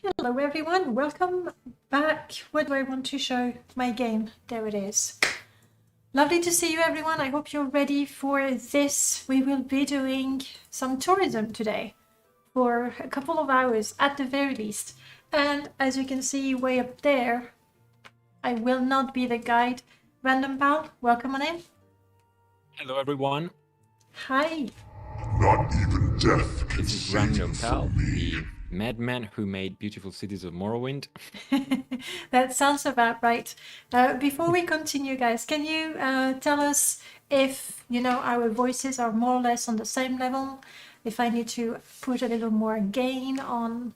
Hello everyone, welcome back. Where do I want to show my game? There it is. Lovely to see you everyone. I hope you're ready for this. We will be doing some tourism today for a couple of hours at the very least. And as you can see way up there, I will not be the guide. RandomPal, welcome on in. Hello everyone. Hi. Not even death can This is save you RandomPal, from me. the madman who made beautiful cities of Morrowind. That sounds about right. Before we continue, guys, can you tell us if, our voices are more or less on the same level? If I need to put a little more gain on,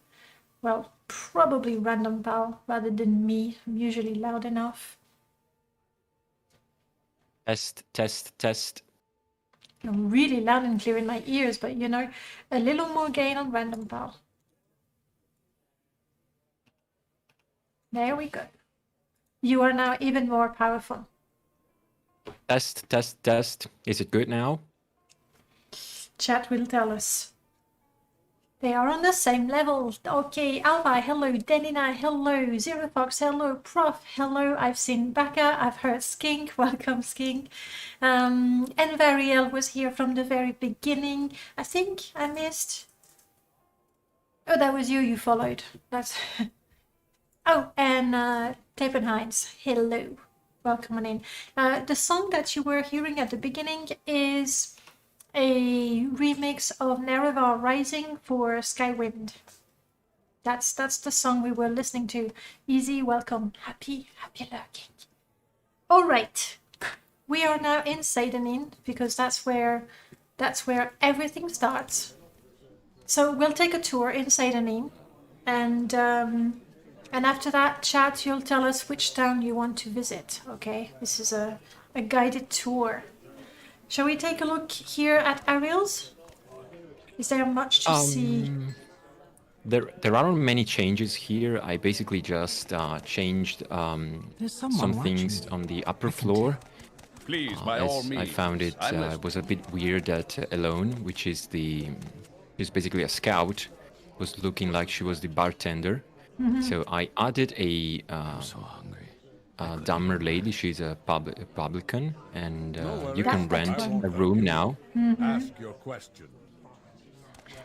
well, probably RandomPal rather than me. I'm usually loud enough. Test. I'm really loud and clear in my ears, but, a little more gain on RandomPal. There we go. You are now even more powerful. Test. Is it good now? Chat will tell us. They are on the same level. Okay, Alva, hello. Denina, hello. Zero Fox, hello. Prof, hello. I've seen Baka. I've heard Skink. Welcome, Skink. And Variel was here from the very beginning. I think I missed. Oh, that was you followed. That's. Oh, and Tapenheinz, hello. Welcome on in. The song that you were hearing at the beginning is a remix of Nerevar Rising for Skywind. That's the song we were listening to. Easy, welcome, happy lurking. All right, we are now in Seydanin because that's where everything starts. So we'll take a tour in Seydanin, and after that, chat, you'll tell us which town you want to visit, okay? This is a guided tour. Shall we take a look here at Ariel's? Is there much to see? There aren't many changes here. I basically just changed some things on the upper floor. Please, by all As means. I found it was a bit weird that Alone, which is basically a scout, was looking like she was the bartender. So I added a dumber lady. She's a publican, and you can rent a room now. Ask your question.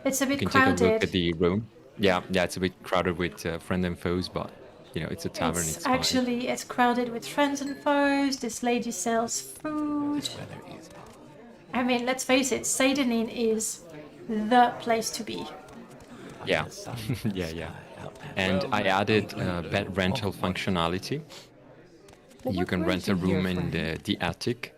It's a bit You can take a look at crowded. the room. Yeah, it's a bit crowded with friends and foes, but it's a tavern. It's fine. Actually, it's crowded with friends and foes. This lady sells food. I mean, let's face it, Seydanin is the place to be. Yeah, yeah. And I added bed rental functionality. You can rent a room in the attic.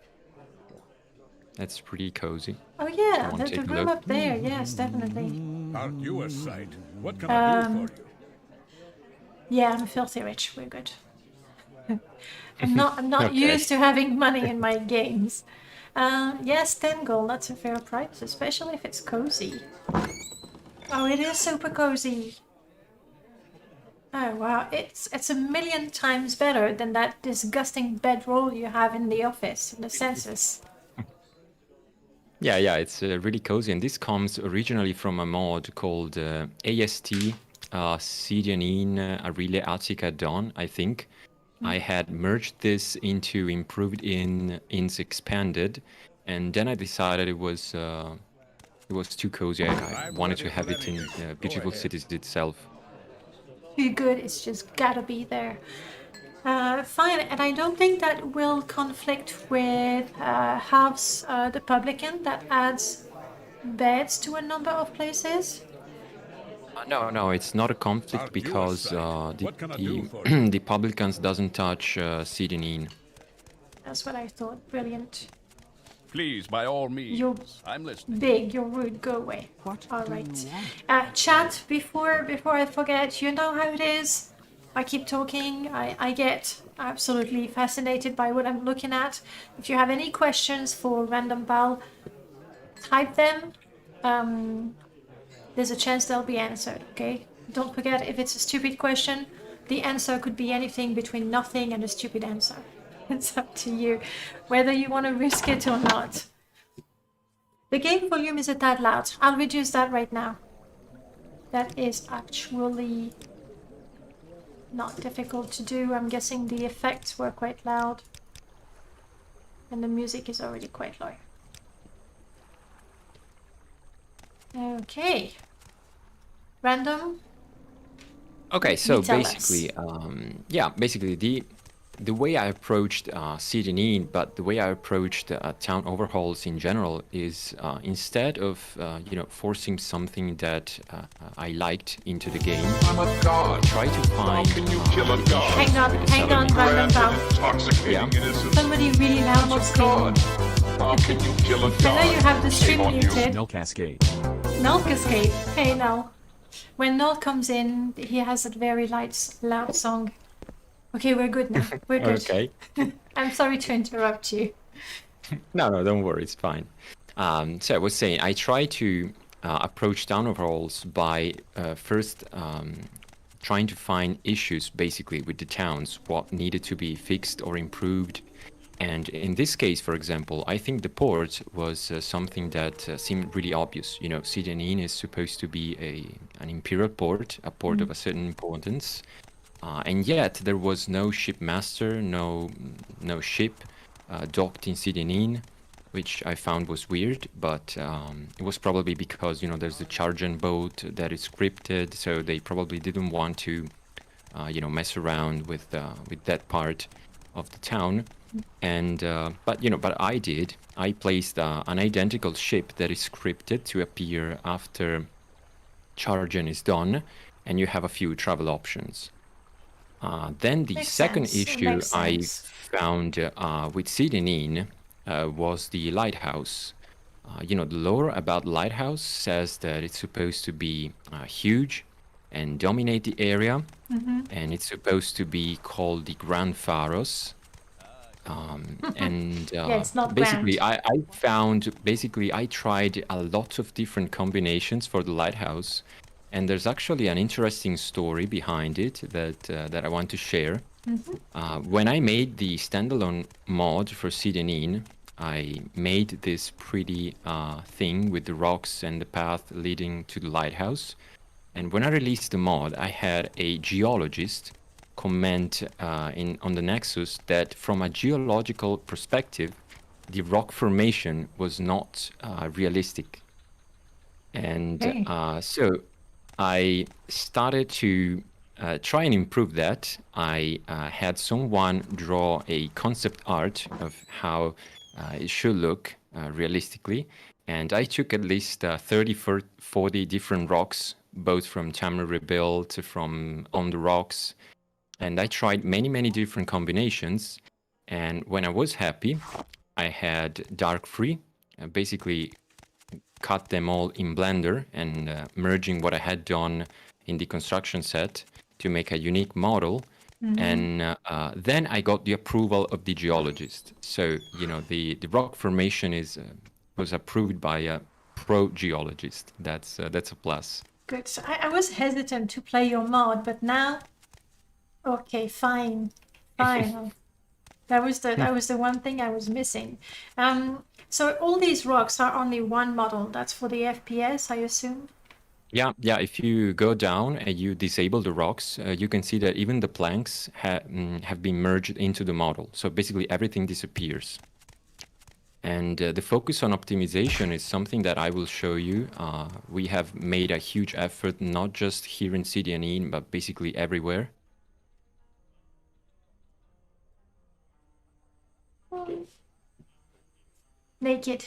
That's pretty cozy. Oh yeah, Come on, the take a room look. up there. Yes, definitely. Aren't you a sight? What can I do for you? Yeah, I'm filthy rich. We're good. I'm not Okay. used to having money in my games. Yes, 10 gold. That's a fair price, especially if it's cozy. Oh, it is super cozy. Oh wow, it's a million times better than that disgusting bedroll you have in the office in the census. Yeah, it's really cozy, and this comes originally from a mod called AST Sedianin Arile Attica Dawn, I think. I had merged this into Improved Inns Expanded, and then I decided it was too cozy. I wanted to have it in Beautiful Cities itself. Too good, it's just gotta be there. Fine, and I don't think that will conflict with Halves the Publican that adds beds to a number of places. No, it's not a conflict Aren't you a because sight? What can I do for you? the publicans doesn't touch Sedianin. That's what I thought. Brilliant. Please, by all means. You're I'm listening. big, you're rude, go away. What All do you right. want? Chat, before I forget, you know how it is. I keep talking. I get absolutely fascinated by what I'm looking at. If you have any questions for RandomPal, type them. There's a chance they'll be answered, okay? Don't forget, if it's a stupid question, the answer could be anything between nothing and a stupid answer. It's up to you, whether you want to risk it or not. The game volume is a tad loud. I'll reduce that right now. That is actually not difficult to do. I'm guessing the effects were quite loud. And the music is already quite low. Okay. Random. Okay, so tell basically, basically the way I approached Denina, but the way I approached town overhauls in general is instead of forcing something that I liked into the game, I'm a god. try to find. How can you kill a god? Hang on, RandomPal. Intoxicating innocence. Somebody really loud on God. screen. How can you kill a god? I know you have the stream Shame on you. muted. No cascade. Null Cascade. Hey, Null. When Null comes in, he has a very loud song. Okay, we're good now. We're good. Okay. I'm sorry to interrupt you. No, don't worry, it's fine. So I was saying, I try to approach town overhauls by first trying to find issues basically with the towns, what needed to be fixed or improved. And in this case, for example, I think the port was something that seemed really obvious. You know, Denina is supposed to be an imperial port, a port of a certain importance. And yet there was no shipmaster, no ship docked in Denina, which I found was weird. But it was probably because there's the Chargen boat that is scripted, so they probably didn't want to mess around with that part of the town. And but I did. I placed an identical ship that is scripted to appear after Chargen is done, and you have a few travel options. Then the second issue I found with Denina was the Lighthouse. The lore about Lighthouse says that it's supposed to be huge and dominate the area, and it's supposed to be called the Grand Pharos. It's not basically, grand. I found I tried a lot of different combinations for the Lighthouse. And there's actually an interesting story behind it that I want to share. When I made the standalone mod for Denina, I made this pretty thing with the rocks and the path leading to the lighthouse. And when I released the mod, I had a geologist comment on the Nexus that from a geological perspective, the rock formation was not realistic. And so I started to try and improve that. I had someone draw a concept art of how it should look realistically. And I took at least 30, 40 different rocks, both from Tamriel Rebuilt, from On the Rocks. And I tried many, many different combinations. And when I was happy, I had Dark Free, basically cut them all in Blender and merging what I had done in the construction set to make a unique model. And then I got the approval of the geologist. So, the rock formation was approved by a pro geologist. That's a plus. Good. So I was hesitant to play your mod, but now, okay, fine. That was the one thing I was missing. So all these rocks are only one model. That's for the FPS, I assume? Yeah. If you go down and you disable the rocks, you can see that even the planks have been merged into the model. So basically everything disappears. And the focus on optimization is something that I will show you. We have made a huge effort, not just here in Denina, but basically everywhere. Naked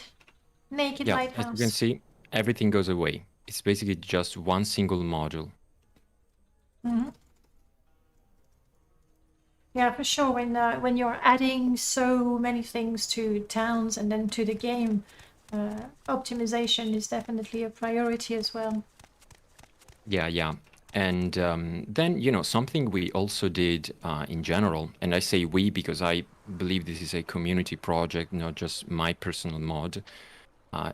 lighthouse. As you can see, everything goes away. It's basically just one single module. Yeah, for sure. When you're adding so many things to towns and then to the game, optimization is definitely a priority as well. Yeah. And then, something we also did in general, and I say we because I believe this is a community project, not just my personal mod,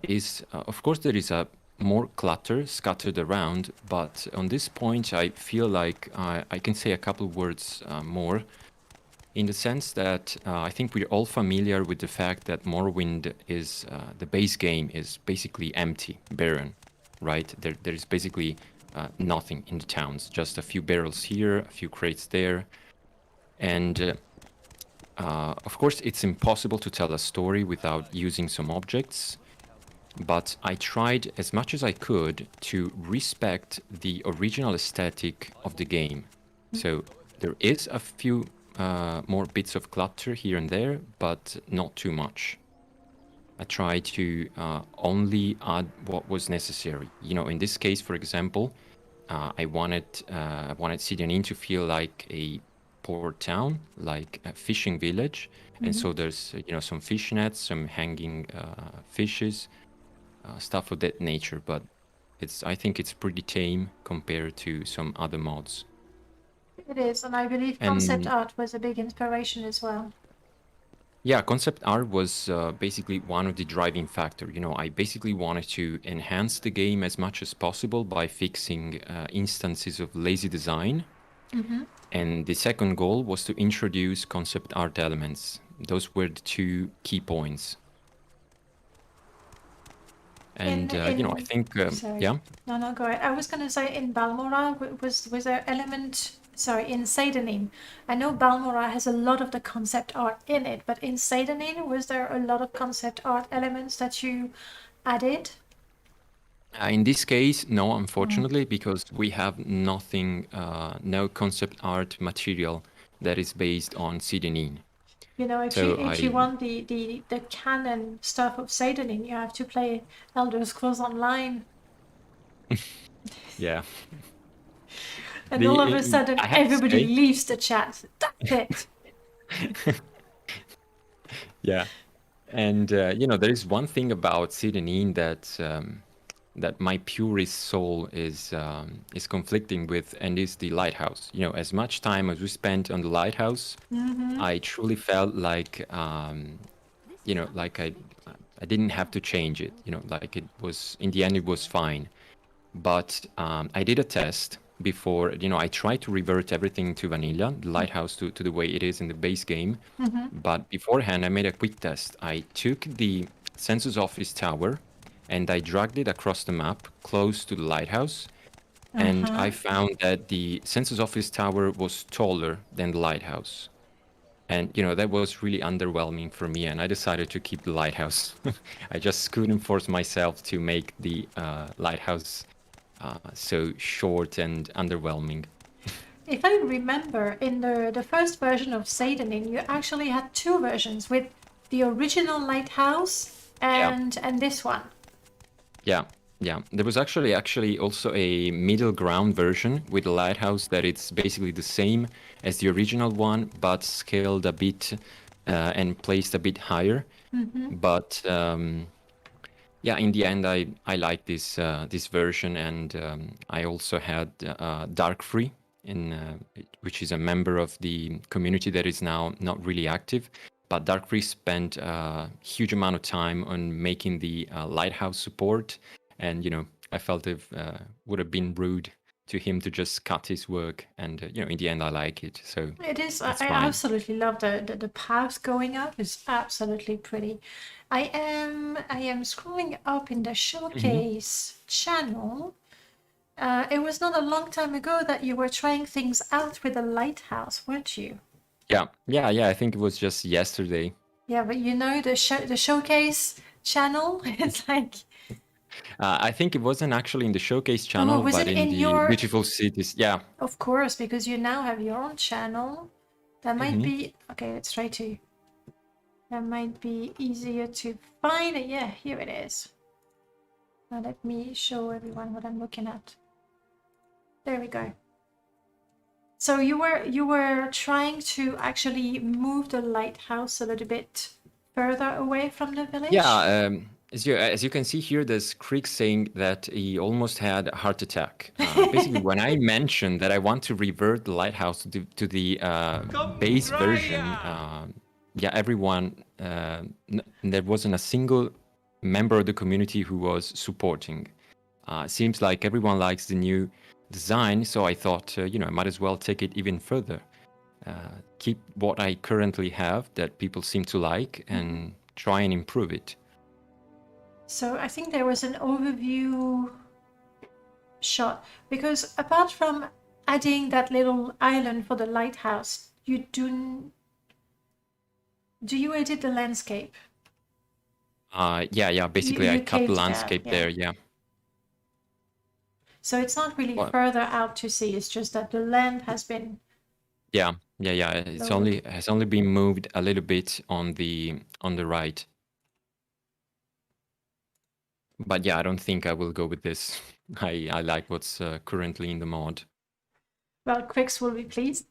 is, of course, there is a more clutter scattered around, but on this point, I feel like I can say a couple words more, in the sense that I think we're all familiar with the fact that Morrowind is, the base game is basically empty, barren, right? There is basically nothing in the towns, just a few barrels here, a few crates there. And of course, it's impossible to tell a story without using some objects, but I tried as much as I could to respect the original aesthetic of the game. So there is a few more bits of clutter here and there, but not too much. I tried to only add what was necessary. You know, in this case, for example, I wanted Sidianin to feel like a port town, like a fishing village, and so there's some fish nets, some hanging fishes, stuff of that nature. But I think it's pretty tame compared to some other mods. It is, and I believe concept art was a big inspiration as well. Yeah, concept art was basically one of the driving factor. You know, I basically wanted to enhance the game as much as possible by fixing instances of lazy design. And the second goal was to introduce concept art elements. Those were the two key points. And I think yeah. No, go ahead. I was going to say in Balmora was there element. Sorry, in Seydanin. I know Balmora has a lot of the concept art in it, but in Seydanin, was there a lot of concept art elements that you added? In this case, no, unfortunately, because we have nothing, no concept art material that is based on Seydanin. You know, if you want the canon stuff of Seydanin, you have to play Elder Scrolls Online. Yeah. And all of a sudden, everybody leaves the chat. That's it. Yeah. And, there is one thing about Seydanin that my purist soul is conflicting with, and is the Lighthouse. You know, as much time as we spent on the Lighthouse, I truly felt like, like I didn't have to change it. You know, like it was, in the end, it was fine. But I did a test before, I tried to revert everything to vanilla, the Lighthouse to the way it is in the base game. But beforehand, I made a quick test. I took the census office tower and I dragged it across the map close to the Lighthouse. And I found that the census office tower was taller than the Lighthouse. And, that was really underwhelming for me, and I decided to keep the Lighthouse. I just couldn't force myself to make the Lighthouse so short and underwhelming. If I remember, in the first version of Seydanin, you actually had two versions, with the original Lighthouse and this one. Yeah. There was actually also a middle ground version with the Lighthouse that it's basically the same as the original one, but scaled a bit and placed a bit higher. But in the end, I like this version, and I also had Darkfree, which is a member of the community that is now not really active. But Darkfree spent a huge amount of time on making the Lighthouse support. And, I felt it would have been rude to him to just cut his work. And, in the end, I like it. So it is. I absolutely love the paths going up. It's absolutely pretty. I am scrolling up in the showcase channel. It was not a long time ago that you were trying things out with the Lighthouse, weren't you? Yeah. I think it was just yesterday. Yeah, but the showcase channel, it's like. I think it wasn't actually in the showcase channel, but in the Beautiful Cities. Yeah. Of course, because you now have your own channel. That might be okay. Let's try to. That might be easier to find it. Yeah, here it is. Now let me show everyone what I'm looking at. There we go. So you were trying to actually move the Lighthouse a little bit further away from the village? Yeah, as you can see here, there's Krieg saying that he almost had a heart attack. Basically, when I mentioned that I want to revert the Lighthouse to the base version, everyone, there wasn't a single member of the community who was supporting. Seems like everyone likes the new design, so I thought, I might as well take it even further. Keep what I currently have that people seem to like and try and improve it. So I think there was an overview shot, because apart from adding that little island for the lighthouse, you do you edit the landscape? Yeah. Basically, I You cut the caved landscape that, yeah. there. Yeah. So it's not really Well, further out to sea. It's just that the land has been yeah. It's lowered. has only been moved a little bit on the right. But yeah, I don't think I will go with this. I like what's currently in the mod. Well, Quicks will be pleased.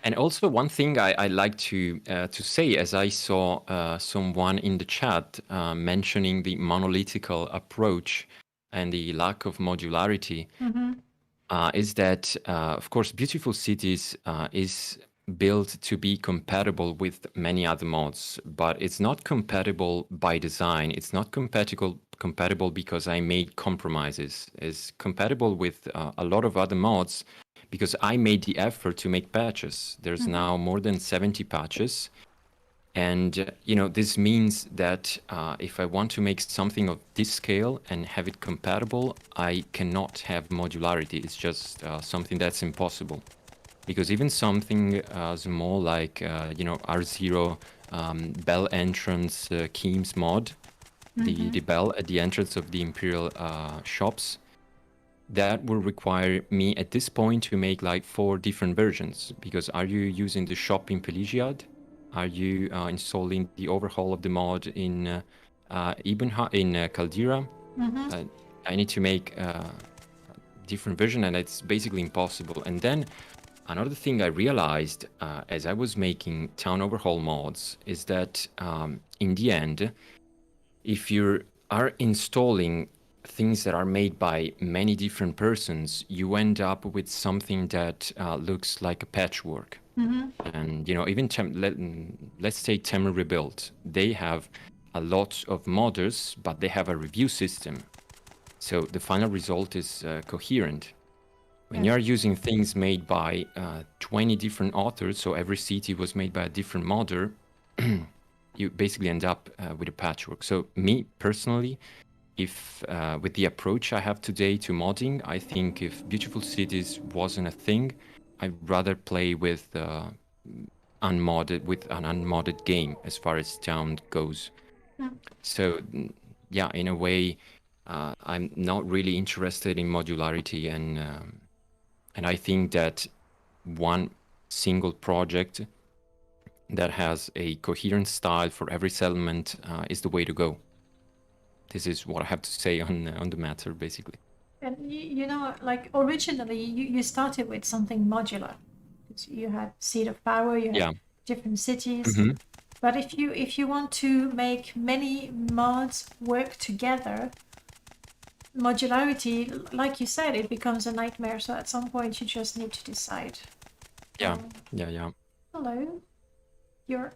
And also one thing I like to say, as I saw someone in the chat mentioning the monolithical approach and the lack of modularity, is that of course Beautiful Cities is built to be compatible with many other mods, but it's not compatible by design. It's not compatible because I made compromises. It's compatible with a lot of other mods because I made the effort to make patches. There's now more than 70 patches. And, this means that if I want to make something of this scale and have it compatible, I cannot have modularity. It's just something that's impossible. Because even something small like, R0 bell entrance Keems mod, the bell at the entrance of the Imperial shops, that will require me at this point to make like 4 different versions. Because are you using the shop in Pelesiad? Are you installing the overhaul of the mod in Caldera? I need to make a different version, and it's basically impossible. And then another thing I realized as I was making town overhaul mods is that in the end, if you are installing things that are made by many different persons, you end up with something that looks like a patchwork. And even let's take Temur Rebuilt. They have a lot of modders, but they have a review system, so the final result is coherent. When you are using things made by 20 different authors, so every city was made by a different modder, you basically end up with a patchwork. So me personally, if with the approach I have today to modding, I think if Beautiful Cities wasn't a thing, I'd rather play with an unmodded game as far as town goes. So yeah, in a way, I'm not really interested in modularity, and I think that one single project that has a coherent style for every settlement is the way to go. This is what I have to say on the matter, basically. And like originally you started with something modular. You had Seat of Power, you had different cities. But if you want to make many mods work together, modularity, like you said, it becomes a nightmare. So at some point you just need to decide. Yeah. Hello. You're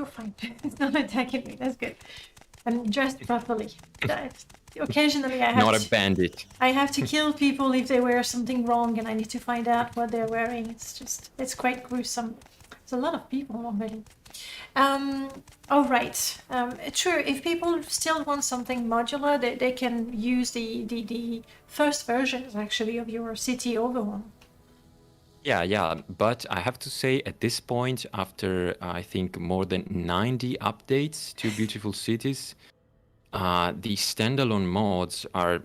fine. It's not attacking me. That's good. I'm dressed properly. Occasionally I have not a bandit. I have to kill people if they wear something wrong, and I need to find out what they're wearing. It's quite gruesome. It's a lot of people already. All right. True. If people still want something modular, they can use the first versions actually of your city overhaul. Yeah. But I have to say, at this point, after I think more than 90 updates to Beautiful Cities, the standalone mods are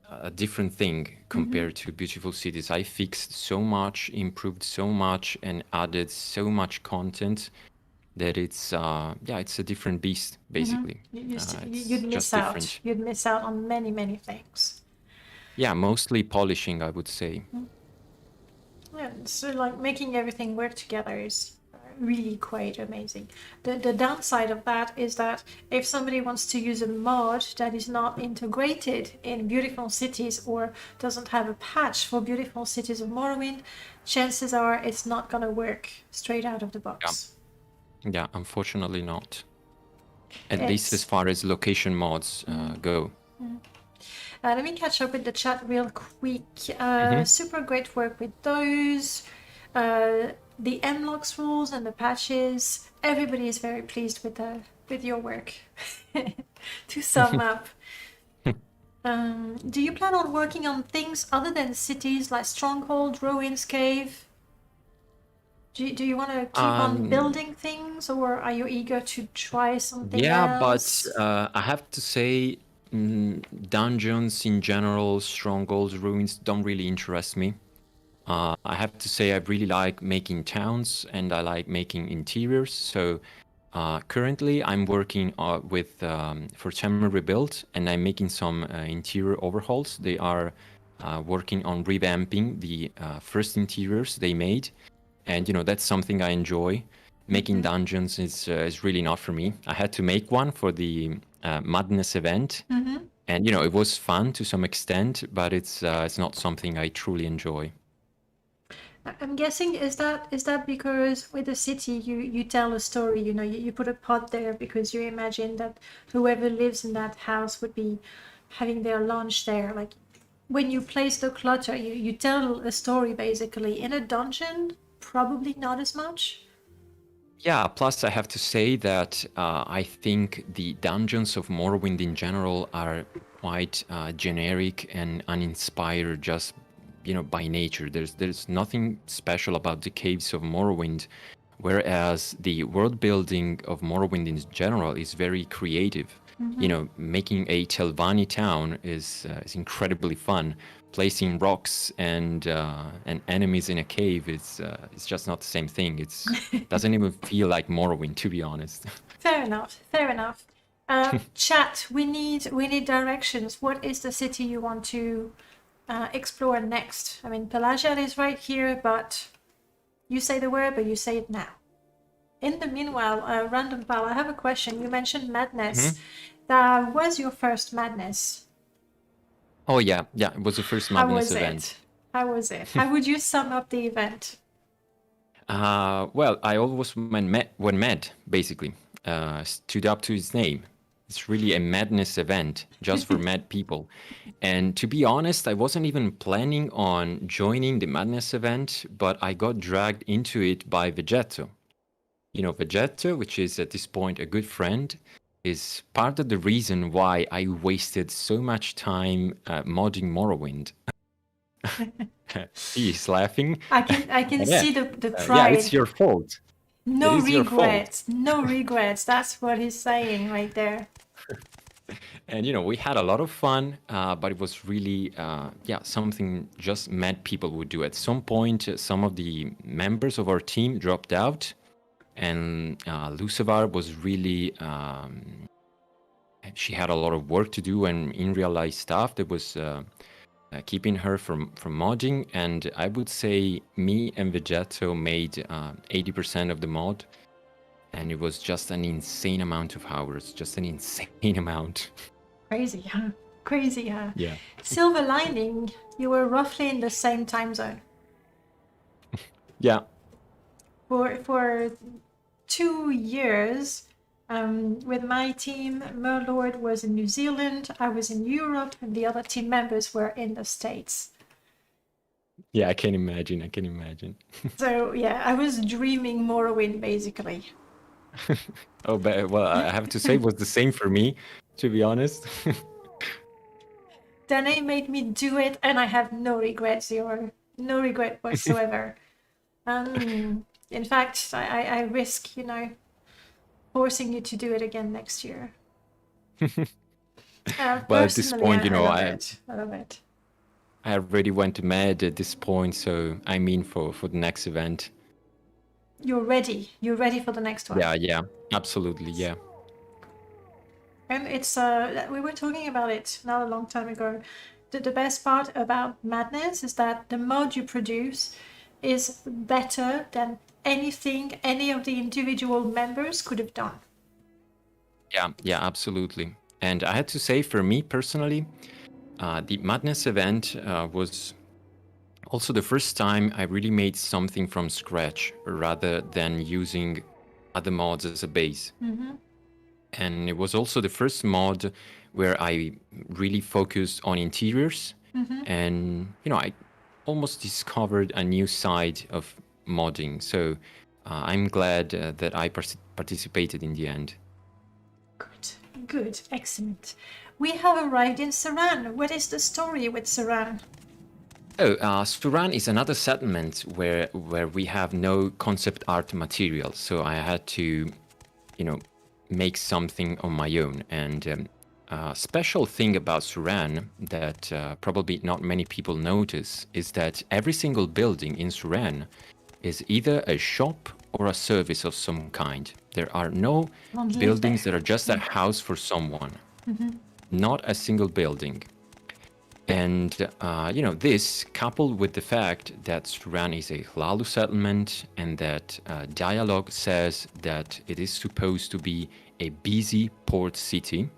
a different thing compared to Beautiful Cities. I fixed so much, improved so much, and added so much content that it's a different beast, basically. You'd miss out. Different. You'd miss out on many things. Yeah, mostly polishing, I would say. Yeah, so like making everything work together is really quite amazing. The downside of that is that if somebody wants to use a mod that is not integrated in Beautiful Cities or doesn't have a patch for Beautiful Cities of Morrowind, chances are it's not gonna work straight out of the box. Yeah, unfortunately not. At least as far as location mods go. Let me catch up with the chat real quick. Super great work with those. The M-Locks rules and the patches. Everybody is very pleased with your work. To sum up, Do you plan on working on things other than cities like Stronghold, Ruins, Cave? Do you want to keep on building things, or are you eager to try something Yeah, but else? I have to say, dungeons in general, strongholds, ruins don't really interest me. I have to say I really like making towns and I like making interiors. So currently I'm working with for Chamber Rebuild, and I'm making some interior overhauls. They are working on revamping the first interiors they made. And that's something I enjoy. Making dungeons is really not for me. I had to make one for the Madness event, and it was fun to some extent, but it's not something I truly enjoy. I'm guessing is that because with the city you tell a story, you put a pot there because you imagine that whoever lives in that house would be having their lunch there. Like when you place the clutter, you tell a story basically. In a dungeon, probably not as much. Yeah, plus I have to say that I think the dungeons of Morrowind in general are quite generic and uninspired just by nature. There's nothing special about the caves of Morrowind, whereas the world building of Morrowind in general is very creative. Making a Telvanni town is incredibly fun. Placing rocks and enemies in a cave is it's just not the same thing. It doesn't even feel like Morrowind, to be honest. Fair enough. Chat, we need directions. What is the city you want to explore next? I mean, Pelagia is right here, but you say the word, but you say it now. In the meanwhile, RandomPal, I have a question. You mentioned madness. That was your first madness. Oh yeah, it was the first madness event. How was it? How would you sum up the event? Well, I always when mad basically stood up to its name. It's really a madness event just for mad people. And to be honest, I wasn't even planning on joining the madness event, but I got dragged into it by Vegetto. Vegetto, which is at this point a good friend, is part of the reason why I wasted so much time modding Morrowind. He's laughing. I can see the pride. Yeah, it's your fault. No regrets. No regrets. That's what he's saying right there. And we had a lot of fun, but it was really something just mad people would do. At some point, some of the members of our team dropped out, and Lucifer was really she had a lot of work to do, and in real life stuff that was keeping her from modding. And I would say me and Vegetto made 80% of the mod, and it was just an insane amount of hours, just an insane amount. Crazy, huh? Yeah. Silver lining, you were roughly in the same time zone. Yeah. For 2 years, with my team, Merlord was in New Zealand, I was in Europe, and the other team members were in the States. Yeah, I can imagine. So yeah, I was dreaming Morrowind basically. Oh, but well, I have to say it was the same for me, to be honest. Danae made me do it, and I have no regrets, no regret whatsoever. In fact, I risk, forcing you to do it again next year. Well, at this point, I love it. I already went to mad at this point, so I mean for the next event. You're ready. You're ready for the next one. Yeah, absolutely, yeah. And it's we were talking about it not a long time ago. The best part about Madness is that the mod you produce is better than anything any of the individual members could have done. Yeah, absolutely. And I had to say, for me personally, the Madness event was also the first time I really made something from scratch rather than using other mods as a base. And it was also the first mod where I really focused on interiors. And, I almost discovered a new side of modding. So I'm glad that I participated in the end. Good, excellent. We have arrived in Saran. What is the story with Saran? Oh, Suran is another settlement where we have no concept art material, so I had to, make something on my own. And a special thing about Suran that probably not many people notice is that every single building in Suran is either a shop or a service of some kind. There are no buildings that are just a house for someone. Not a single building. And, this coupled with the fact that Suran is a Hlalu settlement and that dialogue says that it is supposed to be a busy port city,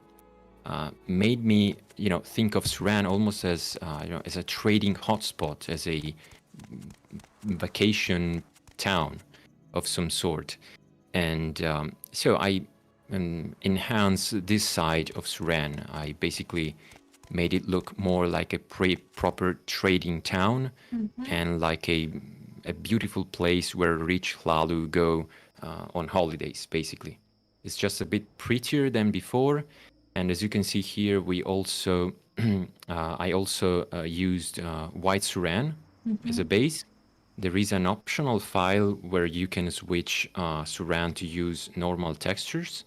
made me, think of Suran almost as, as a trading hotspot, as a vacation town of some sort. And so I enhanced this side of Suran. I basically made it look more like a proper trading town and like a beautiful place where rich Hlalu go on holidays, basically. It's just a bit prettier than before. And as you can see here, we also I also used white Suran as a base. There is an optional file where you can switch Suran to use normal textures.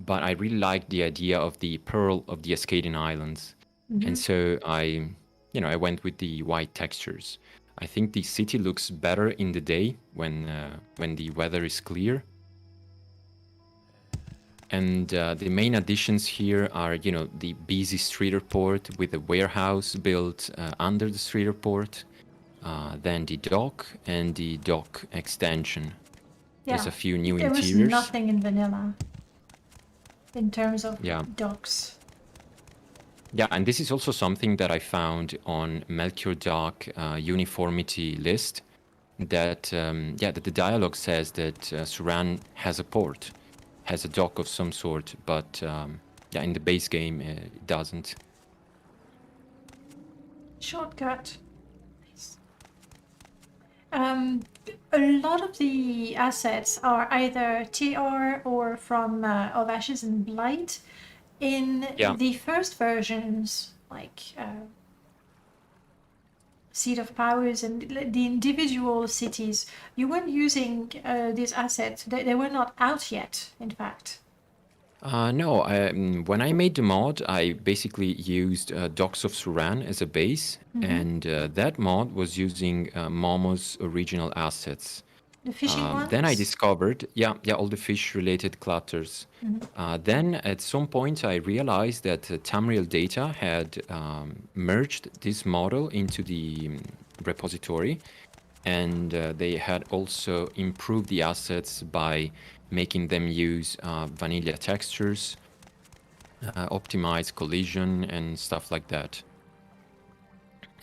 But I really liked the idea of the Pearl of the Ascadian Islands. And so I went with the white textures. I think the city looks better in the day when the weather is clear. And the main additions here are, the busy streeter port with a warehouse built under the streeter port, then the dock and the dock extension. Yeah. There's a few new There interiors. was nothing in vanilla in terms of docks. Yeah, and this is also something that I found on Melchior Dock uniformity list, that that the dialogue says that Suran has a port, has a dock of some sort, but in the base game it doesn't. Shortcut. Nice. A lot of the assets are either TR or from Of Ashes and Blight. In the first versions, like Seat of Powers and the individual cities, you weren't using these assets. They were not out yet, in fact. No, when I made the mod, I basically used Docks of Suran as a base, and that mod was using Momo's original assets. The fishing ones? Then I discovered, all the fish-related clutters. Then at some point I realized that Tamriel Data had merged this model into the repository, and they had also improved the assets by making them use vanilla textures, optimize collision, and stuff like that.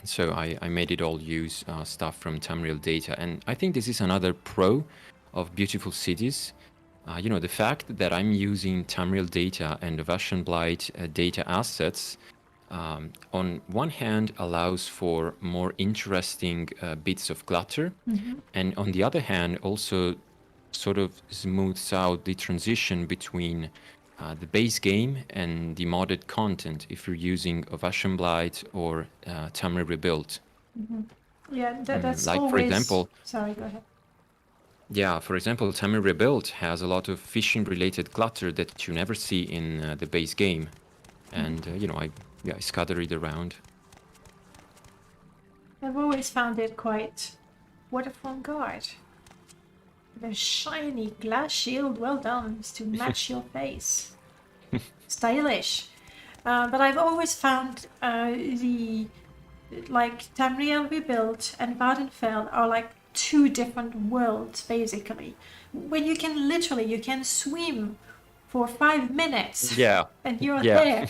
So I made it all use stuff from Tamriel Data. And I think this is another pro of Beautiful Cities. The fact that I'm using Tamriel Data and Of Ashen Blight data assets, on one hand allows for more interesting bits of clutter, and on the other hand also sort of smooths out the transition between the base game and the modded content if you're using Of Ashen Blight or Tamriel Rebuilt. Yeah, that's like always... for example... Sorry, go ahead. Yeah, for example, Tamriel Rebuilt has a lot of fishing-related clutter that you never see in the base game. And, I scatter it around. I've always found it quite waterfront guard. The shiny glass shield, well done, is to match your face. Stylish. But I've always found Tamriel Rebuilt and Vvardenfell are like two different worlds, basically. When you can swim for 5 minutes. Yeah. And you're there.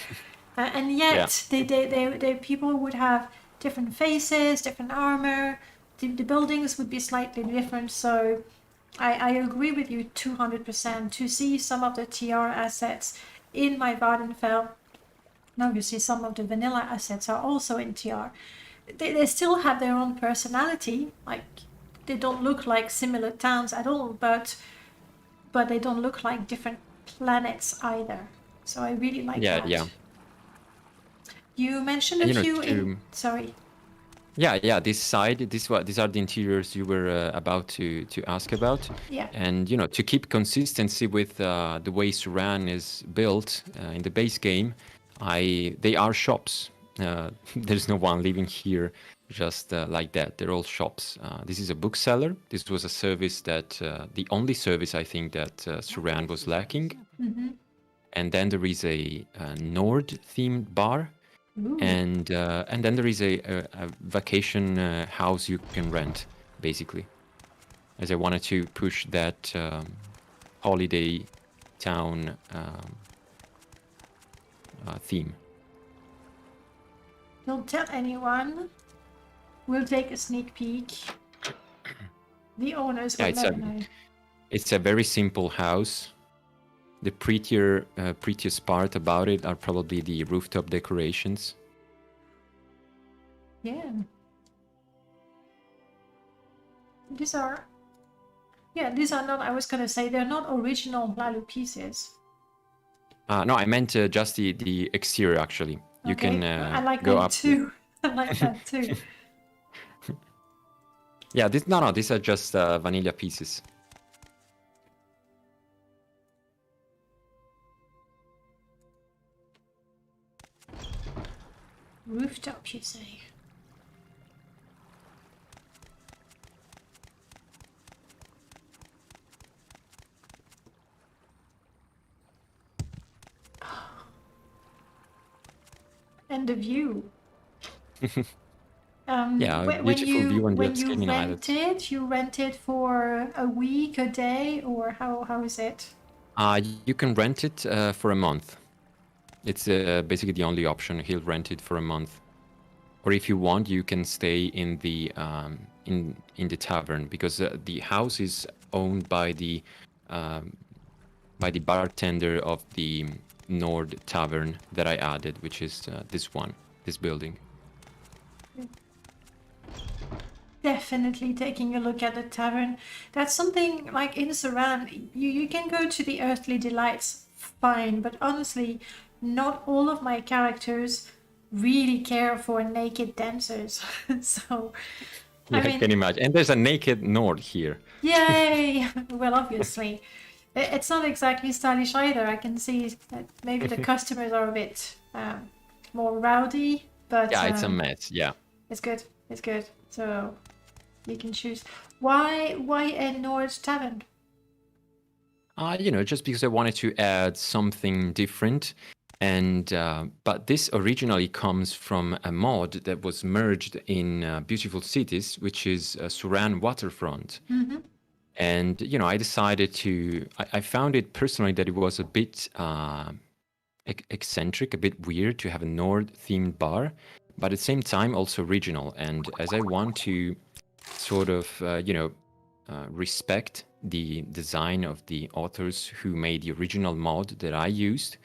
And yet, they people would have different faces, different armor. The buildings would be slightly different, so... I agree with you 200%. To see some of the TR assets in my Vvardenfell, and obviously some of the vanilla assets are also in TR. They still have their own personality. Like, they don't look like similar towns at all, but they don't look like different planets either. So I really like that. Yeah. You mentioned And, a you know, few in... to- Sorry. Yeah. This side, these are the interiors you were about to ask about. Yeah. And you know, to keep consistency with the way Suran is built in the base game, they are shops. There's no one living here just like that. They're all shops. This is a bookseller. This was a service that the only service I think that Suran was lacking. Mm-hmm. And then there is a Nord-themed bar. Ooh. And then there is a vacation house you can rent, basically. As I wanted to push that holiday town theme. Don't tell anyone. We'll take a sneak peek. The owners will never know. It's a very simple house. The prettiest part about it are probably the rooftop decorations. Yeah. These are not, I was gonna say, they're not original Blalu pieces. No, I meant just the exterior, actually. You Okay. can I like go that up. too. I like that too. Yeah, these are just vanilla pieces. Rooftop, you say? And the view. Yeah, when beautiful you view on the when you Scandinavian Islands. you rent it for a week, a day, or how is it? You can rent it for a month. It's basically the only option. He'll rent it for a month, or if you want, you can stay in the tavern, because the house is owned by the bartender of the Nord Tavern that I added, which is this building. Definitely taking a look at the tavern. That's something like in Saran, you can go to the Earthly Delights, fine, but honestly, not all of my characters really care for naked dancers. So, Yeah, I can imagine. And there's a naked Nord here. Yay! Well, obviously. It's not exactly stylish either. I can see that maybe the customers are a bit more rowdy, but... Yeah, it's a mess, yeah. It's good. It's good. So you can choose. Why a Nord Tavern? Just because I wanted to add something different. And but this originally comes from a mod that was merged in Beautiful Cities, which is Suran Waterfront. Mm-hmm. And I decided I found it personally that it was a bit eccentric, a bit weird to have a Nord themed bar, but at the same time also original. And as I want to sort of respect the design of the authors who made the original mod that I used,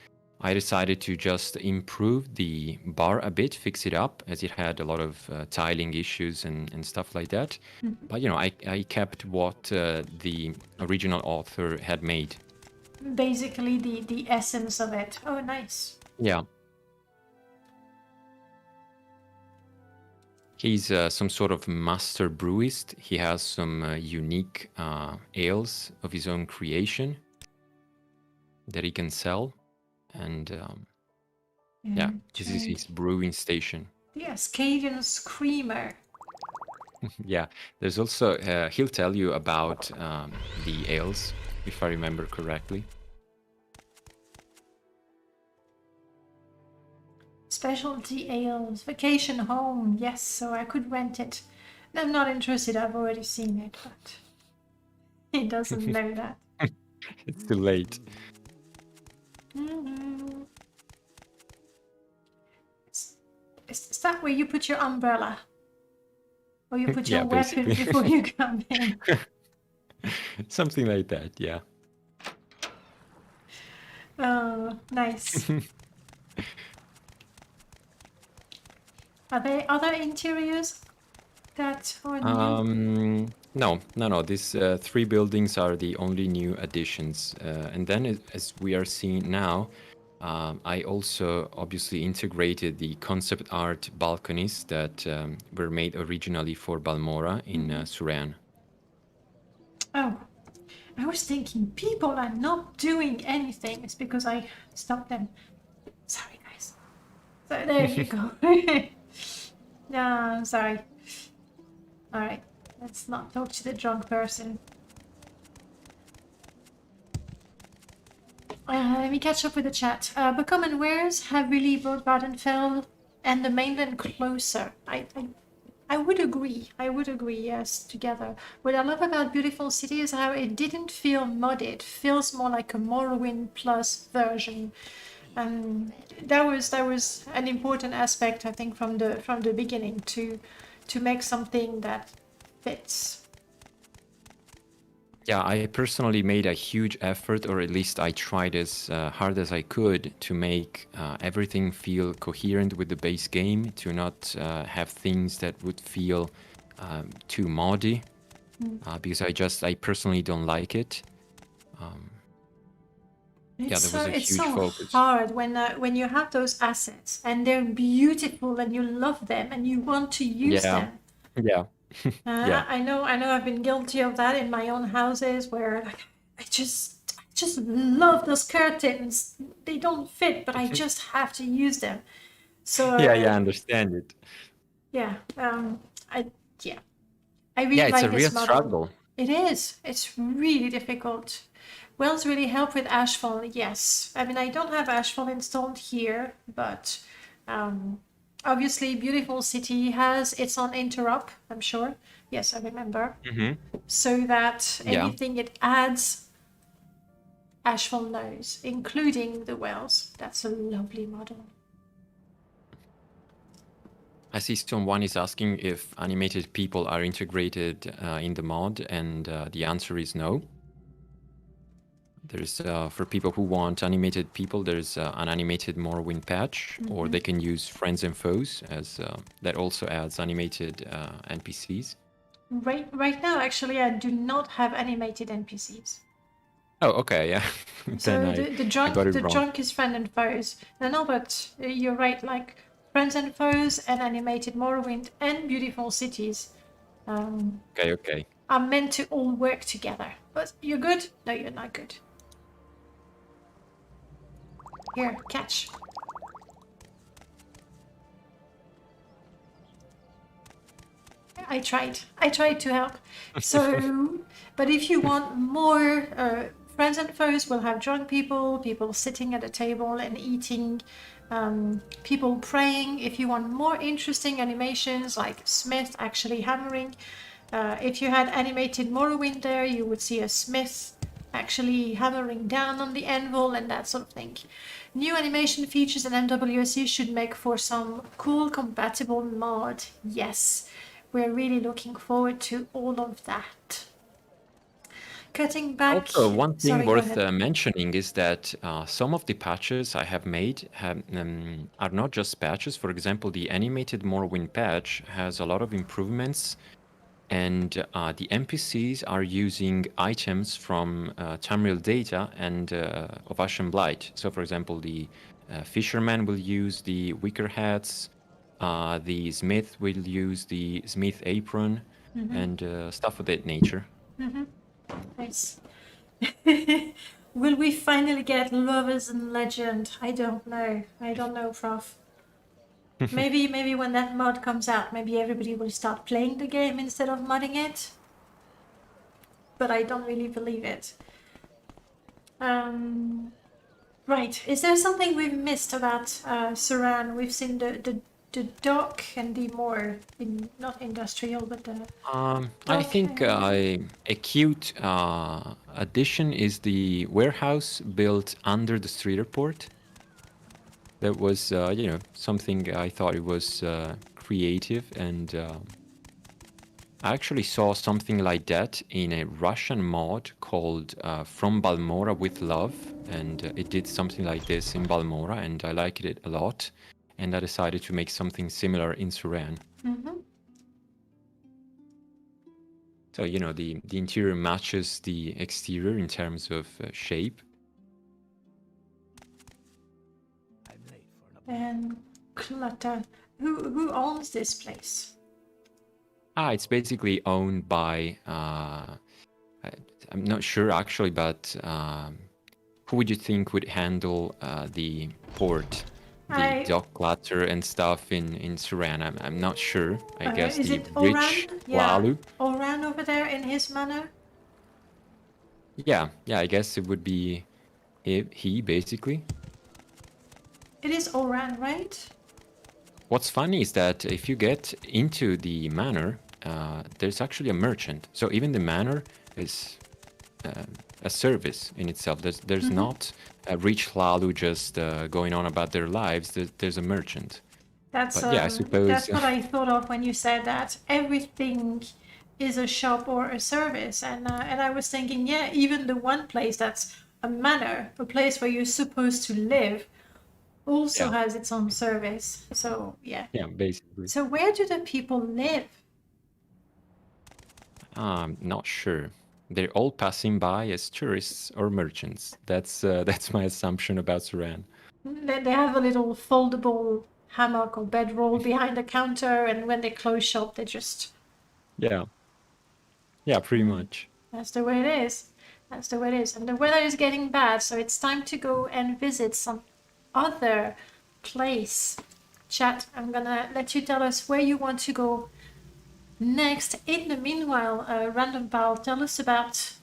I decided to just improve the bar a bit, fix it up, as it had a lot of tiling issues and stuff like that. Mm-hmm. But I kept what the original author had made. Basically the essence of it. Oh, nice. Yeah. He's some sort of master brewist. He has some unique ales of his own creation that he can sell. And yeah, this is his brewing station. The Ascadian Screamer. Yeah, there's also, he'll tell you about the ales, if I remember correctly. Specialty ales, vacation home. Yes, so I could rent it. I'm not interested, I've already seen it, but he doesn't know that. It's too late. Mm-hmm. Is that where you put your umbrella? Or you put your weapon basically. before you come in? Something like that, yeah. Oh, nice. Are there other interiors that are new? No. These 3 buildings are the only new additions. And then, as we are seeing now, I also obviously integrated the concept art balconies that were made originally for Balmora in Suran. Oh, I was thinking people are not doing anything. It's because I stopped them. Sorry, guys. So there you go. No, I'm sorry. All right, let's not talk to the drunk person. Let me catch up with the chat. Become and Wares have really brought Vvardenfell and the mainland closer. I would agree. I would agree, yes, together. What I love about Beautiful City is how it didn't feel modded. It feels more like a Morrowind plus version. And that was an important aspect, I think, from the beginning to make something that fits. Yeah, I personally made a huge effort, or at least I tried as hard as I could to make everything feel coherent with the base game, to not have things that would feel too moddy, because I personally don't like it. Yeah, there was a huge focus. Hard when you have those assets and they're beautiful and you love them and you want to use them. Yeah. Yeah. I know I've been guilty of that in my own houses where like, I just love those curtains. They don't fit, but I just have to use them. So Yeah, I understand it. Yeah, I really it's like a this real model. struggle. It is. It's really difficult. Wells really help with Ashfall, yes. I mean, I don't have Ashfall installed here, but obviously Beautiful City has its own interrupt, I'm sure. Yes, I remember. So that anything it adds, Ashfall knows, including the Wells. That's a lovely model. I see someone is asking if animated people are integrated in the mod, and the answer is no. There's for people who want animated people, there's an animated Morrowind patch, or they can use Friends and Foes, as that also adds animated NPCs. Right now, actually, I do not have animated NPCs. Oh, okay, yeah. So the junk is Friends and Foes. No, but you're right. Like Friends and Foes and animated Morrowind and Beautiful Cities. Okay. Are meant to all work together. But you're good? No, you're not good. Here, catch. I tried to help. So, but if you want more Friends and Foes, will have drunk people sitting at a table and eating, people praying. If you want more interesting animations like Smith actually hammering, if you had animated Morrowind there, you would see a Smith actually hammering down on the anvil and that sort of thing. New animation features in MWSE should make for some cool compatible mod. Yes, we're really looking forward to all of that. Cutting back. Also, one thing worth mentioning is that some of the patches I have made are not just patches. For example, the animated Morrowind patch has a lot of improvements, and the NPCs are using items from Tamriel data and of Ashen Blight. So, for example, the fisherman will use the wicker hats, the smith will use the smith apron, and stuff of that nature. Nice. Will we finally get Lovers and Legend? I don't know, Prof. Maybe when that mod comes out, maybe everybody will start playing the game instead of modding it. But I don't really believe it. Right. Is there something we've missed about Suran? We've seen the dock and the more not industrial, but the. I think a cute addition is the warehouse built under the streeter port. That was, something I thought it was creative, and I actually saw something like that in a Russian mod called From Balmora with Love, and it did something like this in Balmora, and I liked it a lot, and I decided to make something similar in Suran. So, the interior matches the exterior in terms of shape. And clutter. Who owns this place? It's basically owned by, I'm not sure actually, but who would you think would handle the port, the dock clutter and stuff in Suran? I'm not sure. I guess is the it rich Oran? Yeah, Lalu. Oran over there in his manor? Yeah, I guess it would be he basically. It is Oran, right? What's funny is that if you get into the manor, there's actually a merchant. So even the manor is a service in itself. There's not a rich Lalu just going on about their lives. There's a merchant. That's But yeah, I suppose that's what I thought of when you said that everything is a shop or a service, and I was thinking, yeah, even the one place that's a manor, a place where you're supposed to live, also has its own service. So yeah. Yeah, basically. So where do the people live? Not sure. They're all passing by as tourists or merchants. That's my assumption about Suran. They have a little foldable hammock or bedroll behind the counter, and when they close shop, they just... Yeah, pretty much. That's the way it is. That's the way it is. And the weather is getting bad, so it's time to go and visit some other place. Chat, I'm gonna let you tell us where you want to go next. In the meanwhile, RandomPal, tell us about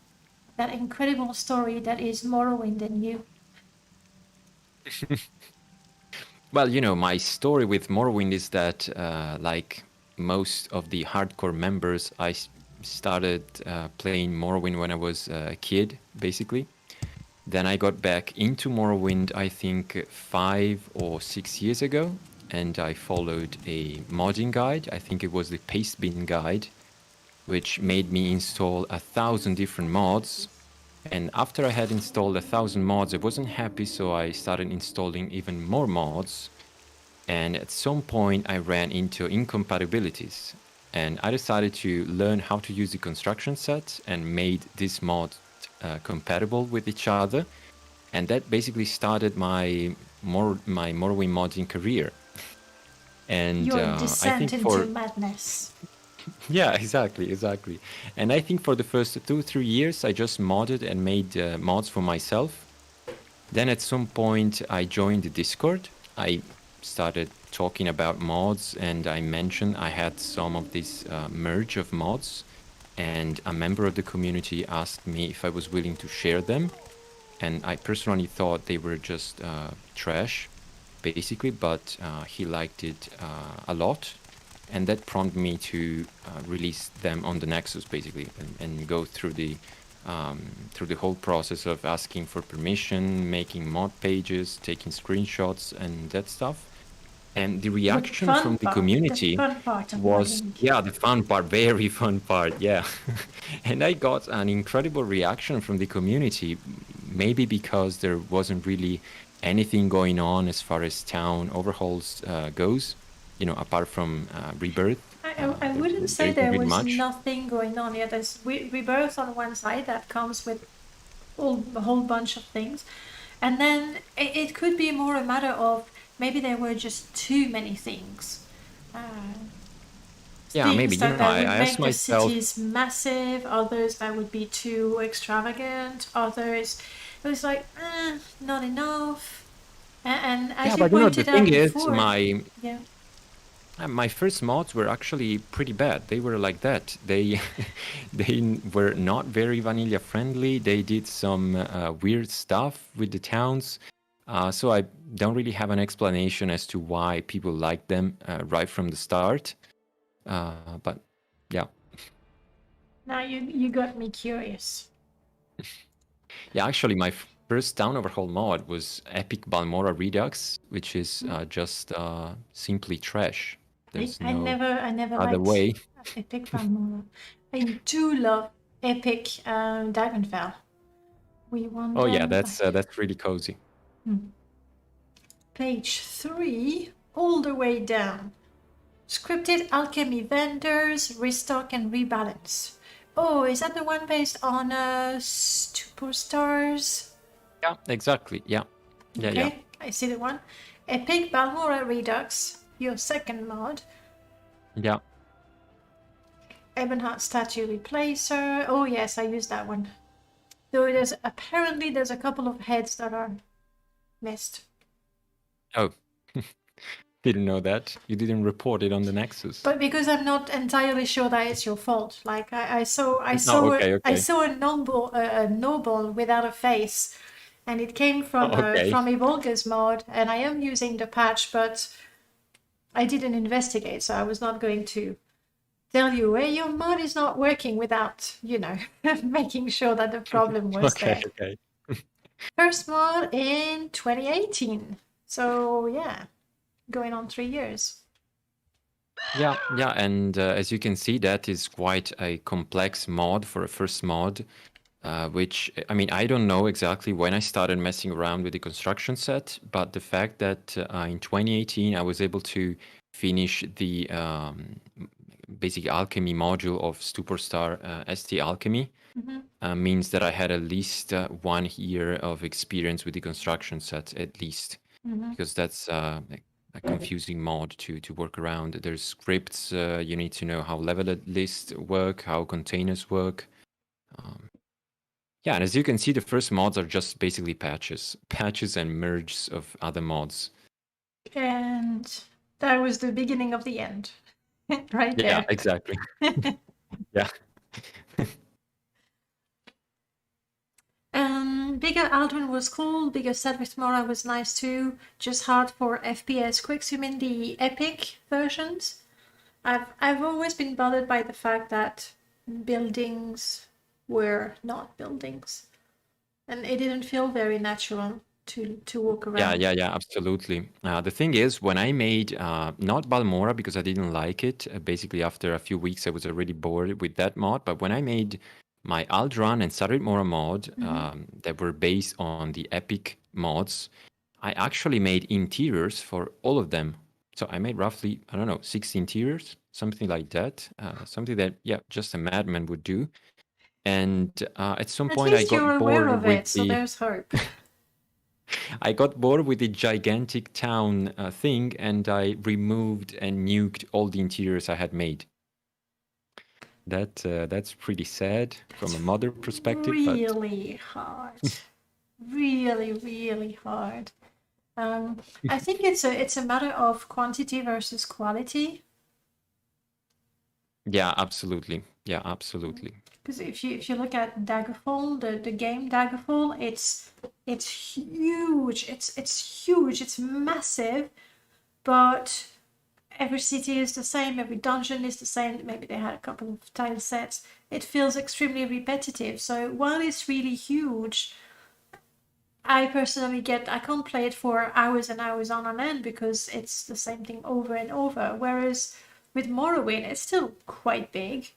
that incredible story that is Morrowind and you. Well, my story with Morrowind is that, like most of the hardcore members, I started playing Morrowind when I was a kid, basically. Then I got back into Morrowind, I think 5 or 6 years ago, and I followed a modding guide. I think it was the Pastebin guide, which made me install 1,000 different mods. And after I had installed 1,000 mods, I wasn't happy, so I started installing even more mods. And at some point, I ran into incompatibilities. And I decided to learn how to use the construction set and made this mod compatible with each other. And that basically started my Morrowind modding career. And Your descent I think into madness. Yeah, exactly. And I think for the first 2-3 years, I just modded and made mods for myself. Then at some point, I joined the Discord. I started talking about mods, and I mentioned I had some of this merge of mods. And a member of the community asked me if I was willing to share them. And I personally thought they were just trash, basically, but he liked it a lot. And that prompted me to release them on the Nexus, basically, and go through the whole process of asking for permission, making mod pages, taking screenshots, and that stuff. And the reaction from the community was, the fun part, very fun part, yeah. And I got an incredible reaction from the community, maybe because there wasn't really anything going on as far as town overhauls goes. Apart from Rebirth. I wouldn't say there was nothing going on. Yeah, there's Rebirth on one side that comes with a whole bunch of things. And then it could be more a matter of maybe there were just too many things. Maybe, that I would asked make myself... the cities massive, others that would be too extravagant, others it was like, not enough. And as you pointed out before... My first mods were actually pretty bad. They were like that. They were not very vanilla friendly. They did some weird stuff with the towns. So I don't really have an explanation as to why people liked them right from the start. But yeah. Now you got me curious. Yeah, actually my first town overhaul mod was Epic Balmora Redux, which is just simply trash. There's I never other liked way. Epic Balmora. I do love Epic Dragonfell. We want. Oh yeah, that's really cozy. Page 3, all the way down. Scripted alchemy vendors, restock and rebalance. Oh, is that the one based on superstars? Yeah, exactly. Yeah. Okay, I see the one. Epic Balmora Redux, your second mod. Yeah. Ebonheart Statue Replacer. Oh yes, I used that one. Though there's a couple of heads that are missed. Oh, didn't know that. You didn't report it on the Nexus. But because I'm not entirely sure that it's your fault. Like I saw okay. I saw a noble without a face, and it came from Evolga's mod, and I am using the patch, but I didn't investigate, so I was not going to tell you, hey, your mod is not working without, making sure that the problem was there. Okay. First mod in 2018. So, yeah, going on 3 years. Yeah, and as you can see, that is quite a complex mod for a first mod, which, I mean, I don't know exactly when I started messing around with the construction set, but the fact that in 2018 I was able to finish the basic alchemy module of Superstar ST Alchemy means that I had at least 1 year of experience with the construction set, at least, because that's a confusing mod to work around. There's scripts, you need to know how leveled lists work, how containers work. Yeah, and as you can see, the first mods are just basically patches and merges of other mods. And that was the beginning of the end. Right there. Yeah, exactly. Yeah. Bigger Aldrin was cool. Bigger Set with Mora was nice too. Just hard for FPS quicks. You mean the epic versions? I've always been bothered by the fact that buildings were not buildings, and it didn't feel very natural to walk around. Yeah, absolutely. The thing is, when I made not Balmora because I didn't like it, basically after a few weeks I was already bored with that mod. But when I made my Aldran and Sarit Mora mod that were based on the epic mods, I actually made interiors for all of them. So I made roughly, I don't know, 6 interiors, something like that. Something that, just a madman would do. And at some point I got bored with it, so there's hope. I got bored with the gigantic town thing, and I removed and nuked all the interiors I had made. That's pretty sad from a modder perspective. Really hard, really hard. I think it's a matter of quantity versus quality. Yeah, absolutely. Because if you look at Daggerfall, the game Daggerfall, it's huge. It's huge. It's massive, but every city is the same. Every dungeon is the same. Maybe they had a couple of tile sets. It feels extremely repetitive. So while it's really huge, I personally I can't play it for hours and hours on end because it's the same thing over and over. Whereas with Morrowind, it's still quite big.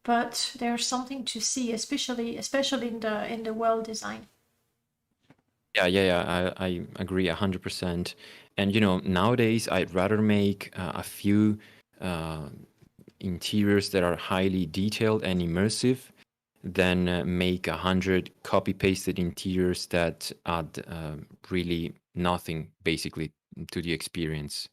But there's something to see, especially in the world design. Yeah. I agree 100%. And nowadays I'd rather make a few interiors that are highly detailed and immersive than make 100 copy-pasted interiors that add really nothing basically to the experience.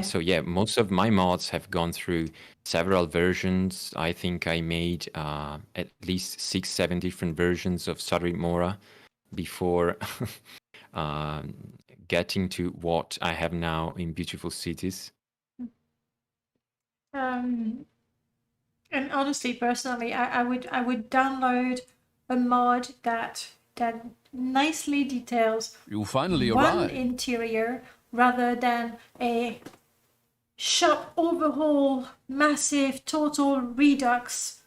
So most of my mods have gone through several versions. I think I made at least 6-7 different versions of Sarit Mora before getting to what I have now in Beautiful Cities. And honestly, personally, I would download a mod that nicely details You finally one arrived. interior rather than a shop overhaul, massive total redux.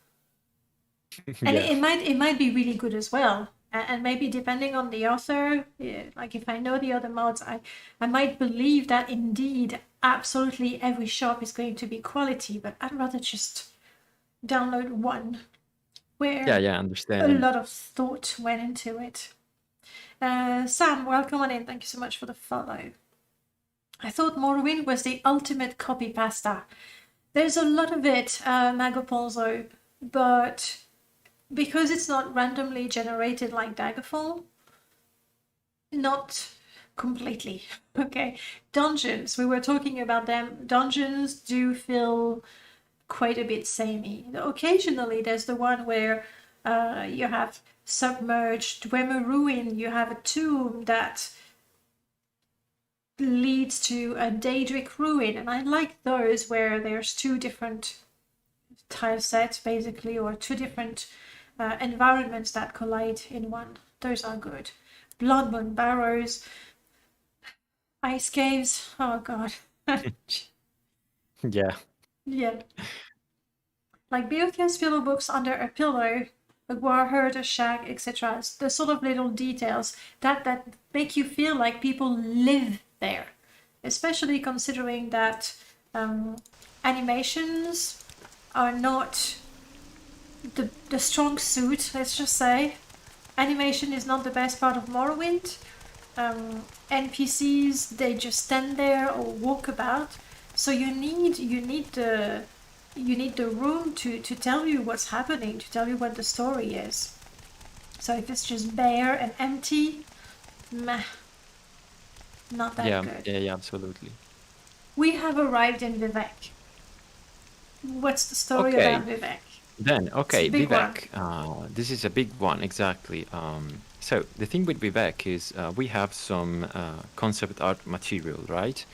And it might be really good as well. And maybe depending on the author, like if I know the other mods, I might believe that indeed absolutely every shop is going to be quality, but I'd rather just download one where understand. a lot of thought went into it. Sam, welcome on in. Thank you so much for the follow. I thought Morrowind was the ultimate copy pasta. There's a lot of it, Magaponzo, but because it's not randomly generated like Daggerfall, not completely. Okay, dungeons, we were talking about them. Dungeons do feel quite a bit samey. Occasionally there's the one where you have submerged Dwemer ruin, you have a tomb that leads to a Daedric ruin, and I like those where there's two different tile sets basically, or two different environments that collide in one. Those are good. Blood Moon Barrows, Ice Caves, oh god. Yeah. Yeah. Like Beothia's pillow books under a pillow, a guar a shack, etc. The sort of little details that make you feel like people live there. Especially considering that animations are not the strong suit, let's just say. Animation is not the best part of Morrowind. NPCs, they just stand there or walk about. So you need the room to tell you what's happening, to tell you what the story is. So if it's just bare and empty, meh, not that good. Yeah, absolutely. We have arrived in Vivec. What's the story about Vivec? Then, okay, big Vivec. This is a big one, exactly. So the thing with Vivec is we have some concept art material, right?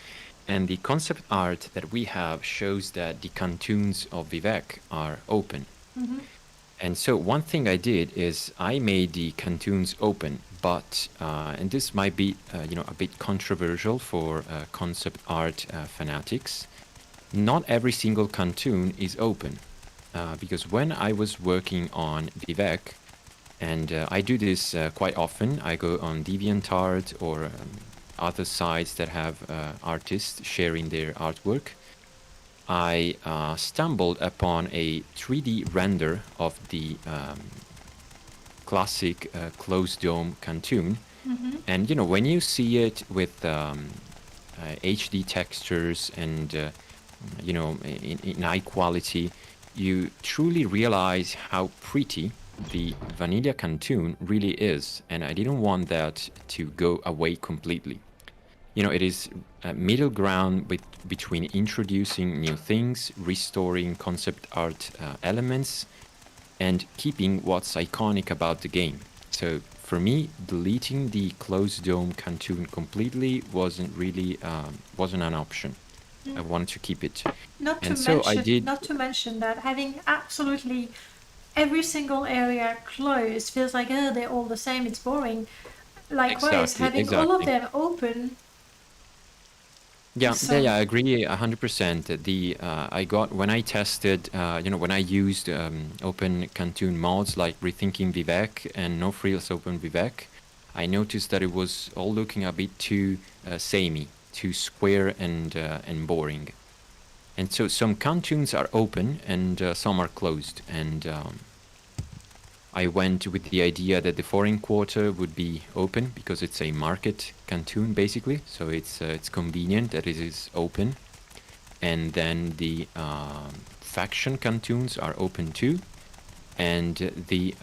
And the concept art that we have shows that the cantoons of Vivec are open. Mm-hmm. And so one thing I did is I made the cantoons open, but, and this might be, a bit controversial for concept art fanatics, not every single cantoon is open. Because when I was working on Vivec, and I do this quite often, I go on DeviantArt or other sites that have artists sharing their artwork, I stumbled upon a 3D render of the classic closed dome cantoon. Mm-hmm. And, when you see it with HD textures and, in high quality, you truly realize how pretty the vanilla cantoon really is, and I didn't want that to go away completely. It is a middle ground between introducing new things, restoring concept art elements, and keeping what's iconic about the game. So for me, deleting the closed dome cantoon completely wasn't an option. I wanted to keep it. Not to mention that having absolutely every single area closed feels like, oh, they're all the same, it's boring. Likewise, having all of them open. Yeah, I agree 100%. I got, when I tested, when I used open cantoon mods like Rethinking Vivec and No Frills Open Vivec, I noticed that it was all looking a bit too samey, too square and boring. And so some cantoons are open and some are closed. And I went with the idea that the foreign quarter would be open because it's a market cantoon basically. So it's convenient that it is open. And then the faction cantoons are open too. And the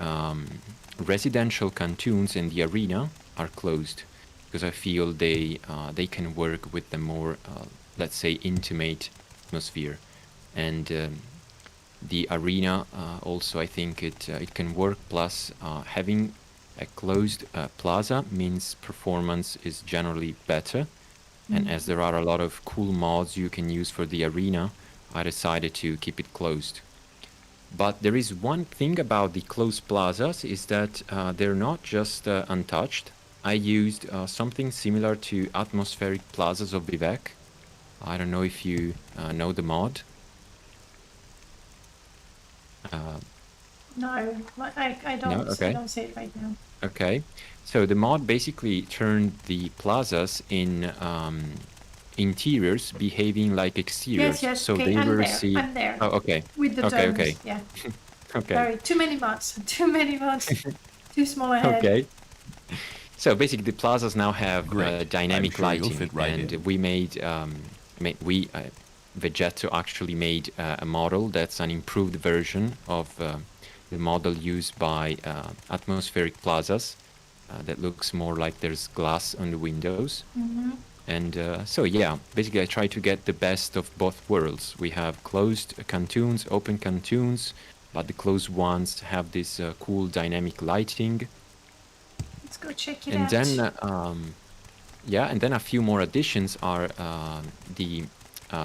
residential cantoons in the arena are closed, because I feel they can work with the more, let's say, intimate atmosphere. And the arena also, I think it can work. Plus, having a closed plaza means performance is generally better. And as there are a lot of cool mods you can use for the arena, I decided to keep it closed. But there is one thing about the closed plazas is that they're not just untouched. I used something similar to atmospheric plazas of Vivec. I don't know if you know the mod. No, I don't. No? Okay. I don't see it right now. Okay, so the mod basically turned the plazas in interiors behaving like exteriors. Yes, so okay, they I'm will there. see. I'm there. Oh, okay. With the okay, domes, okay. yeah. Okay. Sorry, too many mods. Too small ahead. Okay. So basically, the plazas now have Great. dynamic I'm sure you'll lighting, fit right and in. we made Vegetto actually made a model that's an improved version of the model used by atmospheric plazas. that looks more like there's glass on the windows. And so yeah, basically I try to get the best of both worlds. We have closed cantoons, open cantoons, but the closed ones have this cool dynamic lighting. Let's go check it And out. then yeah, and then a few more additions are the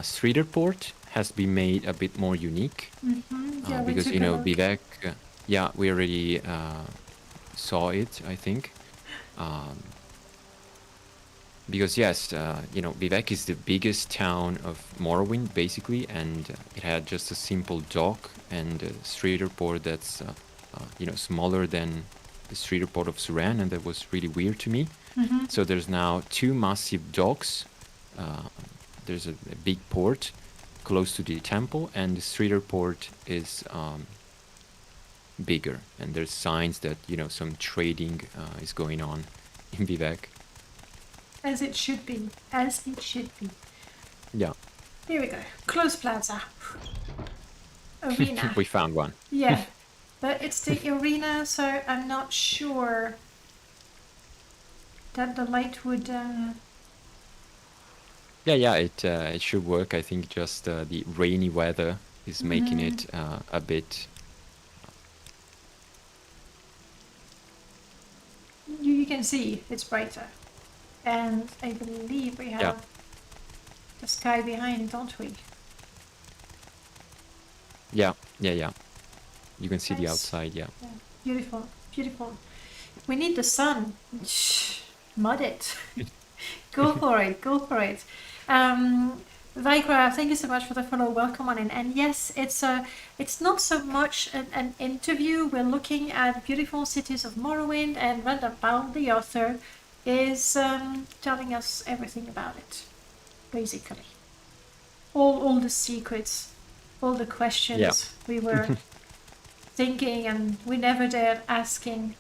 streeter port has been made a bit more unique. Yeah, we Because took you a know look. Vivek, yeah, we already saw it, I think. Because yes, you know, Vivek is the biggest town of Morrowind basically, and it had just a simple dock and a streeter port that's you know, smaller than the streeter port of Suran, and that was really weird to me. So there's now 2 massive docks. There's a big port close to the temple, and the streeter port is bigger, and there's signs that, you know, some trading is going on in Vivek. As it should be. As it should be. Yeah, Here we go. Close plaza. Arena. we found one. Yeah. But it's the arena, so I'm not sure that the light would... Yeah, it should work. I think just the rainy weather is making it a bit. You can see it's brighter. And I believe we have the sky behind, don't we? Yeah. You can see the Nice. outside. Yeah. Yeah. Beautiful, beautiful. We need the sun. Mud it. Go for it, go for it. Vigra, thank you so much for the follow. Welcome on in. And yes, it's not so much an interview. We're looking at beautiful cities of Morrowind, and RandomPal, the author, is telling us everything about it, basically. All the secrets, all the questions we were thinking and we never dared asking.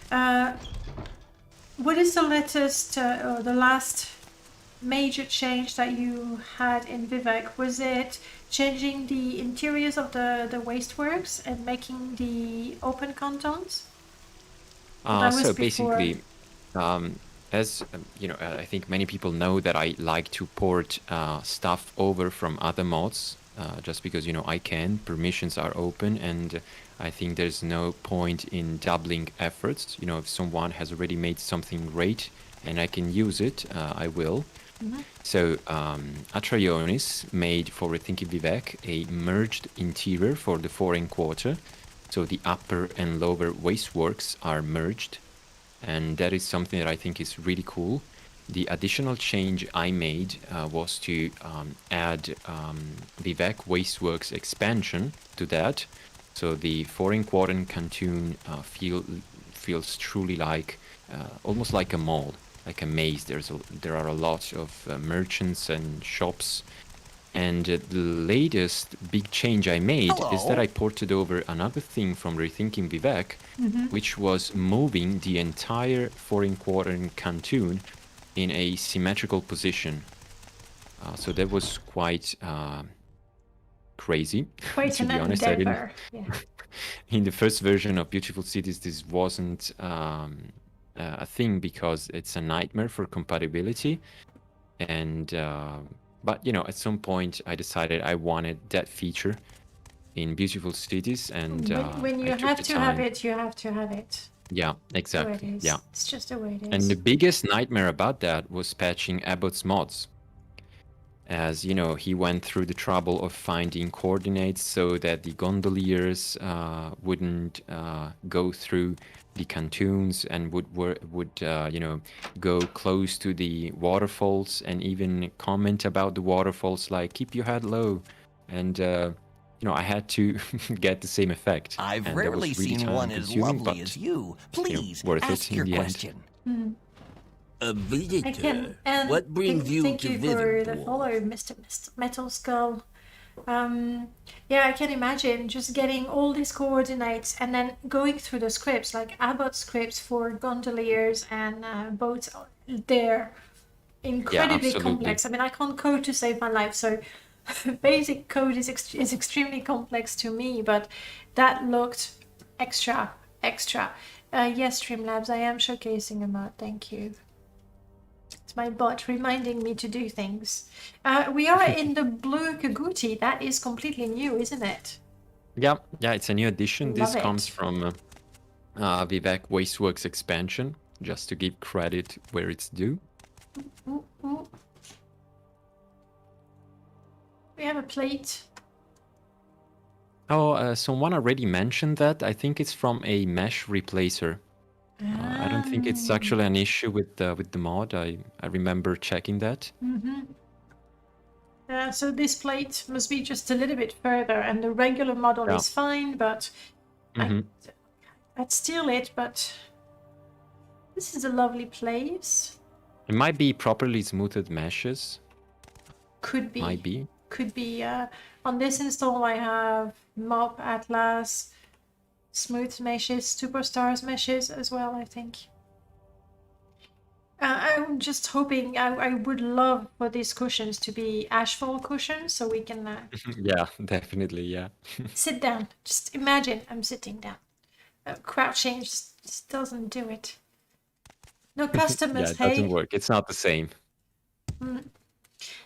What is the latest or the last major change that you had in Vivek? Was it changing the interiors of the wasteworks and making the open cantons? That was So before. basically, as you know, I think many people know that I like to port stuff over from other mods, just because, you know, I can. Permissions are open, and I think there's no point in doubling efforts. You know, if someone has already made something great and I can use it, I will. So Atraionis made for Rethinking Vivek a merged interior for the foreign quarter. So the upper and lower wasteworks are merged, and that is something that I think is really cool. The additional change I made was to add Vivek Wasteworks expansion to that. So the foreign quarter canton feels truly like almost like a mall, like a maze. There are a lot of merchants and shops. And the latest big change I made is that I ported over another thing from Rethinking Vivek, which was moving the entire foreign quarter canton in a symmetrical position. So that was quite crazy, Quite to an be honest. endeavor. Yeah. In the first version of Beautiful Cities, this wasn't a thing because it's a nightmare for compatibility. And but, you know, at some point I decided I wanted that feature in Beautiful Cities, and When you I took have the to time. have it, you have to have it. Yeah, The way it exactly. is. Yeah. It's just the way it is. And the biggest nightmare about that was patching Abbott's mods. As you know, he went through the trouble of finding coordinates so that the gondoliers wouldn't go through the cantoons and would you know, go close to the waterfalls and even comment about the waterfalls like "keep your head low," and you know, I had to get the same effect. I've and that rarely was really seen one as time-consuming, lovely but, as you. Please, worth it ask in your the end. question. A I visitor. can, and What brings you thank to you for the Vvardenfell? follow, Mr. Metal Skull. Yeah, I can imagine just getting all these coordinates and then going through the scripts, like Abbott scripts for gondoliers and boats. They're incredibly absolutely. complex. I mean, I can't code to save my life, so basic code is extremely complex to me, but that looked extra. Yes, Streamlabs, I am showcasing a mod, thank you. It's my bot reminding me to do things. We are in the blue Kaguti. That is completely new, isn't it? Yeah, it's a new addition. This Love comes it. from Vivek Wasteworks expansion, just to give credit where it's due. Ooh, ooh. We have a plate. Oh, someone already mentioned that. I think it's from a mesh replacer. I don't think it's actually an issue with the mod. I remember checking that. So this plate must be just a little bit further, and the regular model Yeah. is fine, but I'd steal it, but this is a lovely place. It might be properly smoothed meshes. Could be. Might be. Could be. On this install, I have Mob, Atlas, Smooth Meshes, Superstars Meshes as well, I think. I'm just hoping, I would love for these cushions to be ashfall cushions, so we can Yeah, definitely, yeah. sit down. Just imagine I'm sitting down. Crouching just doesn't do it. No Yeah, customers, it hey? doesn't work. It's not the same.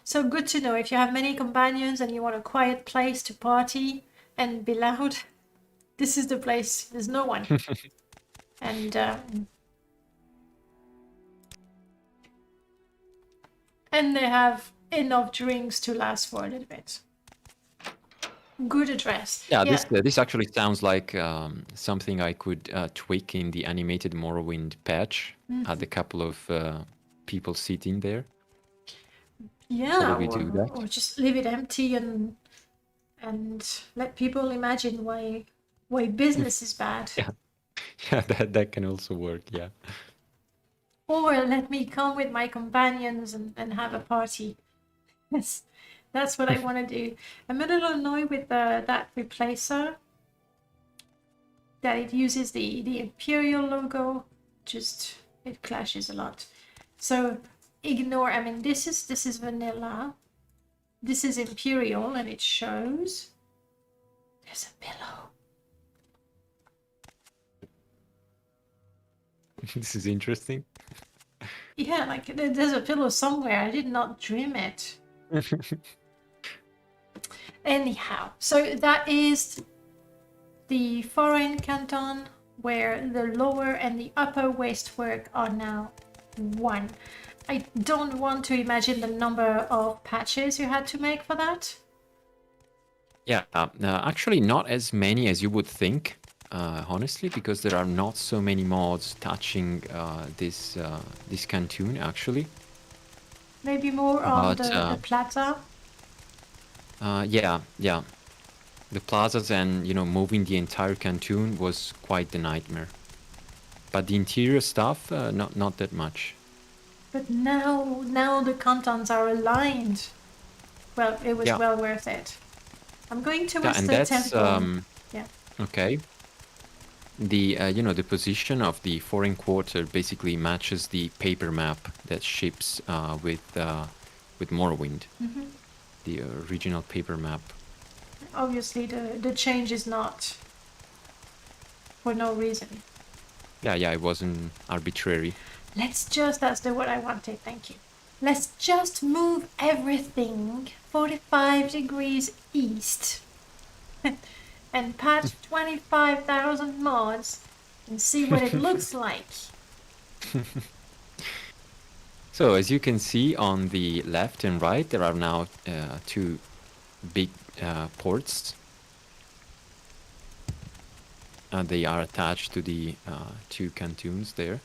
So good to know. If you have many companions and you want a quiet place to party and be loud, this is the place. There's no one. And they have enough drinks to last for a little bit. Good address. Yeah, this actually sounds like something I could tweak in the animated Morrowind patch. Had a couple of people sitting there. Yeah, Probably do that. or just leave it empty and let people imagine why business is bad. Yeah, yeah, that can also work. Yeah. Or let me come with my companions and have a party. Yes, that's what I want to do. I'm a little annoyed with that replacer, that it uses the Imperial logo. Just, it clashes a lot. So ignore, I mean, this is vanilla. This is Imperial, and it shows. There's a pillow. This is interesting. Yeah, like there's a pillow somewhere. I did not dream it. Anyhow, so that is the foreign canton where the lower and the upper wastework are now one. I don't want to imagine the number of patches you had to make for that. Yeah, actually not as many as you would think, honestly, because there are not so many mods touching this canton, actually. Maybe more on But, the plaza. Yeah. The plazas and, moving the entire canton was quite the nightmare. But the interior stuff, not that much. But now the cantons are aligned. Well, it was well worth it. I'm going towards and the that's temple. Yeah. okay. The the position of the foreign quarter basically matches the paper map that ships with Morrowind. The original paper map. Obviously, the change is not for no reason. Yeah, it wasn't arbitrary. That's the word I wanted, thank you. Let's just move everything 45 degrees east and patch 25,000 mods and see what it looks like. So as you can see on the left and right, there are now two big ports. They are attached to the two cantons there.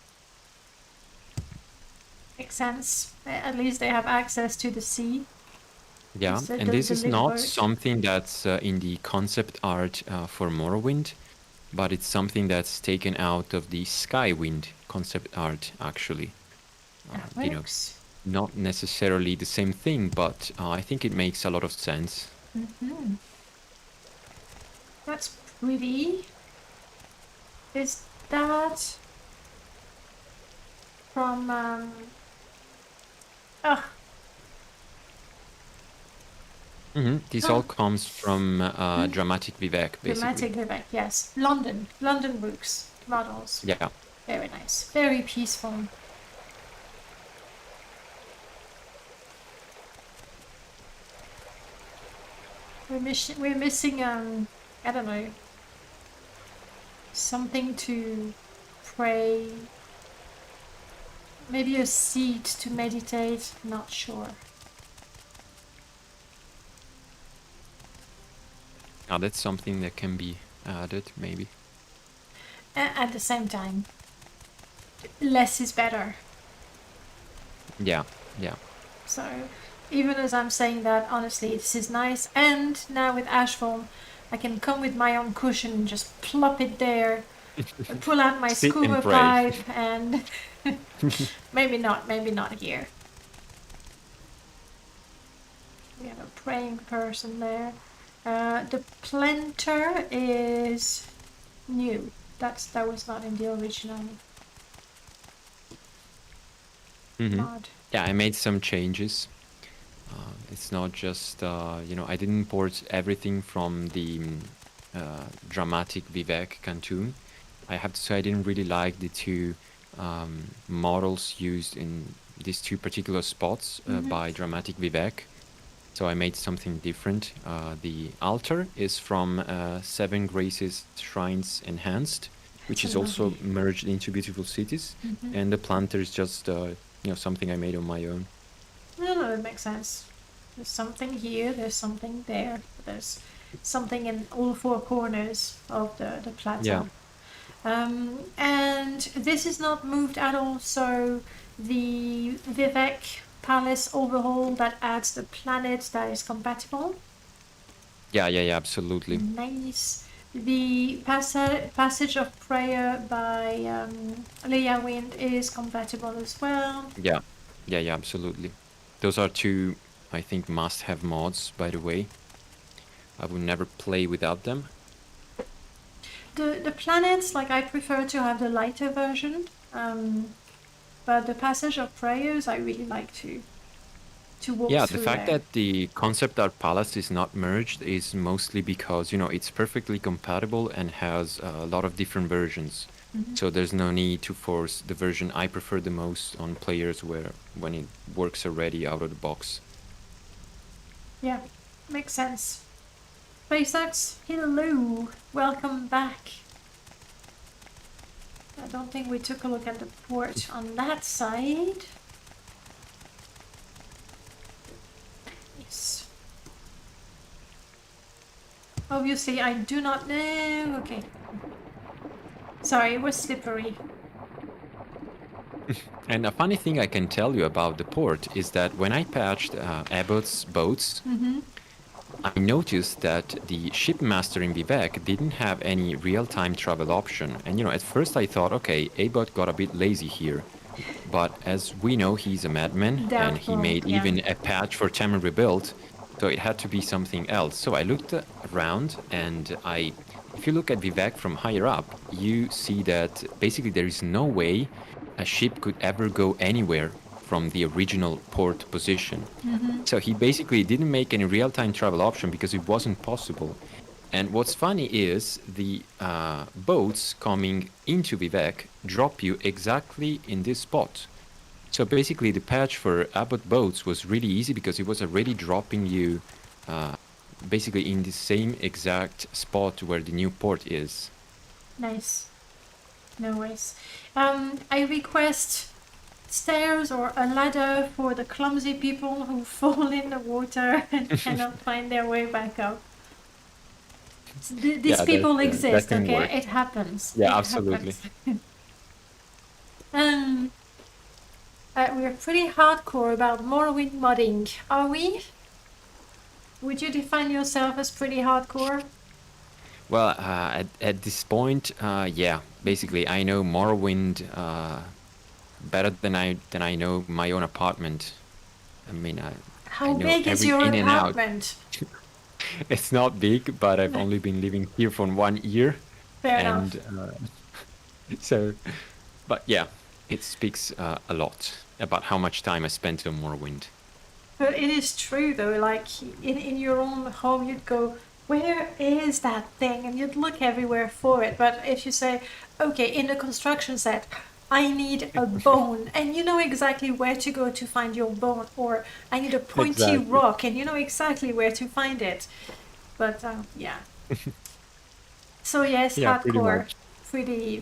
Makes sense. At least they have access to the sea. Yeah, It's and this is not delivered. something that's in the concept art for Morrowind, but it's something that's taken out of the Skywind concept art, actually. That works. Not necessarily the same thing, but I think it makes a lot of sense. That's pretty. Is that from This all comes from Dramatic Vivek, basically. Dramatic Vivek, yes. London works. models. Yeah. Very nice. Very peaceful. We're missing I don't know, something to pray. Maybe a seat to meditate. Not sure. Now that's something that can be added, maybe. At the same time, less is better. Yeah, yeah. So, even as I'm saying that, honestly, this is nice. And now with Ashform, I can come with my own cushion and just plop it there, pull out my Sit and scuba pray. pipe, and maybe not here. We have a praying person there. The planter is new. That was not in the original mod. Yeah, I made some changes. It's not just, I didn't import everything from the dramatic Vivek cartoon. I have to say I didn't really like the two models used in these two particular spots by dramatic Vivek. So I made something different. The altar is from Seven Graces Shrines Enhanced, which is also merged into Beautiful Cities. And the planter is just, something I made on my own. No, it makes sense. There's something here, there's something there. There's something in all four corners of the plateau. Yeah. And this is not moved at all, so the Vivek Palace overhaul that adds the planet that is compatible. Yeah, absolutely. Nice. The Passage of Prayer by Leah Wind is compatible as well. Yeah, absolutely. Those are two, I think, must-have mods, by the way. I would never play without them. The planets, like, I prefer to have the lighter version, but the Passage of Prayers I really like to walk through. Yeah, the fact there. that the concept art palace is not merged is mostly because, it's perfectly compatible and has a lot of different versions. So there's no need to force the version I prefer the most on players when it works already out of the box. Yeah, makes sense. SpaceX, hello, welcome back. I don't think we took a look at the port on that side. Yes. Obviously, I do not know. Okay. Sorry, it was slippery. And a funny thing I can tell you about the port is that when I patched Abbott's boats, I noticed that the shipmaster in Vivek didn't have any real-time travel option. And, at first I thought, okay, Abbott got a bit lazy here. But as we know, he's a madman, and he made even a patch for Tamar Rebuilt, so it had to be something else. So I looked around, and if you look at Vivek from higher up, you see that basically there is no way a ship could ever go anywhere from the original port position. So he basically didn't make any real-time travel option because it wasn't possible. And what's funny is the boats coming into Vivek drop you exactly in this spot. So basically the patch for Abbott boats was really easy because it was already dropping you basically in the same exact spot where the new port is. Nice. No worries. I request stairs or a ladder for the clumsy people who fall in the water and cannot find their way back up. These people exist, okay? Work. It happens. Yeah, it absolutely. We're pretty hardcore about Morrowind modding, are we? Would you define yourself as pretty hardcore? Well, at this point, yeah. Basically, I know Morrowind better than I know my own apartment. I mean, How I know big is every your in and out. apartment? It's not big, but I've only been living here for 1 year. Fair and enough. So, but yeah, it speaks a lot about how much time I spent on Morrowind. But it is true though, like in your own home you'd go, where is that thing? And you'd look everywhere for it. But if you say, okay, in the construction set, I need a bone, and you know exactly where to go to find your bone, or I need a pointy Exactly. rock, and you know exactly where to find it. But yeah. So yes, Yeah, pretty hardcore, much.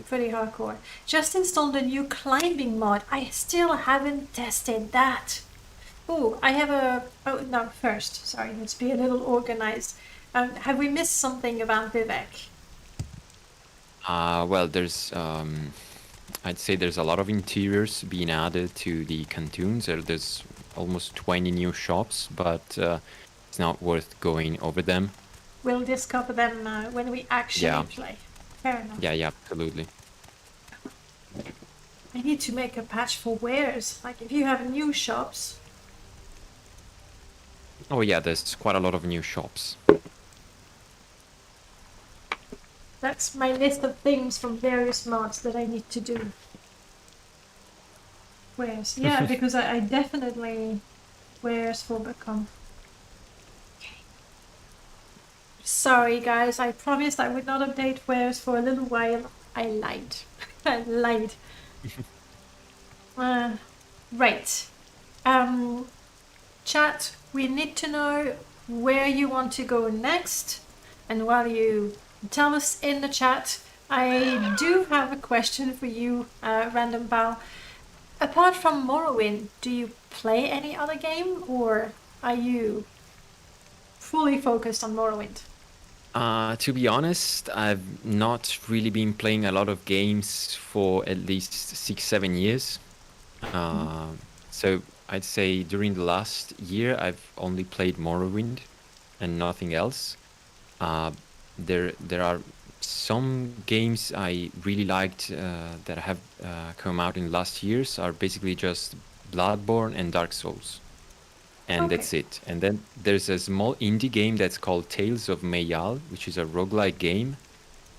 pretty hardcore. Just installed a new climbing mod. I still haven't tested that. Oh, I have a. Oh no, first, sorry, let's be a little organized. Have we missed something about Vivek? Well, there's I'd say there's a lot of interiors being added to the cantoons. There's almost 20 new shops, but it's not worth going over them. We'll discover them when we actually Yeah. play. Fair enough. Yeah, absolutely. I need to make a patch for wares. Like if you have new shops. Oh yeah, there's quite a lot of new shops. That's my list of things from various mods that I need to do. Wares. Yeah, because I definitely wares for become. Okay. Sorry guys, I promised I would not update wares for a little while. I lied. I lied. Right. Chat, we need to know where you want to go next. And while you tell us in the chat, I do have a question for you, RandomPal. Apart from Morrowind, do you play any other game, or are you fully focused on Morrowind? To be honest, I've not really been playing a lot of games for at least 6-7 years. So I'd say during the last year, I've only played Morrowind and nothing else. There are some games I really liked that have come out in the last years are basically just Bloodborne and Dark Souls. And Okay. that's it. And then there's a small indie game that's called Tales of Mayal, which is a roguelike game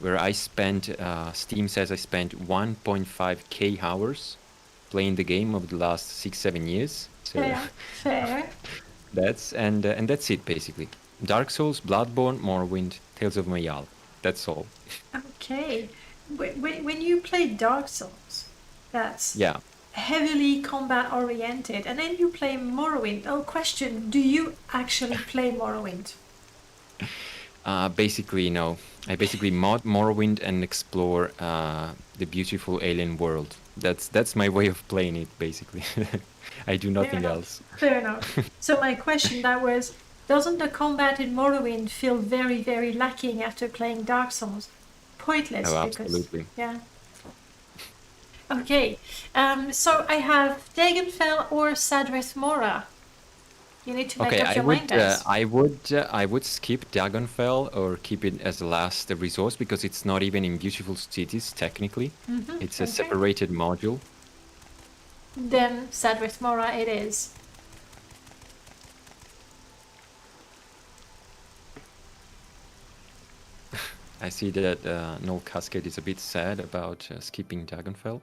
where I spent, Steam says I spent 1.5k hours playing the game over the last 6-7 years. So Fair. and that's it basically. Dark Souls, Bloodborne, Morrowind, Tales of Mayal. That's all. Okay. When you play Dark Souls, that's Yeah. heavily combat oriented, and then you play Morrowind. Oh, question: do you actually play Morrowind? Basically, no. I basically mod Morrowind and explore the beautiful alien world. That's my way of playing it, basically. I do nothing enough. else. Fair enough. So my question that was, doesn't the combat in Morrowind feel very, very lacking after playing Dark Souls? Pointless. Oh, because, absolutely. yeah. Okay. So I have Vvardenfell or Sadrith Mora. You need to make Okay, up your mind, guys. I would skip Dragonfell or keep it as a last resource because it's not even in beautiful cities technically. It's a okay. separated module. Then Sadrith Mora it is. I see that Noel Cascade is a bit sad about skipping Dragonfell.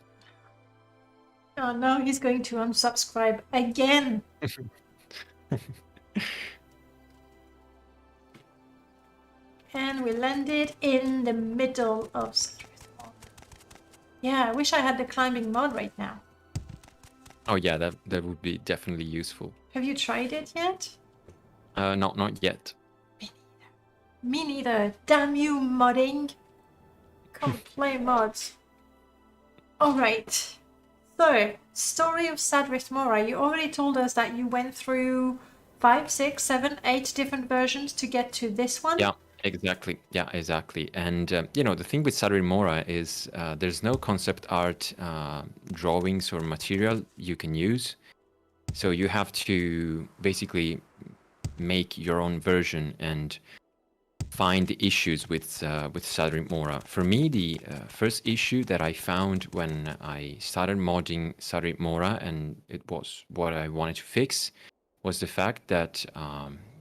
Oh no, he's going to unsubscribe again. And we landed in the middle of Sadrith Mora. Yeah, I wish I had the climbing mod right now. Oh yeah, that would be definitely useful. Have you tried it yet? Not yet. Me neither. Damn you, modding. Can't play mods. Alright. So, story of Sadrith Mora. You already told us that you went through 5, 6, 7, 8 different versions to get to this one. Yeah, exactly. Yeah, exactly. And you know, the thing with Sadrith Mora is there's no concept art drawings or material you can use. So you have to basically make your own version and find the issues with Sadrith Mora. For me, the first issue that I found when I started modding Sadrith Mora, and it was what I wanted to fix, was the fact that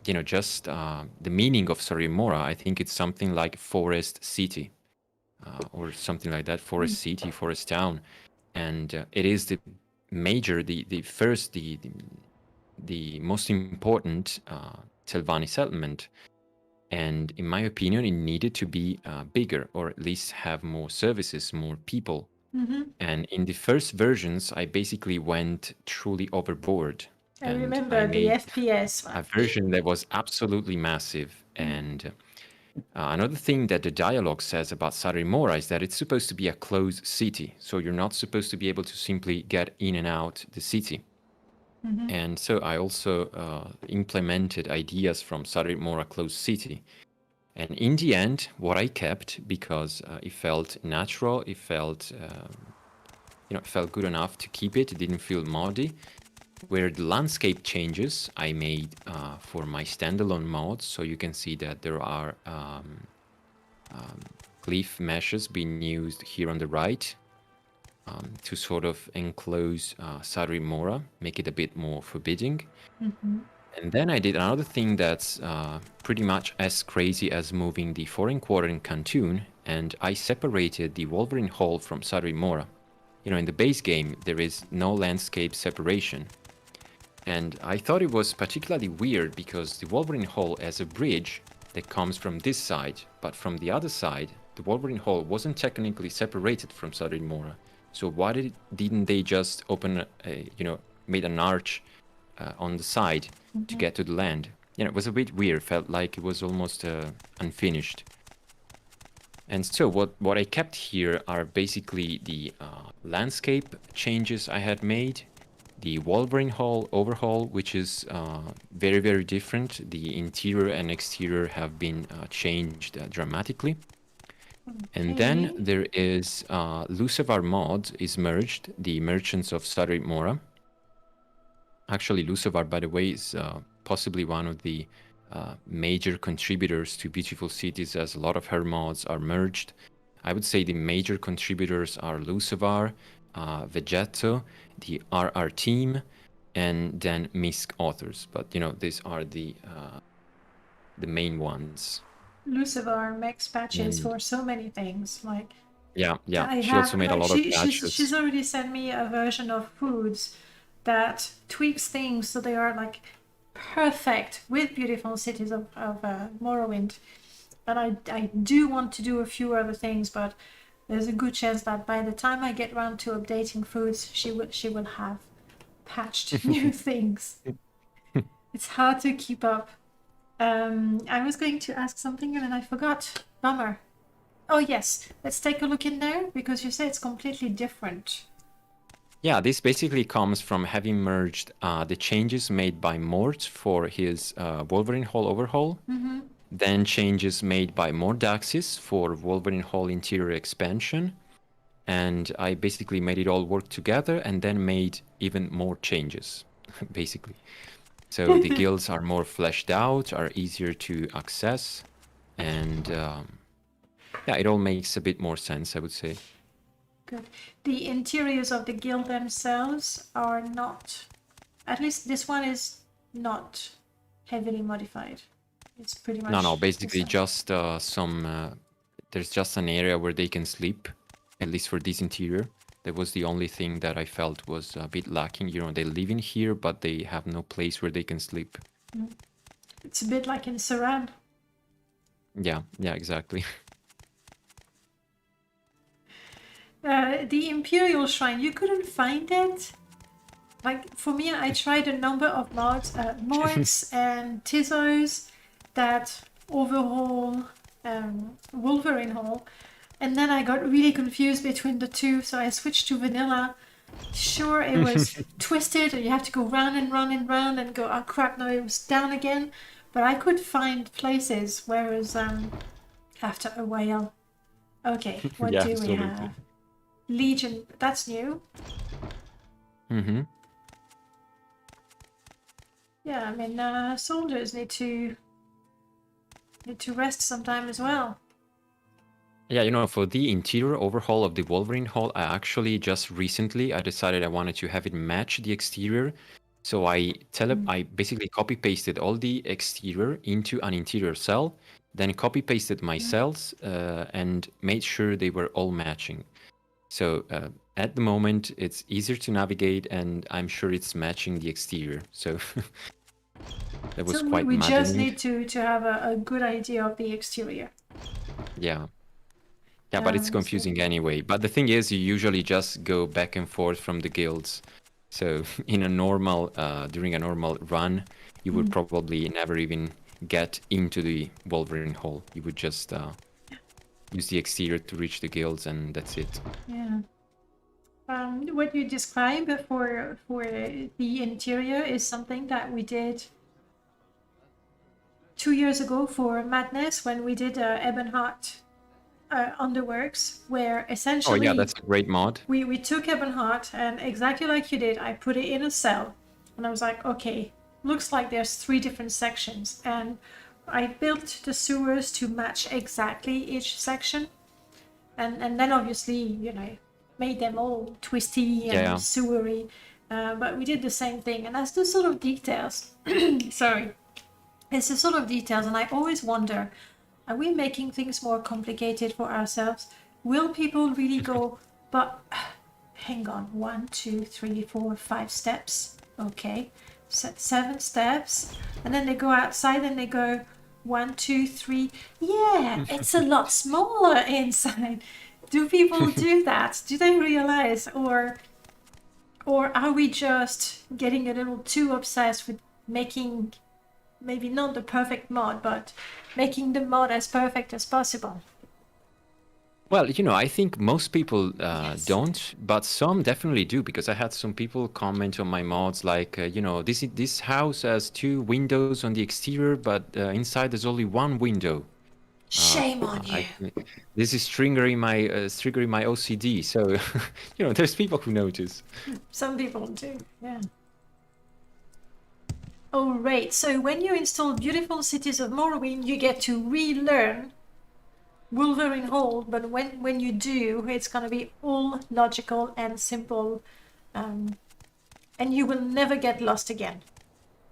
you know, just the meaning of Sadrith Mora. I think it's something like forest city or something like that. Forest city, forest town, and it is the major, the first, the most important Telvanni settlement. And in my opinion, it needed to be bigger, or at least have more services, more people. And in the first versions, I basically went truly overboard. I And remember I the made FPS one. a version that was absolutely massive. And another thing that the dialogue says about Sarri Mora is that it's supposed to be a closed city. So you're not supposed to be able to simply get in and out the city. And so I also implemented ideas from Sarri Mora Closed City. And in the end, what I kept, because it felt natural, it felt, it felt good enough to keep it. It didn't feel muddy. Where the landscape changes, I made for my standalone mods. So you can see that there are cliff meshes being used here on the right to sort of enclose Sarri Mora, make it a bit more forbidding. And then I did another thing that's pretty much as crazy as moving the foreign quarter in Kantun, and I separated the Wolverine Hall from Sarri Mora. In the base game, there is no landscape separation. And I thought it was particularly weird because the Wolverine Hall has a bridge that comes from this side, but from the other side, the Wolverine Hall wasn't technically separated from Sarri Mora. So why didn't they just open made an arch on the side to get to the land? It was a bit weird. Felt like it was almost unfinished. And so what I kept here are basically the landscape changes I had made, the Wolverine Hall overhaul, which is very, very different. The interior and exterior have been changed dramatically. And then there is Lucifer mod is merged, the Merchants of Sarri Mora. Actually, Lucifer, by the way, is possibly one of the major contributors to Beautiful Cities, as a lot of her mods are merged. I would say the major contributors are Lucifer, Vegetto, the RR team, and then Misk authors. But these are the main ones. Lucifer makes patches for so many things. Like yeah, she also made a lot of patches. She's already sent me a version of foods that tweaks things so they are like perfect with Beautiful Cities of Morrowind. And I do want to do a few other things, but there's a good chance that by the time I get around to updating foods, she will have patched new things. It's hard to keep up. I was going to ask something and then I forgot. Bummer. Oh yes, let's take a look in there because you say it's completely different. Yeah, this basically comes from having merged the changes made by Mort for his Wolverine Hall overhaul, then changes made by Mordaxis for Wolverine Hall interior expansion, and I basically made it all work together and then made even more changes, basically. So the guilds are more fleshed out, are easier to access, and it all makes a bit more sense, I would say. Good. The interiors of the guild themselves are not, at least this one is not heavily modified. It's pretty much... No, basically just there's just an area where they can sleep, at least for this interior. That was the only thing that I felt was a bit lacking. They live in here, but they have no place where they can sleep. It's a bit like in Saran. Yeah, exactly. The Imperial Shrine, you couldn't find it? Like, for me, I tried a number of mods, mods and Tizos that overhaul Wolverine Hall. And then I got really confused between the two, so I switched to vanilla. Sure, it was twisted, and you have to go round and round and round and go, oh crap, no, it was down again. But I could find places, whereas after a while... Okay, what do we have? Legion, that's new. Yeah, I mean, soldiers need to rest sometime as well. Yeah, for the interior overhaul of the Wolverine Hall, I actually just recently I decided I wanted to have it match the exterior. So I basically copy-pasted all the exterior into an interior cell, then copy-pasted my cells and made sure they were all matching. So at the moment, it's easier to navigate, and I'm sure it's matching the exterior. So That was So quite we just maddening. need to have a good idea of the exterior. Yeah. Yeah, but it's So- confusing anyway. But the thing is, you usually just go back and forth from the guilds. So in a normal, during a normal run, you would probably never even get into the Wolverine Hall. You would just use the exterior to reach the guilds, and that's it. Yeah. What you describe for the interior is something that we did 2 years ago for Madness when we did Ebonheart Underworks, where Oh essentially yeah, that's a great mod. we took Ebonheart and exactly like you did, I put it in a cell and I was like, okay, looks like there's 3 different sections, and I built the sewers to match exactly each section, and then obviously, you know, made them all twisty and Yeah. sewery, but we did the same thing, and that's the sort of details sorry, it's the sort of details, and I always wonder, are we making things more complicated for ourselves? Will people really go, but hang on, 1, 2, 3, 4, 5 steps, okay, 7 steps, and then they go outside and they go 1, 2, 3, yeah, it's a lot smaller inside. Do people do that? Do they realize, or are we just getting a little too obsessed with making maybe not the perfect mod, but making the mod as perfect as possible? Well, you know, I think most people Yes. don't, but some definitely do, because I had some people comment on my mods like, you know, this house has 2 windows on the exterior, but inside there's only 1 window. Shame on you. This is triggering my OCD. So, you know, there's people who notice. Some people do, yeah. Oh, right. So when you install Beautiful Cities of Morrowind, you get to relearn Wolverine Hall, but when you do, it's going to be all logical and simple, and you will never get lost again.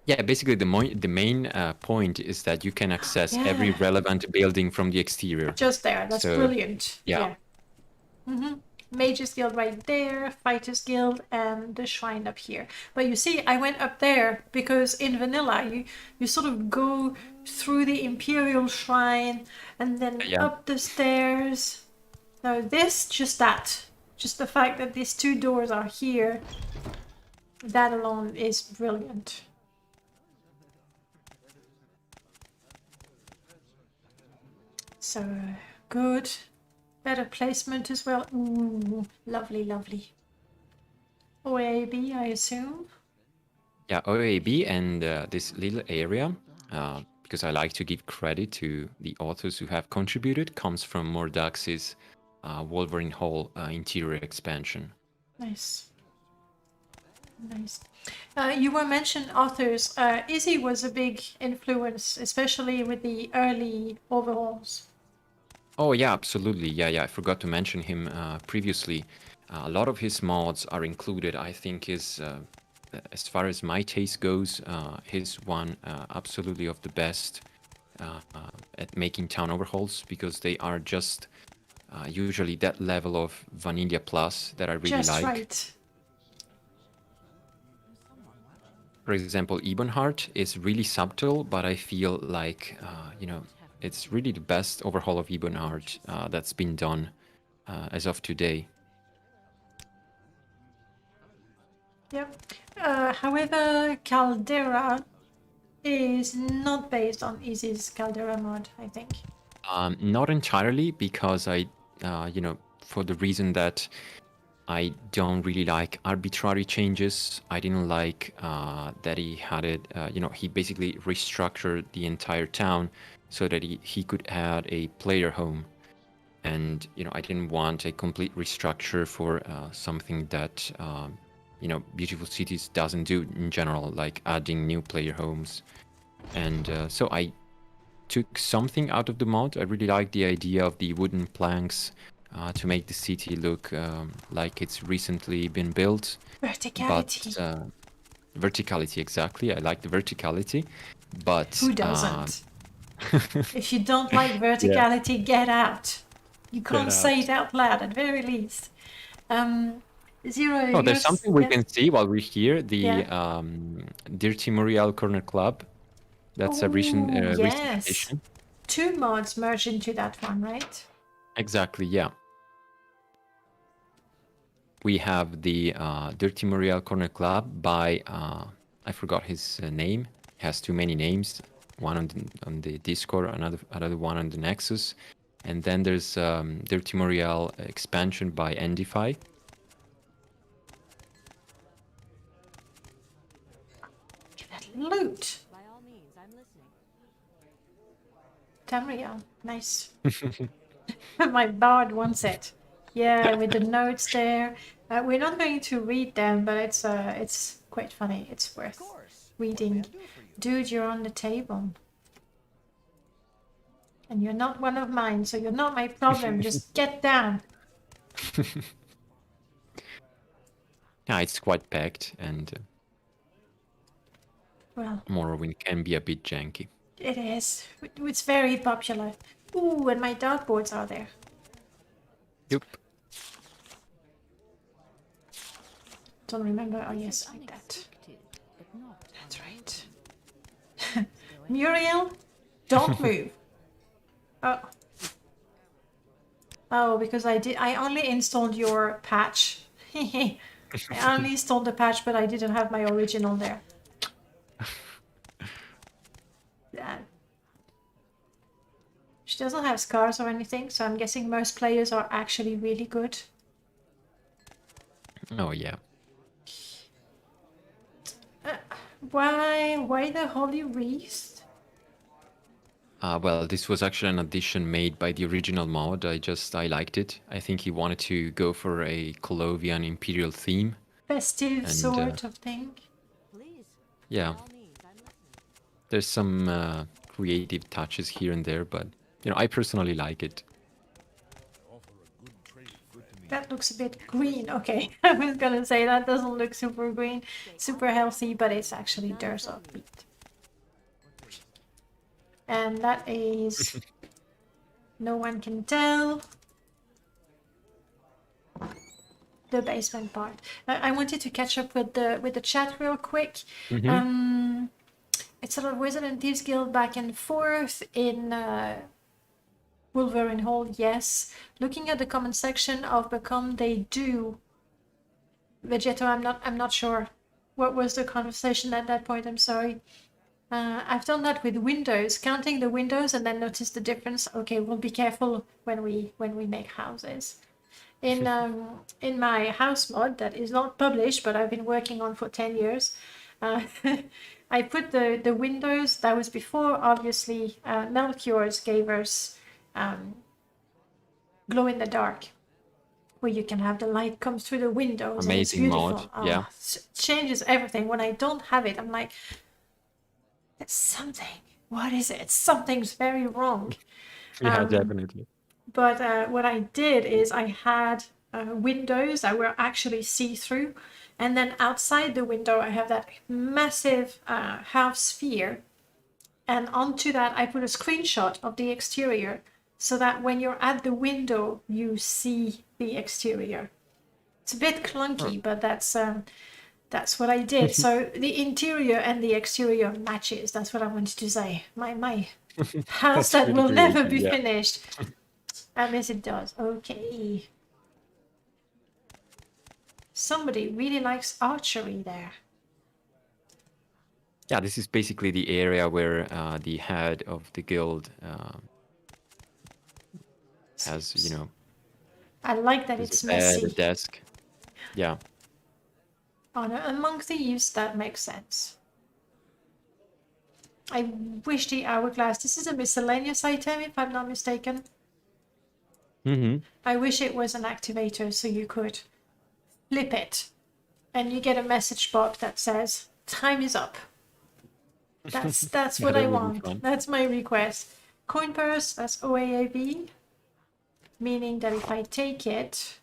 Yeah, basically the main point is that you can access every Yeah. relevant building from the exterior. Just there. That's So, brilliant. yeah. Mages Guild right there, Fighters Guild, and the shrine up here. But you see, I went up there because in vanilla, you sort of go through the Imperial Shrine and then Yeah. up the stairs. No, just the fact that these 2 doors are here, that alone is brilliant. So good. Better placement as well. Ooh, lovely, lovely. OAB, I assume. Yeah, OAB and this little area, because I like to give credit to the authors who have contributed, comes from Mordax's Wolverine Hall interior expansion. Nice. Nice. You were mentioning authors. Izzy was a big influence, especially with the early overhauls. Oh yeah, absolutely. Yeah, I forgot to mention him previously. A lot of his mods are included. I think is, as far as my taste goes, his one absolutely of the best at making town overhauls, because they are just usually that level of vanilla plus that I really Just like. right. For example, Ebonheart is really subtle, but I feel like, you know, it's really the best overhaul of Ebonheart that's been done as of today. Yep. However, Caldera is not based on Izzy's Caldera mod, I think. Not entirely, because I, you know, for the reason that I don't really like arbitrary changes. I didn't like that he had it, you know, he basically restructured the entire town so that he could add a player home. And, you know, I didn't want a complete restructure for something that, you know, Beautiful Cities doesn't do in general, like adding new player homes. And so I took something out of the mod. I really like the idea of the wooden planks to make the city look like it's recently been built. Verticality. But verticality, exactly. I like the verticality, but Who doesn't? If you don't like verticality, get out. You can't say it out loud, at very least. Zero. Oh, there's something we yes. can see while we're here. The Yeah. Dirty Muriel Corner Club. That's a recent Ooh, recent yes. addition. 2 mods merge into that one, right? Exactly, yeah. We have the Dirty Muriel Corner Club by I forgot his name. He has too many names. One on the Discord, another one on the Nexus, and then there's Dirty Muriel expansion by Endify. Get that loot. By all means, I'm listening. Tamriel, nice. My bard wants it. Yeah, with the notes there. We're not going to read them, but it's quite funny. It's worth reading. Dude, you're on the table. And you're not one of mine, so you're not my problem. Just get down. Yeah, it's quite packed, and Well, Morrowind can be a bit janky. it is. It's very popular. Ooh, and my dartboards are there. Yep. Don't remember. Oh, yes, like that. Unexpected, but not That's right. Muriel, don't move. Oh. Oh, because I only installed your patch. I only installed the patch, but I didn't have my original there. She doesn't have scars or anything, so I'm guessing most players are actually really good. Oh yeah. Why the Holy Wreath? Well, this was actually an addition made by the original mod. I liked it. I think he wanted to go for a Colovian Imperial theme. Festive And, sort of thing. please. Yeah, By all means, I'm listening. there's some creative touches here and there, but you know, I personally like it. That looks a bit green. Okay, I was gonna say that doesn't look super green, super healthy, but it's actually there's of meat. And that is, no one can tell, the basement part. I wanted to catch up with the chat real quick. It's sort of Wizard and Thieves Guild back and forth in Vvardenfell, yes. Looking at the comment section of Become, they do. Vegeto, I'm not sure. What was the conversation at that point? I'm sorry. I've done that with windows, counting the windows and then notice the difference. Okay, we'll be careful when we make houses. In my house mod that is not published, but I've been working on for 10 years, I put the windows. That was before, obviously, Melchior's gave us glow in the dark, where you can have the light comes through the windows. Amazing and it's mod, beautiful. yeah. Changes everything. When I don't have it, I'm like, there's something. What is it? Something's very wrong. Yeah, definitely. But what I did is I had windows that were actually see-through, and then outside the window I have that massive half sphere, and onto that I put a screenshot of the exterior, so that when you're at the window you see the exterior. It's a bit clunky, but that's what I did. So the interior and the exterior matches. That's what I wanted to say. My house that really will never creative, be yeah. finished. I guess it does. Okay. Somebody really likes archery there. Yeah, this is basically the area where the head of the guild has, you know, I like that there's it's a bed, a messy. desk. Yeah. Honor among thieves, that makes sense. I wish the hourglass. This is a miscellaneous item, if I'm not mistaken. I wish it was an activator so you could flip it and you get a message box that says time is up. That's Yeah, what that I would be want. fun. That's my request. Coin purse, that's OAAB, meaning that if I take it,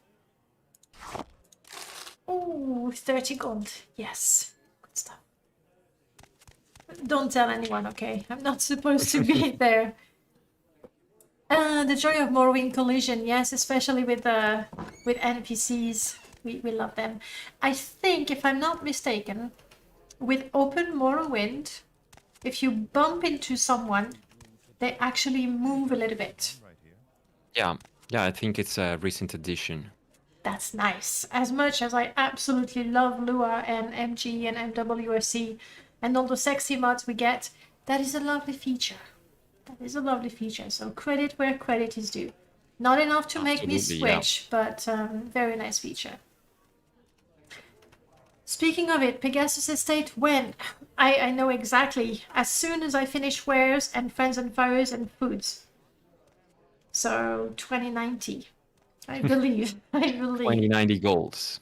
oh, 30 gold. Yes, good stuff. Don't tell anyone, okay? I'm not supposed to be there. The joy of Morrowind collision, yes, especially with NPCs. We love them. I think, if I'm not mistaken, with Open Morrowind, if you bump into someone, they actually move a little bit. Yeah, I think it's a recent addition. That's nice. As much as I absolutely love Lua and MG and MWSC and all the sexy mods we get, that is a lovely feature. That is a lovely feature. So credit where credit is due. Not enough to make me Absolutely, yeah. switch, but very nice feature. Speaking of it, Pegasus Estate, when? I know exactly. As soon as I finish wares and friends and foes and foods. So 2090. I believe. 2090 goals.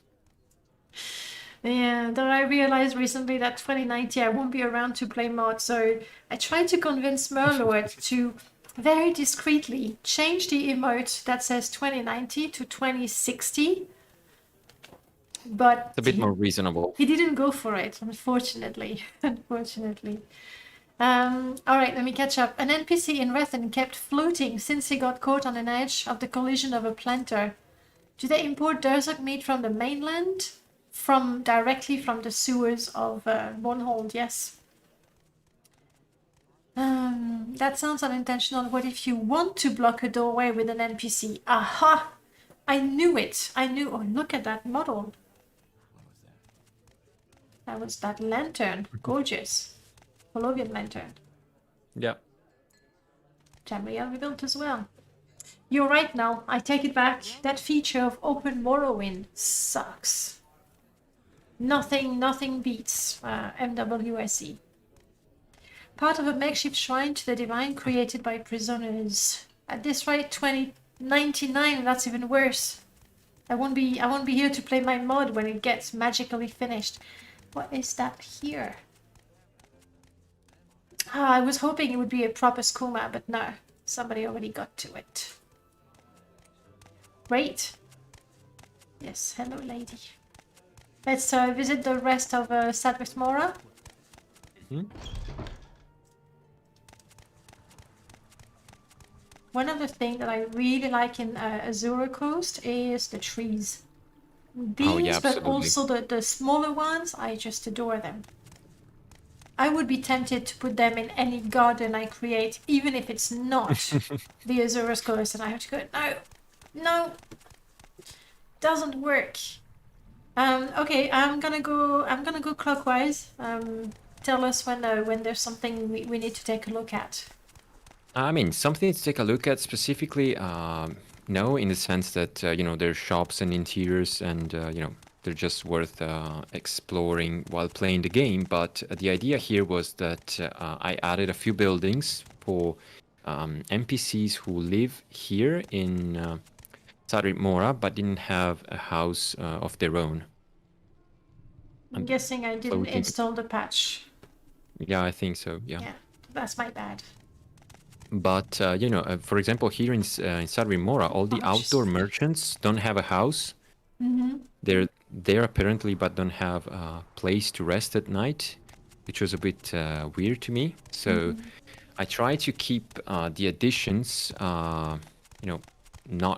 Yeah, though I realized recently that 2090 I won't be around to play mod, so I tried to convince Merlord to very discreetly change the emote that says 2090 to 2060. But It's a bit more reasonable. he didn't go for it, unfortunately. Unfortunately. Alright, let me catch up. An NPC in Rethen kept floating since he got caught on an edge of the collision of a planter. Do they import Durzak meat from the mainland? Directly from the sewers of Bornhold, yes. That sounds unintentional. What if you want to block a doorway with an NPC? Aha! I knew it. I knew. Oh, look at that model. That was that lantern. Gorgeous. Polovian lantern. Yeah. Tamriel rebuilt as well. You're right now. I take it back. That feature of open Morrowind sucks. Nothing beats MWSE. Part of a makeshift shrine to the divine created by prisoners. At this rate, 2099, that's even worse. I won't be here to play my mod when it gets magically finished. What is that here? I was hoping it would be a proper skooma, but no. Somebody already got to it. Great. Yes, hello lady. Let's visit the rest of Sadrith Mora. One other thing that I really like in Azura Coast is the trees. These, but absolutely. also the smaller ones, I just adore them. I would be tempted to put them in any garden I create, even if it's not the Azura's Coast, and I have to go, no, doesn't work. Okay, I'm gonna go clockwise. Tell us when there's something we need to take a look at. I mean, something to take a look at specifically, no, in the sense that, there's shops and interiors and, they're just worth exploring while playing the game. But the idea here was that I added a few buildings for NPCs who live here in Sadrith Mora, but didn't have a house of their own. I'm guessing I didn't floating. install the patch. Yeah, I think so, yeah. Yeah, that's my bad. But, for example, here in Sadrith Mora, all the outdoor merchants don't have a house. Mm-hmm. They're there apparently, but don't have a place to rest at night, which was a bit weird to me. So I try to keep the additions, not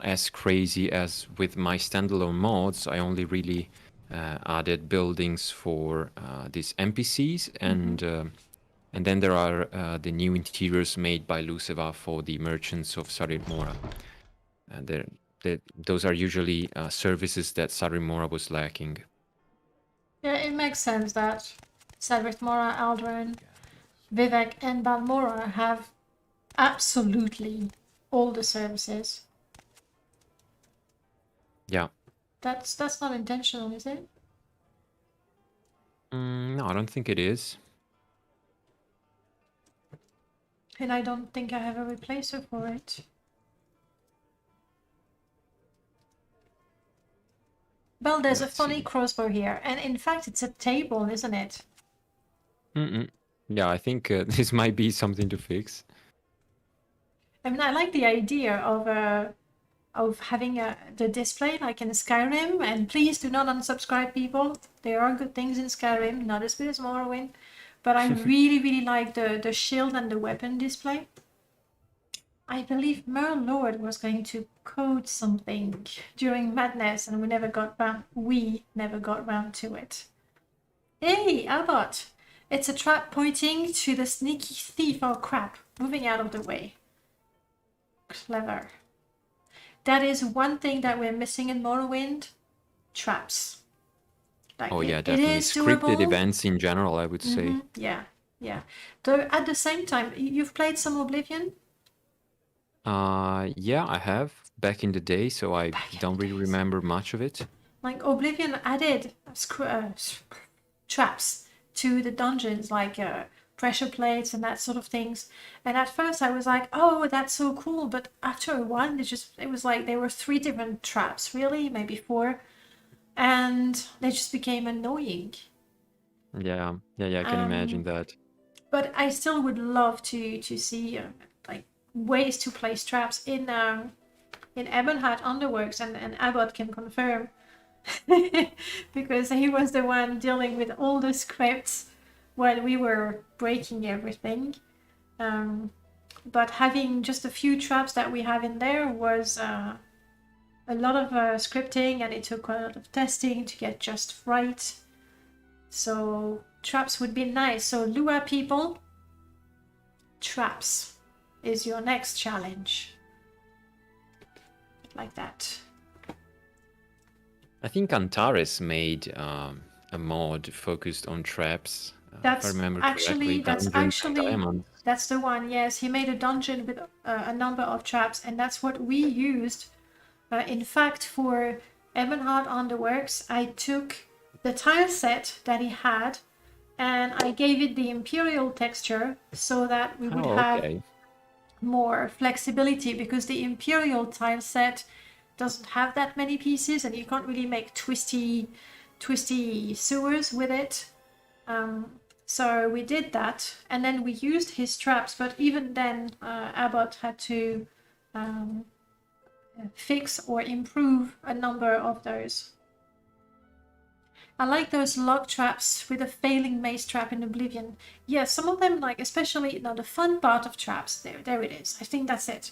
as crazy as with my standalone mods. I only really added buildings for these NPCs, and then there are the new interiors made by Luceva for the merchants of Sadrith Mora. Those are usually services that Sadrith Mora was lacking. Yeah, it makes sense that Sadrith Mora, Aldrin, Vivek, and Balmora have absolutely all the services. Yeah. That's not intentional, is it? No, I don't think it is. And I don't think I have a replacer for it. Well, there's a funny crossbow here, and in fact it's a table, isn't it? Yeah, I think this might be something to fix. I mean, I like the idea of having the display like in Skyrim, and please do not unsubscribe, people. There are good things in Skyrim, not as good as Morrowind, but I really like the shield and the weapon display. I believe Merlord was going to code something during Madness, and we never got round to it. Hey, Albert! It's a trap pointing to the sneaky thief. Oh crap, moving out of the way. Clever. That is one thing that we're missing in Morrowind. Traps. Like Oh yeah, it definitely. is Scripted doable. events in general, I would say. Yeah, yeah. Though at the same time, you've played some Oblivion? Yeah, I have back in the day, so I Back in don't the really days. remember much of it. Like Oblivion added traps to the dungeons, like pressure plates and that sort of things. And at first I was like, oh, that's so cool. But after a while, it was like there were 3 different traps, really, maybe 4. And they just became annoying. Yeah, I can imagine that. But I still would love to see like ways to place traps in Ebonheart Underworks, and Abbott can confirm because he was the one dealing with all the scripts while we were breaking everything. But having just a few traps that we have in there was a lot of scripting, and it took a lot of testing to get just right. So traps would be nice. So Lua people, traps is your next challenge. Like that. I think Antares made a mod focused on traps. If I That's remember actually correctly, Dungeons and Diamonds. that's the one. Yes, he made a dungeon with a number of traps, and that's what we used. In fact, for Ebonheart Underworks, I took the tile set that he had, and I gave it the Imperial texture so that we would have Okay. more flexibility, because the Imperial tile set doesn't have that many pieces, and you can't really make twisty sewers with it. So we did that, and then we used his traps, but even then Abbott had to fix or improve a number of those. I like those log traps with a failing maze trap in Oblivion. Yeah, some of them, like especially the fun part of traps, there it is. I think that's it.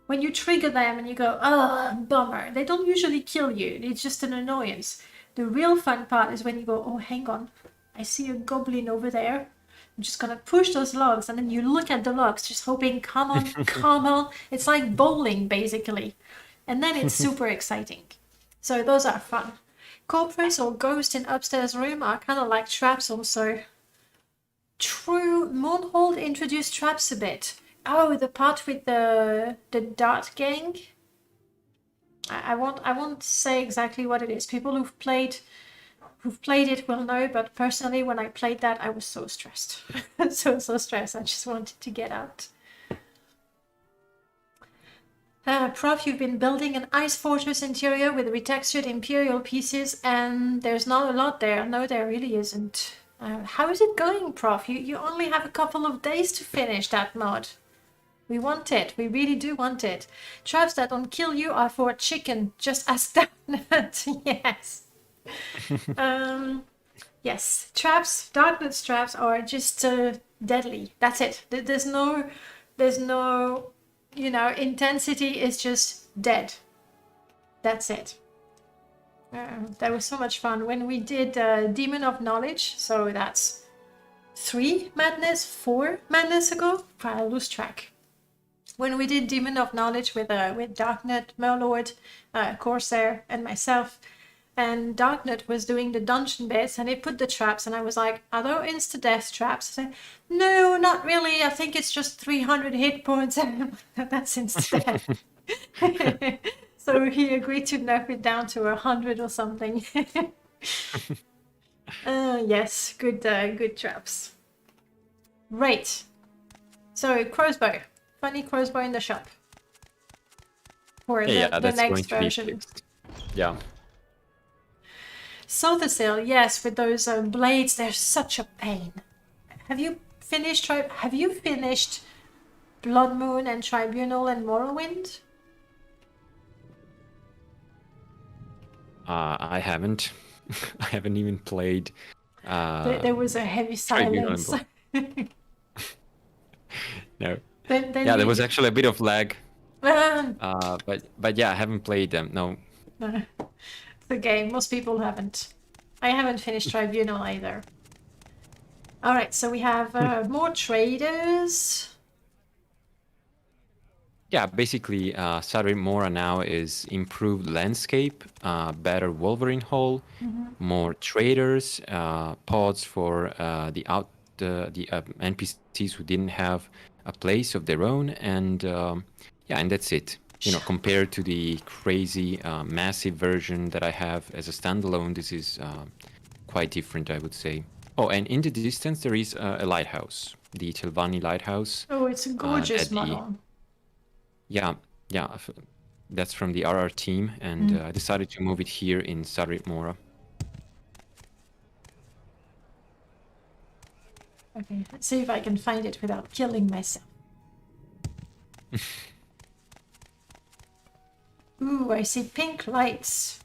When you trigger them and you go, oh, bummer, they don't usually kill you. It's just an annoyance. The real fun part is when you go, oh, hang on, I see a goblin over there. I'm just gonna push those logs, and then you look at the logs, just hoping, come on, come on. It's like bowling, basically. And then it's super exciting. So those are fun. Corpus or ghost in upstairs room are kind of like traps also. True, Mournhold introduced traps a bit. Oh, the part with the dart gang. I won't say exactly what it is. People who've played it will know, but personally, when I played that, I was so stressed. so stressed. I just wanted to get out. Prof, you've been building an ice fortress interior with retextured Imperial pieces, and there's not a lot there. No, there really isn't. How is it going, Prof? You only have a couple of days to finish that mod. We want it. We really do want it. Traps that don't kill you are for chicken. Just ask that. Yes. Yes. Traps, darkness traps are just deadly. That's it. There's no, intensity is just dead. That's it. That was so much fun when we did Demon of Knowledge. So that's 4 madness ago. I lose track. When we did Demon of Knowledge with Darknet, Merlord, Corsair, and myself, and Darknet was doing the dungeon bits, and he put the traps, and I was like, are those insta-death traps? I said, no, not really. I think it's just 300 hit points. That's insta-death. So he agreed to nerf it down to 100 or something. Yes, good traps. Right. So crossbow. Funny crossbow in the shop. For the that's next going to be version. fixed. Yeah. Sothersil, yes, with those blades, they're such a pain. Have you finished Blood Moon and Tribunal and Morrowind? I haven't. I haven't even played. There was a heavy silence. No. Then There was actually a bit of lag. But yeah, I haven't played them. No. It's a game. Most people haven't. I haven't finished Tribunal either. All right, so we have more traders. Yeah, basically, Saturday Mora now is improved landscape, better Wolverine Hall, more traders, pods for the NPCs who didn't have a place of their own, and yeah, and that's it. You know, compared to the crazy, massive version that I have as a standalone, this is quite different, I would say. Oh, and in the distance there is a lighthouse, the Tilvani Lighthouse. Oh, it's a gorgeous that model. Yeah, that's from the RR team, and I decided to move it here in Sarit Mora. Okay, let's see if I can find it without killing myself. Ooh, I see pink lights.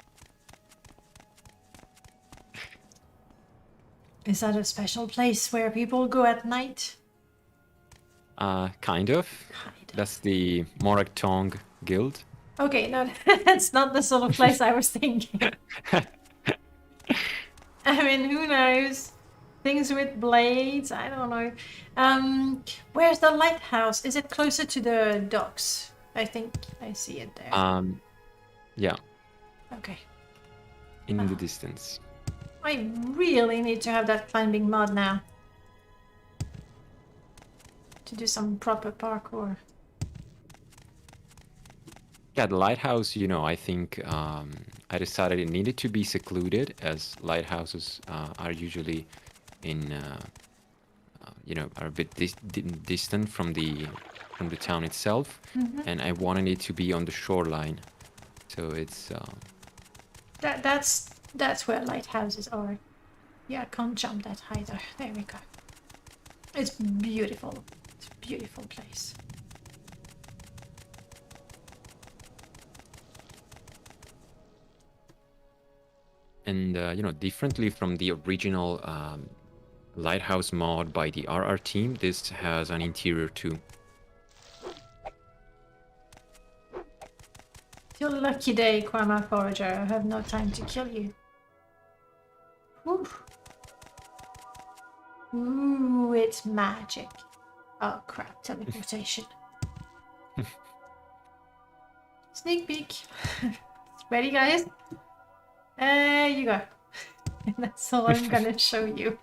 Is that a special place where people go at night? Kind of. That's the Morak Tong Guild. Okay, no, that's not the sort of place I was thinking. I mean, who knows? Things with blades, I don't know. Where's the lighthouse? Is it closer to the docks? I think I see it there. Yeah, Okay. in the distance. I really need to have that climbing mod now. To do some proper parkour. Yeah, the lighthouse, you know, I think I decided it needed to be secluded, as lighthouses are usually in, you know, are a bit distant from the town itself, and I wanted it to be on the shoreline, so it's. That's where lighthouses are. Yeah, I can't jump that high there. There we go. It's beautiful. It's a beautiful place. And you know, differently from the original lighthouse mod by the RR team, this has an interior too. Your lucky day, Quama Forager. I have no time to kill you. Whew. Ooh, it's magic. Oh crap, teleportation. Sneak peek. Ready, guys? There you go. That's all I'm gonna show you.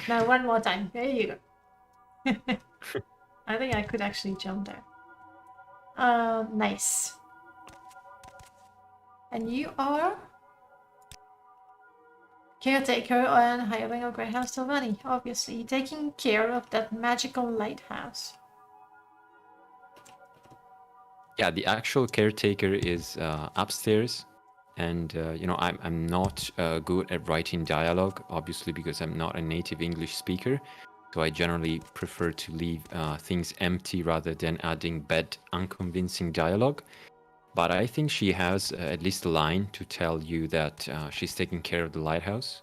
Now, one more time. There you go. I think I could actually jump there. Nice. And you are? Caretaker and hiring of Greyhouse Tilvani, obviously. Taking care of that magical lighthouse. Yeah, the actual caretaker is upstairs, and you know, I'm not good at writing dialogue, obviously, because I'm not a native English speaker. So I generally prefer to leave things empty rather than adding bad, unconvincing dialogue. But I think she has at least a line to tell you that she's taking care of the lighthouse.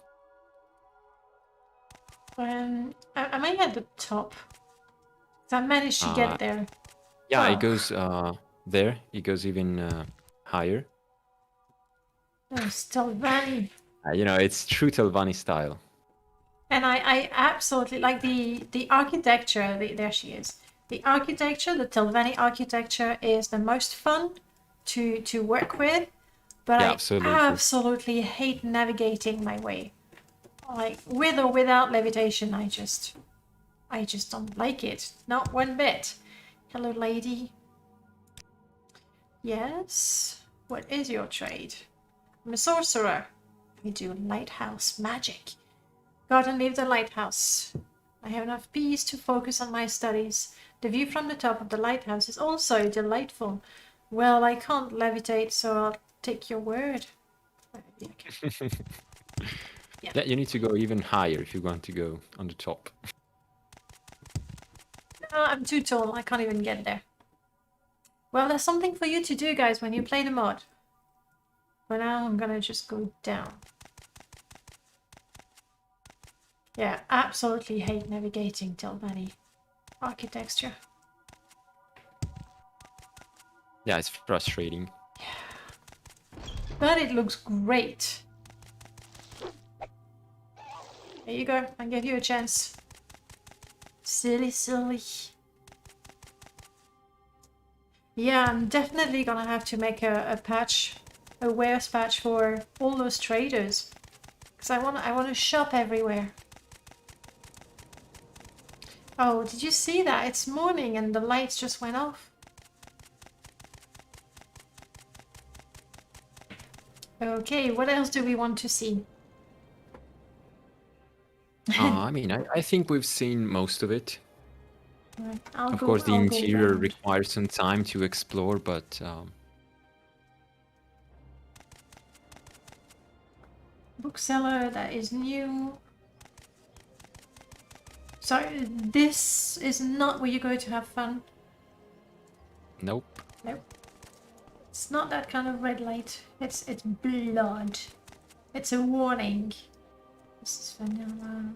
Am I at the top? So I managed to get there. Yeah, Oh. it goes there. It goes even higher. Oh, Tilvani. You know, it's true Telvanni style. And I absolutely like the architecture. There she is. The architecture, the Tilvani architecture, is the most fun to work with. But Yeah, I absolutely hate navigating my way. Like, with or without levitation, I just don't like it. Not one bit. Hello, lady. Yes? What is your trade? I'm a sorcerer. I do lighthouse magic. Gotta leave the lighthouse. I have enough peace to focus on my studies. The view from the top of the lighthouse is also delightful. Well, I can't levitate, so I'll take your word. Yeah, okay. Yeah, you need to go even higher if you want to go on the top. No, I'm too tall. I can't even get there. Well, there's something for you to do, guys, when you play the mod. For now, I'm gonna just go down. Yeah, absolutely hate navigating Tilvani architecture. Yeah, it's frustrating. But it looks great. There you go. I gave you a chance. Silly. Yeah, I'm definitely gonna have to make a patch, a wares patch for all those traders. Because I wanna shop everywhere. Oh, did you see that? It's morning and the lights just went off. Okay, what else do we want to see? I mean, I think we've seen most of it. Right, Of course, the I'll go interior round. requires some time to explore, but Bookseller, that is new. So this is not where you go to have fun. nope. Nope. It's not that kind of red light. It's blood. It's a warning. This is vanilla.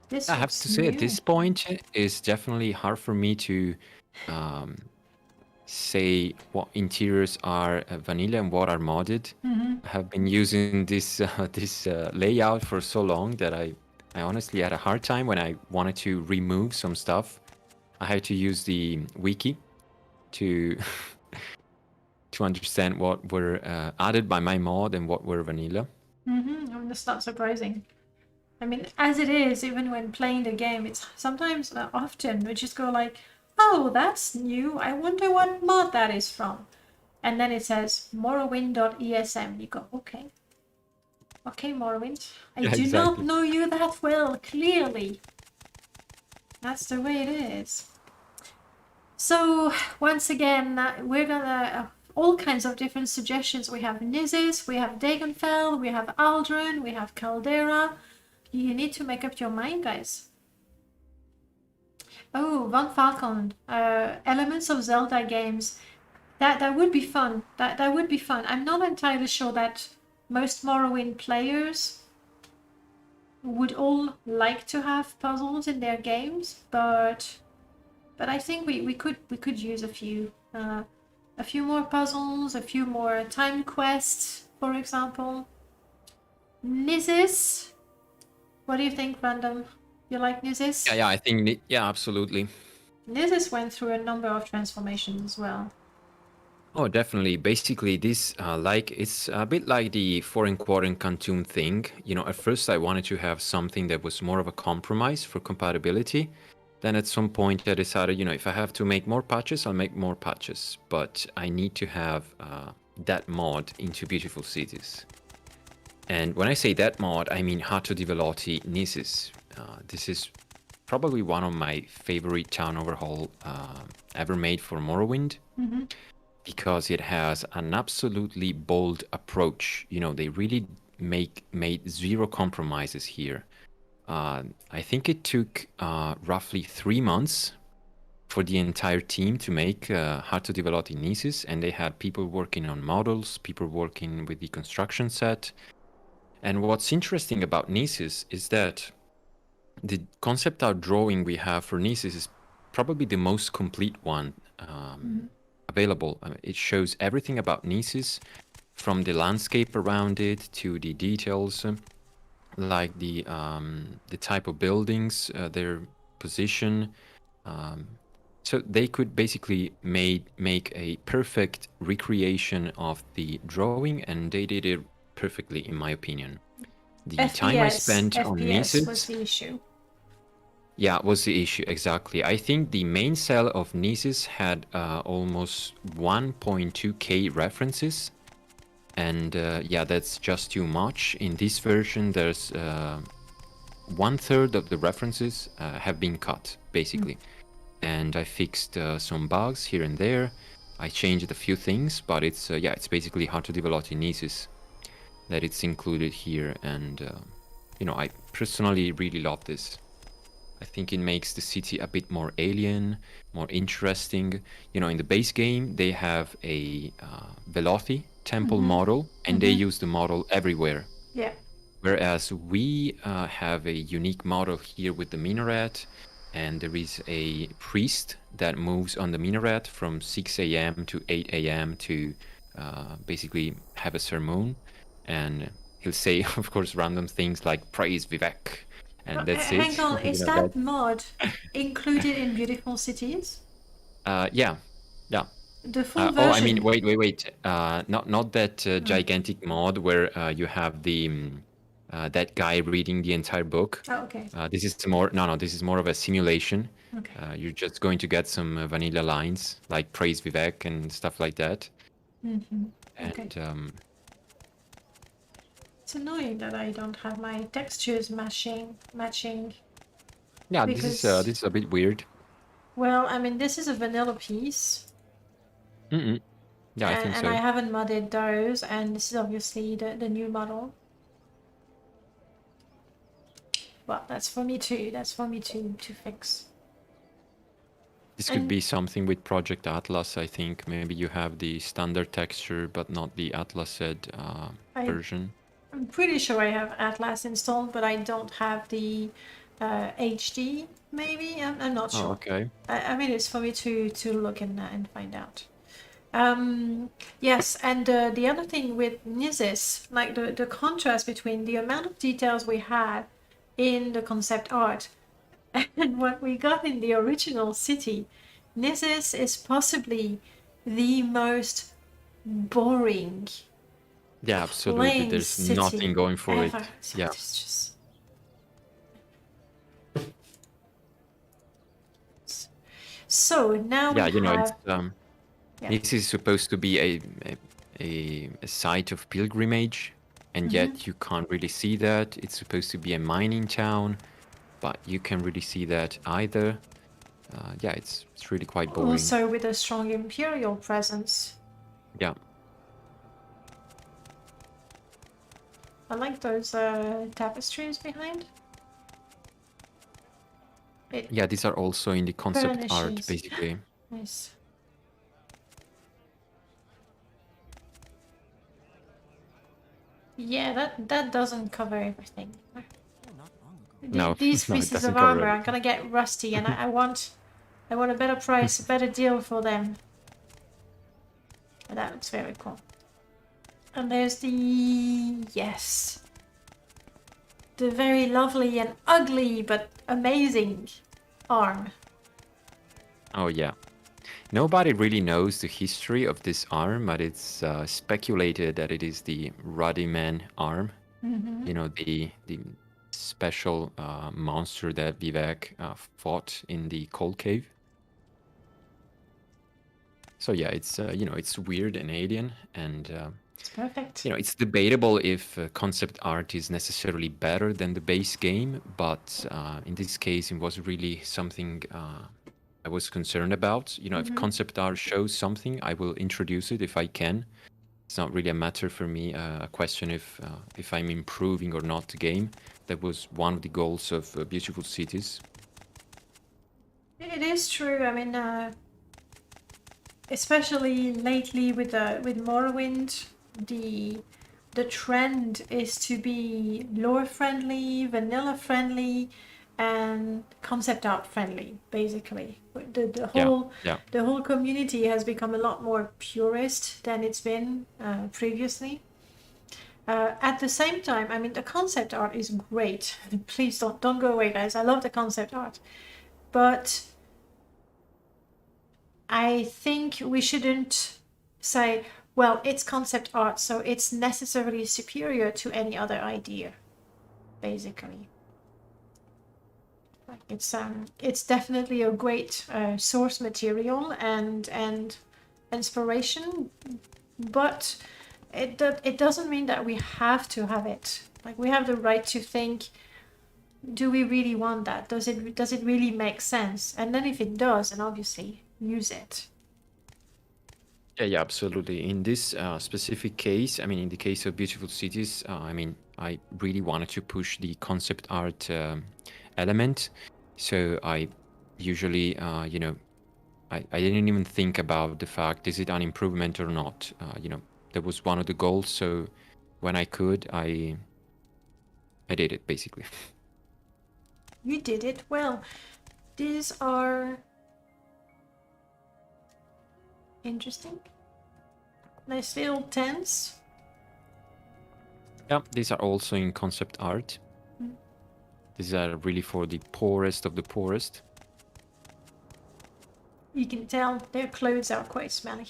This I have looks to say, at new. this point, it's definitely hard for me to say what interiors are vanilla and what are modded. I have been using this layout for so long that I honestly had a hard time when I wanted to remove some stuff. I had to use the wiki to to understand what were added by my mod and what were vanilla. I mean, that's not surprising. I mean, as it is, even when playing the game, it's sometimes, often, we just go like, oh, that's new. I wonder what mod that is from. And then it says Morrowind.esm. You go, okay. Okay, Morrowind. I Yeah, do not exactly. know you that well, clearly. That's the way it is. So, once again, we're gonna... all kinds of different suggestions. We have Nizis, we have Dagonfell, we have Aldrin, we have Caldera. You need to make up your mind, guys. Oh, Von Falcon. Elements of Zelda games. That would be fun. That would be fun. I'm not entirely sure that most Morrowind players would all like to have puzzles in their games, but I think we could use a few more puzzles, a few more time quests, for example. Nizis. What do you think, Random? You like Nizis? Yeah, I think absolutely. Nizis went through a number of transformations as well. Oh, definitely. Basically, this it's a bit like the foreign quadrant Cantoon thing. You know, at first I wanted to have something that was more of a compromise for compatibility. Then at some point I decided, you know, if I have to make more patches, I'll make more patches. But I need to have that mod into Beautiful Cities. And when I say that mod, I mean Hato di Velotti Nisis. This is probably one of my favorite town overhaul ever made for Morrowind. Because it has an absolutely bold approach. You know, they really made zero compromises here. I think it took roughly 3 months for the entire team to make Hato di Velotti Nisis, and they had people working on models, people working with the construction set. And what's interesting about Nisis is that the concept art drawing we have for Nisis is probably the most complete one available. I mean, it shows everything about Nisis, from the landscape around it to the details, like the type of buildings, their position. So they could basically make a perfect recreation of the drawing, and they did it perfectly, in my opinion. The time I spent on Nisis was the issue. Yeah, was the issue, exactly. I think the main cell of Nisis had almost 1.2k references. And yeah, that's just too much. In this version, there's 1/3 of the references have been cut, basically. And I fixed some bugs here and there. I changed a few things, but it's yeah, it's basically Hato di Velotti Nisis that it's included here. And you know, I personally really love this. I think it makes the city a bit more alien, more interesting. You know, in the base game, they have a Velothi temple model, and they use the model everywhere. Yeah. Whereas we have a unique model here with the minaret, and there is a priest that moves on the minaret from 6 a.m. to 8 a.m. to basically have a sermon. And he'll say, of course, random things like praise Vivek, and that's it. Hang on, You is know, that mod included in Beautiful Cities? Yeah, yeah. The full Oh, I version? mean, wait. Not that gigantic mod where you have the that guy reading the entire book. Oh, okay. This is more no. This is more of a simulation. Okay. You're just going to get some vanilla lines like praise Vivek and stuff like that. Okay. And It's annoying that I don't have my textures matching. yeah, Because- this is a bit weird. Well, I mean, this is a vanilla piece. Yeah, I think and so. I haven't modded those, and this is obviously the new model. Well, that's for me too. That's for me to fix. This could be something with Project Atlas, I think. Maybe you have the standard texture, but not the Atlased version. I'm pretty sure I have Atlas installed, but I don't have the HD. Maybe I'm not sure. Oh, okay. I mean, it's for me to look and find out. Yes, and the other thing with Nizis, like the contrast between the amount of details we had in the concept art and what we got in the original city. Nizis is possibly the most boring, Yeah, absolutely. plain There's city nothing going for ever. it. So Yeah. it's just... So now Yeah, we you know, have... this is supposed to be a site of pilgrimage, and yet you can't really see that. It's supposed to be a mining town, but you can't really see that either. Yeah, it's really quite boring. Also with a strong imperial presence. Yeah. I like those tapestries behind. Yeah, these are also in the concept art, Burnishes. basically. Nice. Yeah, that doesn't cover everything. No, These no, it pieces doesn't of cover armor are everything. gonna get rusty, and I want a better price, a better deal for them. That looks very cool. And there's the the very lovely and ugly but amazing arm. Oh, yeah. Nobody really knows the history of this arm, but it's speculated that it is the Ruddy Man arm. You know, the special monster that Vivek fought in the cold cave. So yeah, it's you know, it's weird and alien, and It's perfect. you know, it's debatable if concept art is necessarily better than the base game, but in this case, it was really something I was concerned about. You know, if concept art shows something, I will introduce it if I can. It's not really a matter for me, a question if I'm improving or not the game. That was one of the goals of Beautiful Cities. It is true. I mean, especially lately with Morrowind, the trend is to be lore friendly, vanilla friendly, and concept art friendly. Basically, the whole community has become a lot more purist than it's been previously. At the same time, I mean, the concept art is great. Please don't go away, guys. I love the concept art, but I think we shouldn't say, well, it's concept art, so it's necessarily superior to any other idea, basically. Like it's definitely a great source material and inspiration, but it doesn't mean that we have to have it. Like, we have the right to think, do we really want that? Does it really make sense? And then if it does, then obviously use it. Yeah, absolutely. In this specific case, I mean, in the case of Beautiful Cities, I mean, I really wanted to push the concept art element. So I usually, you know, I didn't even think about the fact, is it an improvement or not? You know, that was one of the goals. So when I could, I did it, basically. You did it well. These are interesting. Nice little tents. Yeah, these are also in concept art. These are really for the poorest of the poorest. You can tell their clothes are quite smelly.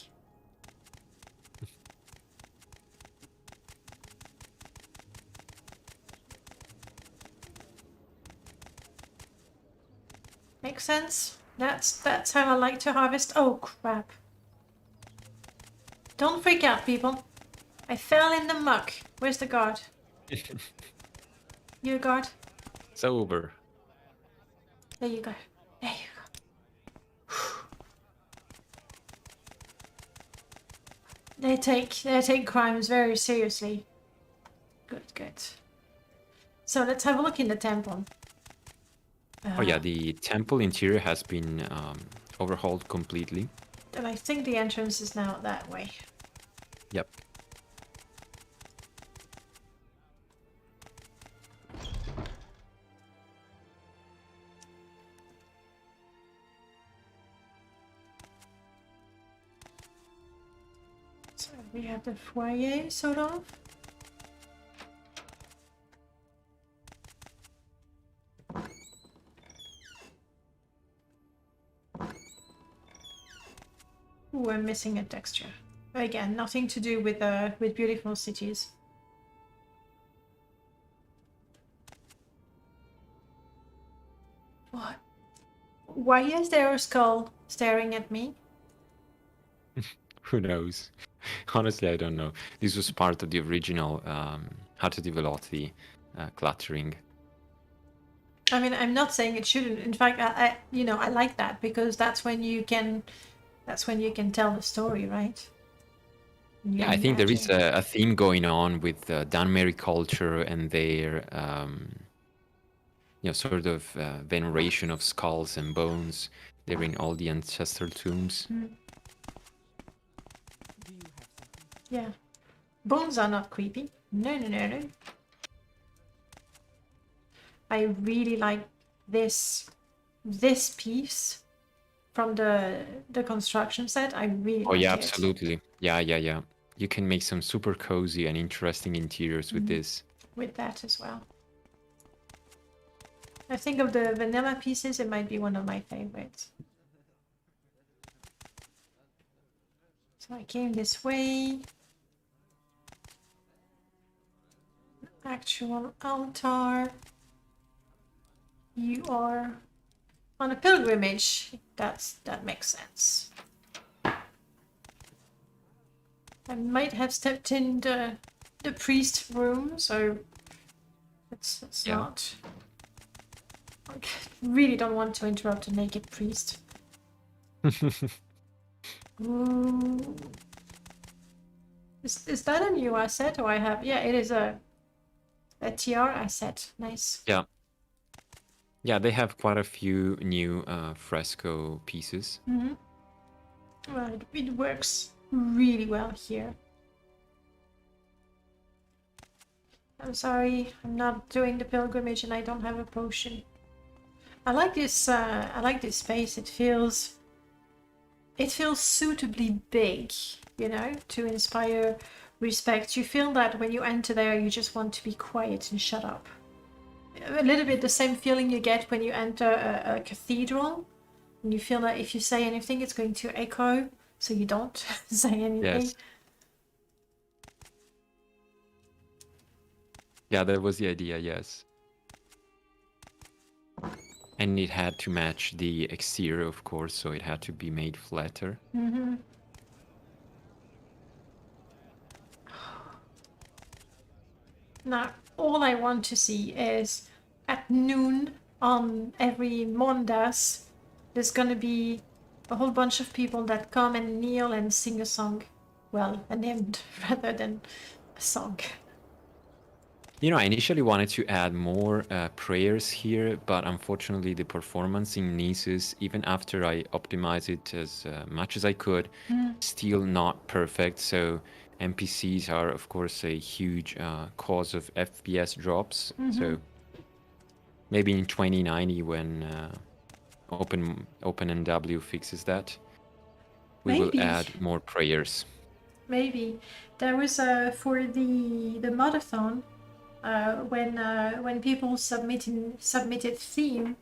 Makes sense. That's how I like to harvest. Oh crap. Don't freak out, people. I fell in the muck. Where's the guard? You guard? It's over. There you go. There you go. They take crimes very seriously. Good, good. So let's have a look in the temple. Oh yeah, the temple interior has been overhauled completely. And I think the entrance is now that way. Yep. So we have the foyer, sort of. Ooh, I'm missing a texture. Again, nothing to do with beautiful cities. What? Why is there a skull staring at me? Who knows? Honestly, I don't know. This was part of the original how to develop the cluttering. I mean, I'm not saying it shouldn't. In fact, I like that because that's when you can tell the story, right? Yeah, I think there is a theme going on with Dunmeri culture and their sort of veneration of skulls and bones. They're in all the ancestral tombs. Yeah. Bones are not creepy. No, no, no, no. I really like this piece from the construction set. I really Oh like yeah, it. absolutely. Yeah. You can make some super cozy and interesting interiors with this. With that as well. I think of the vanilla pieces, it might be one of my favorites. So I came this way. Actual altar. You are on a pilgrimage. That makes sense. I might have stepped in the priest room, so it's not. I really don't want to interrupt a naked priest. Ooh. Is that a new asset, or I have? Yeah, it is a TR asset. Nice. Yeah. Yeah, they have quite a few new fresco pieces. Well, it works really well here. I'm sorry, I'm not doing the pilgrimage and I don't have a potion. I like this. I like this space. It feels suitably big, to inspire respect. You feel that when you enter there, you just want to be quiet and shut up. A little bit the same feeling you get when you enter a cathedral, and you feel that if you say anything, it's going to echo, so you don't say anything. Yes. Yeah, that was the idea, yes. And it had to match the exterior, of course, so it had to be made flatter. Now, all I want to see is at noon on every Mondas, there's gonna be a whole bunch of people that come and kneel and sing a song. Well, an hymn rather than a song. I initially wanted to add more prayers here, but unfortunately the performance in Nisus, even after I optimized it as much as I could, still not perfect. So NPCs are, of course, a huge cause of FPS drops. So maybe in 2090, when OpenNW fixes that, we will add more prayers. maybe. There was for the modathon, when people submitted theme,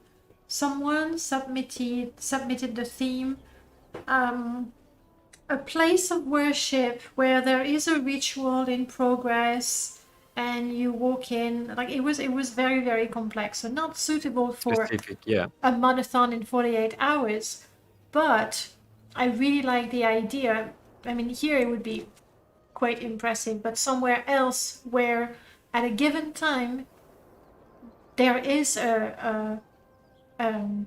someone submitted the theme, a place of worship where there is a ritual in progress and you walk in. Like it was very, very complex, so not suitable for Specific, yeah. a marathon in 48 hours. But I really like the idea. I mean, here it would be quite impressive, but somewhere else where at a given time there is a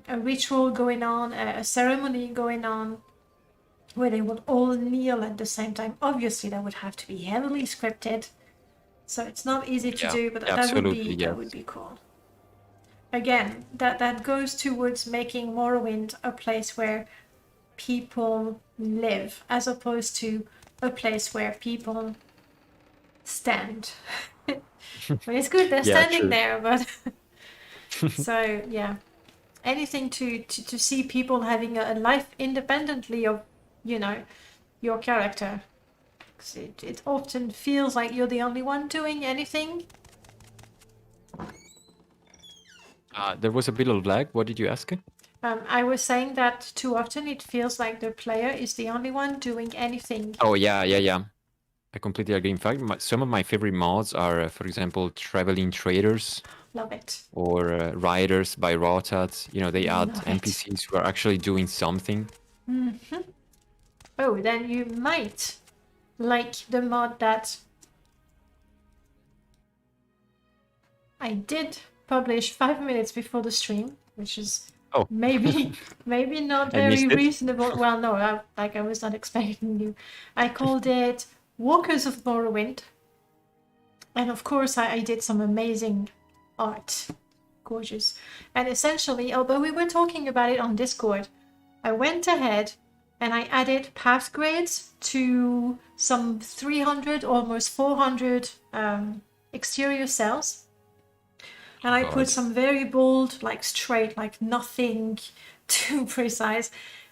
ritual going on, a ceremony going on, where they would all kneel at the same time. Obviously, that would have to be heavily scripted, so it's not easy to do, but that would be cool. Again, that goes towards making Morrowind a place where people live, as opposed to a place where people stand. But it's good they're standing there, but so yeah, anything to see people having a life independently of, you know, your character. It often feels like you're the only one doing anything. There was a bit of lag. What did you ask? I was saying that too often it feels like the player is the only one doing anything. Oh, yeah. I completely agree. In fact, some of my favorite mods are, for example, traveling traders. Love it. Or riders by Rotat. You know, they add NPCs who are actually doing something. Mm-hmm. Oh, then you might like the mod that I did publish 5 minutes before the stream, which is maybe not very reasonable. Well, no, I was not expecting you. I called it Walkers of Morrowind, and of course I did some amazing art. Gorgeous. And essentially, although we were talking about it on Discord, I went ahead and I added path grades to some 300, almost 400 exterior cells. And I put some very bold, like straight, like nothing too precise,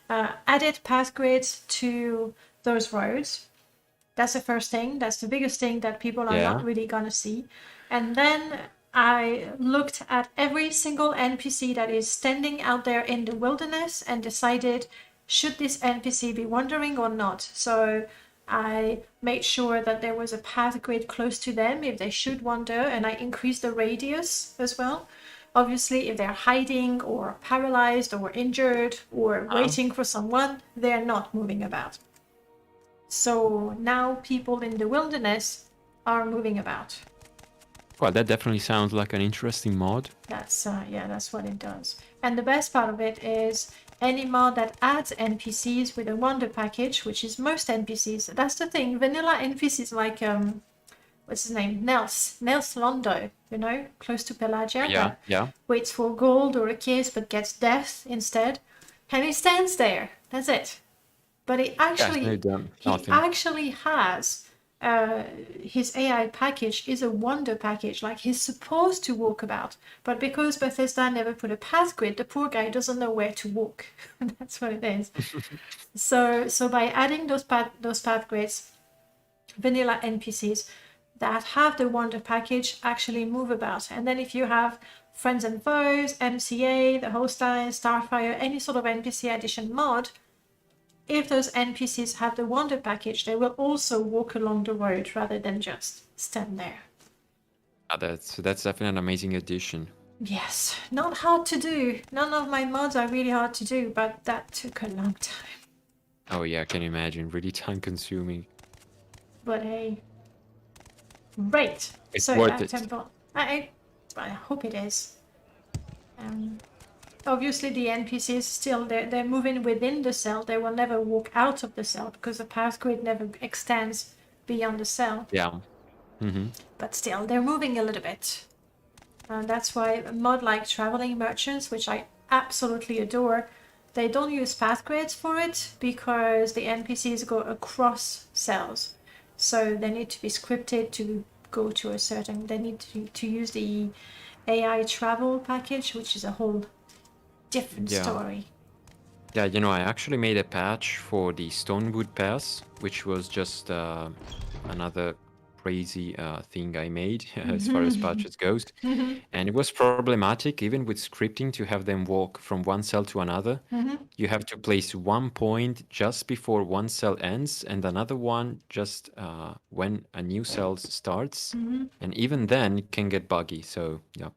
added path grids to those roads. That's the first thing. That's the biggest thing that people are not really gonna see. And then I looked at every single NPC that is standing out there in the wilderness and decided, should this NPC be wandering or not? So I made sure that there was a path grid close to them if they should wander, and I increased the radius as well. Obviously, if they're hiding or paralyzed or injured or waiting for someone, they're not moving about. So now people in the wilderness are moving about. Well, that definitely sounds like an interesting mod. That's what it does. And the best part of it is any mod that adds NPCs with a wonder package, which is most NPCs. That's the thing. Vanilla NPCs like what's his name? Nels Londo, you know, close to Pelagia. Yeah. Waits for gold or a kiss but gets death instead. And he stands there. That's it. But he actually has his AI package is a wonder package, like he's supposed to walk about, but because Bethesda never put a path grid, the poor guy doesn't know where to walk. That's what it is. So by adding those path grids, vanilla NPCs that have the wonder package actually move about. And then if you have friends and foes, MCA, the Hostile, Starfire, any sort of NPC addition mod, if those NPCs have the wonder package, they will also walk along the road rather than just stand there. That's definitely an amazing addition. Yes, not hard to do. None of my mods are really hard to do, but that took a long time. Oh yeah, I can imagine. Really time consuming. But hey, great. It's so worth it. Temple. I hope it is. Obviously, the NPCs still they're moving within the cell. They will never walk out of the cell because the path grid never extends beyond the cell. Yeah. Mm-hmm. But still, they're moving a little bit. And that's why a mod like Traveling Merchants, which I absolutely adore, they don't use path grids for it because the NPCs go across cells. So they need to be scripted to go to a certain... They need to use the AI travel package, which is a whole different story. Yeah, you know, I actually made a patch for the Stonewood Pass, which was just another crazy thing I made as far as patches goes. And it was problematic even with scripting to have them walk from one cell to another. You have to place one point just before one cell ends and another one just when a new cell starts. And even then it can get buggy, so yeah.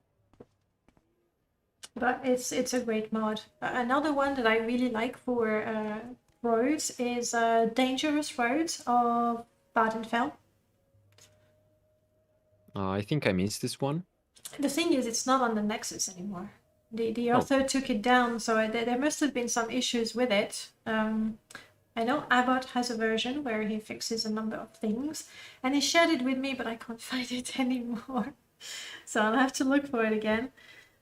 But it's a great mod. Another one that I really like for roads is Dangerous Roads of Vvardenfell. I think I missed this one. The thing is, it's not on the Nexus anymore. The Oh. author took it down, so there must have been some issues with it. I know Abbott has a version where he fixes a number of things, and he shared it with me, but I can't find it anymore. So I'll have to look for it again.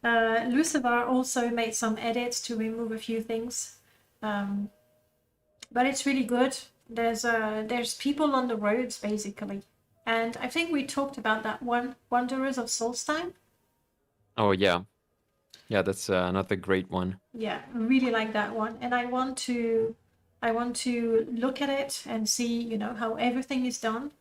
Lucifer also made some edits to remove a few things, but it's really good. There's people on the roads basically, and I think we talked about that one, Wanderers of Solstein. Oh yeah, yeah, that's another great one. Yeah, really like that one, and I want to look at it and see, you know, how everything is done,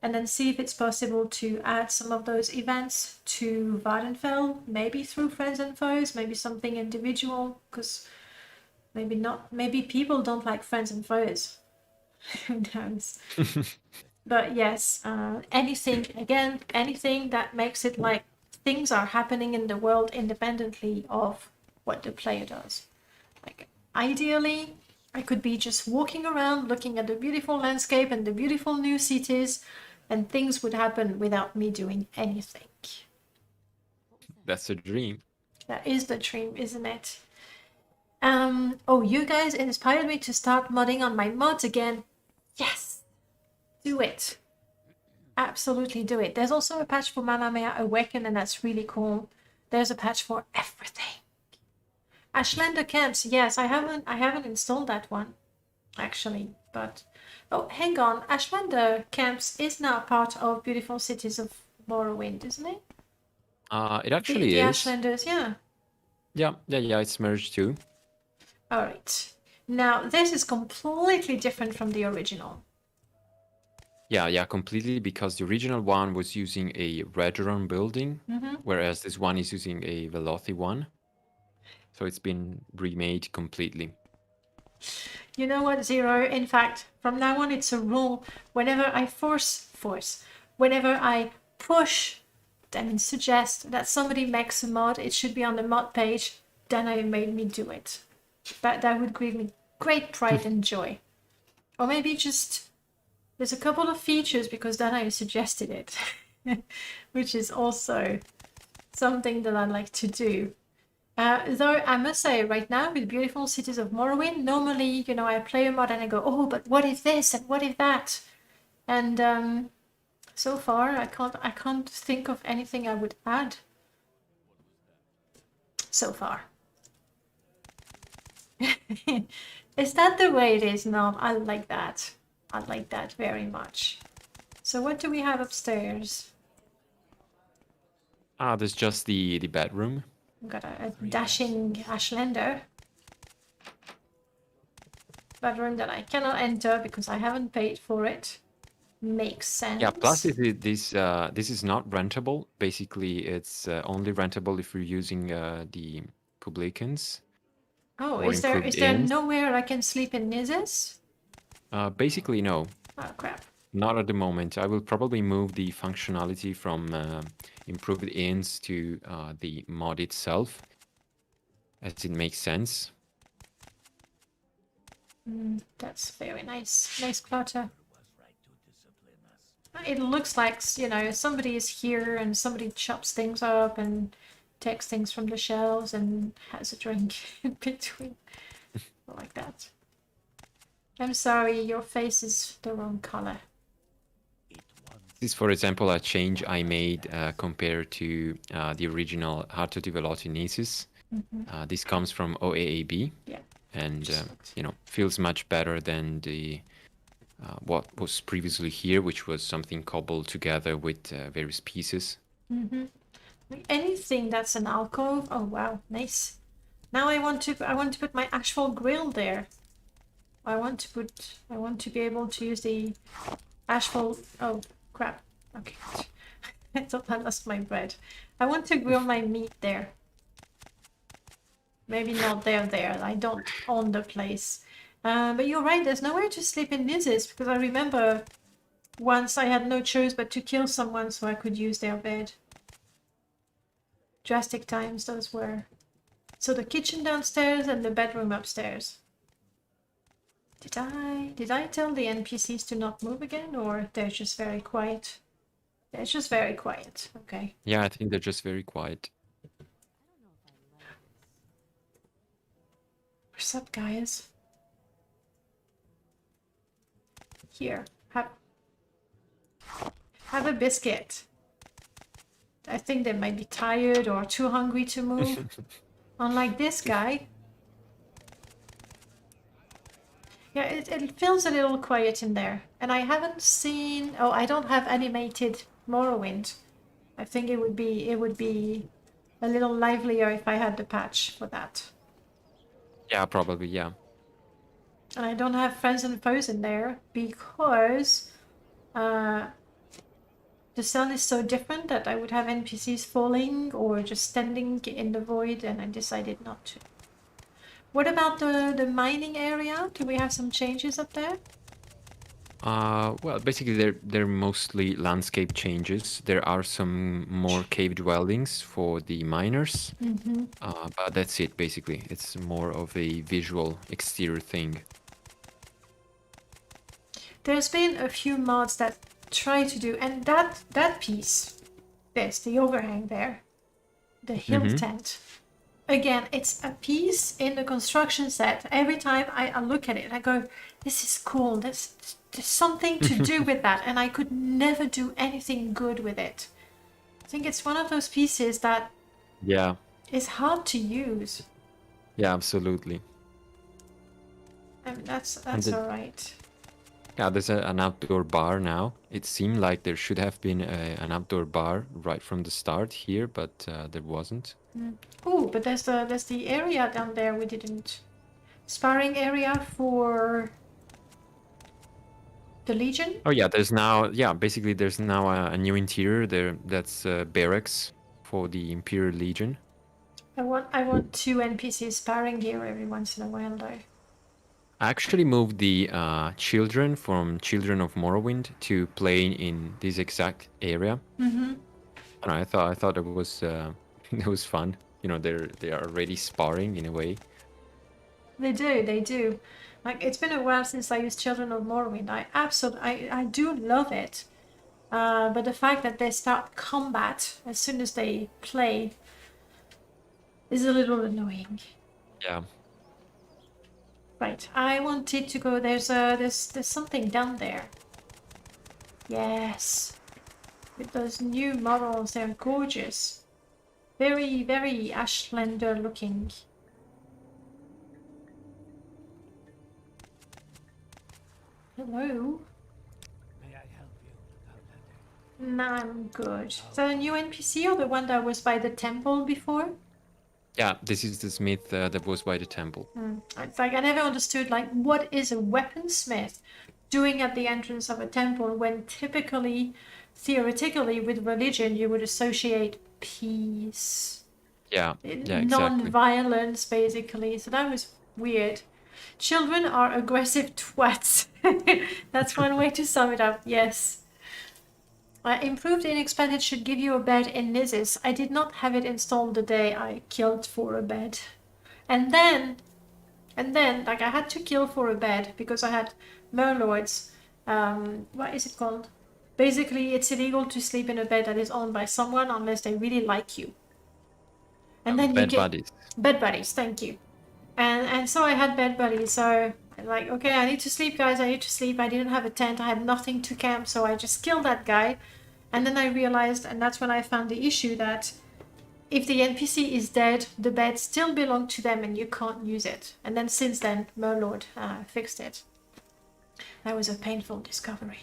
and then see if it's possible to add some of those events to Vvardenfell, maybe through Friends and Foes, maybe something individual, because maybe not, maybe people don't like Friends and Foes. Who knows? But yes, anything that makes it like things are happening in the world independently of what the player does. Like, ideally, I could be just walking around looking at the beautiful landscape and the beautiful new cities, and things would happen without me doing anything. That's a dream. That is the dream, isn't it? Oh, you guys inspired me to start modding on my mods again. Yes! Do it. Absolutely do it. There's also a patch for Mamma Mia Awaken, and that's really cool. There's a patch for everything. Ashlander Camps, yes, I haven't installed that one, actually, but oh, hang on, Ashlander Camps is now part of Beautiful Cities of Morrowind, isn't it? It actually the is. Ashlanders, yeah. Yeah, it's merged too. All right. Now, this is completely different from the original. Yeah, completely, because the original one was using a Redron building, whereas this one is using a Velothi one. So it's been remade completely. You know what, Zero? In fact, from now on, it's a rule. Whenever I whenever I suggest that somebody makes a mod, it should be on the mod page. Dana made me do it. That would give me great pride and joy. Or maybe just there's a couple of features because Dana suggested it, which is also something that I like to do. Though I must say, right now with Beautiful Cities of Morrowind, normally, you know, I play a mod and I go, oh, but what if this and what if that? And so far, I can't think of anything I would add. So far. Is that the way it is now? I like that. I like that very much. So what do we have upstairs? There's just the bedroom. We've got a dashing Ashlander. Bedroom that I cannot enter because I haven't paid for it. Makes sense. Yeah, plus this is not rentable. Basically, it's only rentable if you're using the publicans. Oh, or is there improved inns. Nowhere I can sleep in Nizis? Basically, no. Oh, crap. Not at the moment. I will probably move the functionality from improved inns to the mod itself, as it makes sense. That's very nice. Nice clutter. It looks like, you know, somebody is here and somebody chops things up and takes things from the shelves and has a drink in between. Like that. I'm sorry, your face is the wrong color. This is, for example, a change I made compared to the original Heart to Develop Nesis. This comes from OAAB, Yeah. and you know, feels much better than the what was previously here, which was something cobbled together with various pieces. Anything that's an alcove. Oh wow, nice. Now I want to put my actual grill there. I want to be able to use the actual. Oh crap! Okay, I thought I lost my bread. I want to grill my meat there. Maybe not there. I don't own the place. But you're right. There's nowhere to sleep in Niz's because I remember once I had no choice but to kill someone so I could use their bed. Drastic times those were. So the kitchen downstairs and the bedroom upstairs. Did I tell the NPCs to not move again, or they're just very quiet? They're just very quiet. Okay. Yeah, I think they're just very quiet. What's up, guys? Here, have a biscuit. I think they might be tired or too hungry to move. Unlike this guy. Yeah, it feels a little quiet in there. And I haven't seen... Oh, I don't have animated Morrowind. I think it would be a little livelier if I had the patch for that. Yeah, probably, yeah. And I don't have friends and foes in there because the cell is so different that I would have NPCs falling or just standing in the void, and I decided not to. What about the mining area? Do we have some changes up there? Well, basically they're mostly landscape changes. There are some more cave dwellings for the miners, but that's it basically. It's more of a visual exterior thing. There's been a few mods that try to do, and that piece, the overhang there, the hill tent. Again, it's a piece in the construction set. Every time I look at it, I go, this is cool. There's something to do with that. And I could never do anything good with it. I think it's one of those pieces that is hard to use. Yeah, absolutely. I mean, that's all right. Yeah, there's an outdoor bar now. It seemed like there should have been an outdoor bar right from the start here, but there wasn't. Oh, but there's the area down there we didn't. Sparring area for the Legion? Oh yeah, there's now basically there's now a new interior there. That's Barracks for the Imperial Legion. I want 2 NPCs sparring here every once in a while though. I actually moved the children from Children of Morrowind to playing in this exact area. And I thought it was it was fun. You know, they are already sparring in a way. They do. Like, it's been a while since I used Children of Morrowind. I do love it. But the fact that they start combat as soon as they play is a little annoying. Yeah. Right, I wanted to go. There's something down there. Yes, with those new models, they're gorgeous. Very, very Ashlander looking. Hello. May I help you, Outlander? No, I'm good. Is that a new NPC or the one that was by the temple before? Yeah, this is the smith that was by the temple. It's like I never understood, like, what is a weaponsmith doing at the entrance of a temple when typically, theoretically, with religion, you would associate peace. Yeah, exactly. Non-violence, basically. So that was weird. Children are aggressive twats. That's one way to sum it up, yes. Improved in Expanded should give you a bed in Nizis. I did not have it installed the day I killed for a bed. And then, like, I had to kill for a bed because I had Murloids. What is it called? Basically, it's illegal to sleep in a bed that is owned by someone unless they really like you. And then bed buddies. Bed buddies, thank you. And so I had bed buddies, so I'm like, okay, I need to sleep, guys, I need to sleep. I didn't have a tent, I had nothing to camp, so I just killed that guy. And then I realized, and that's when I found the issue, that if the NPC is dead, the bed still belongs to them and you can't use it. And then since then, Murlord fixed it. That was a painful discovery.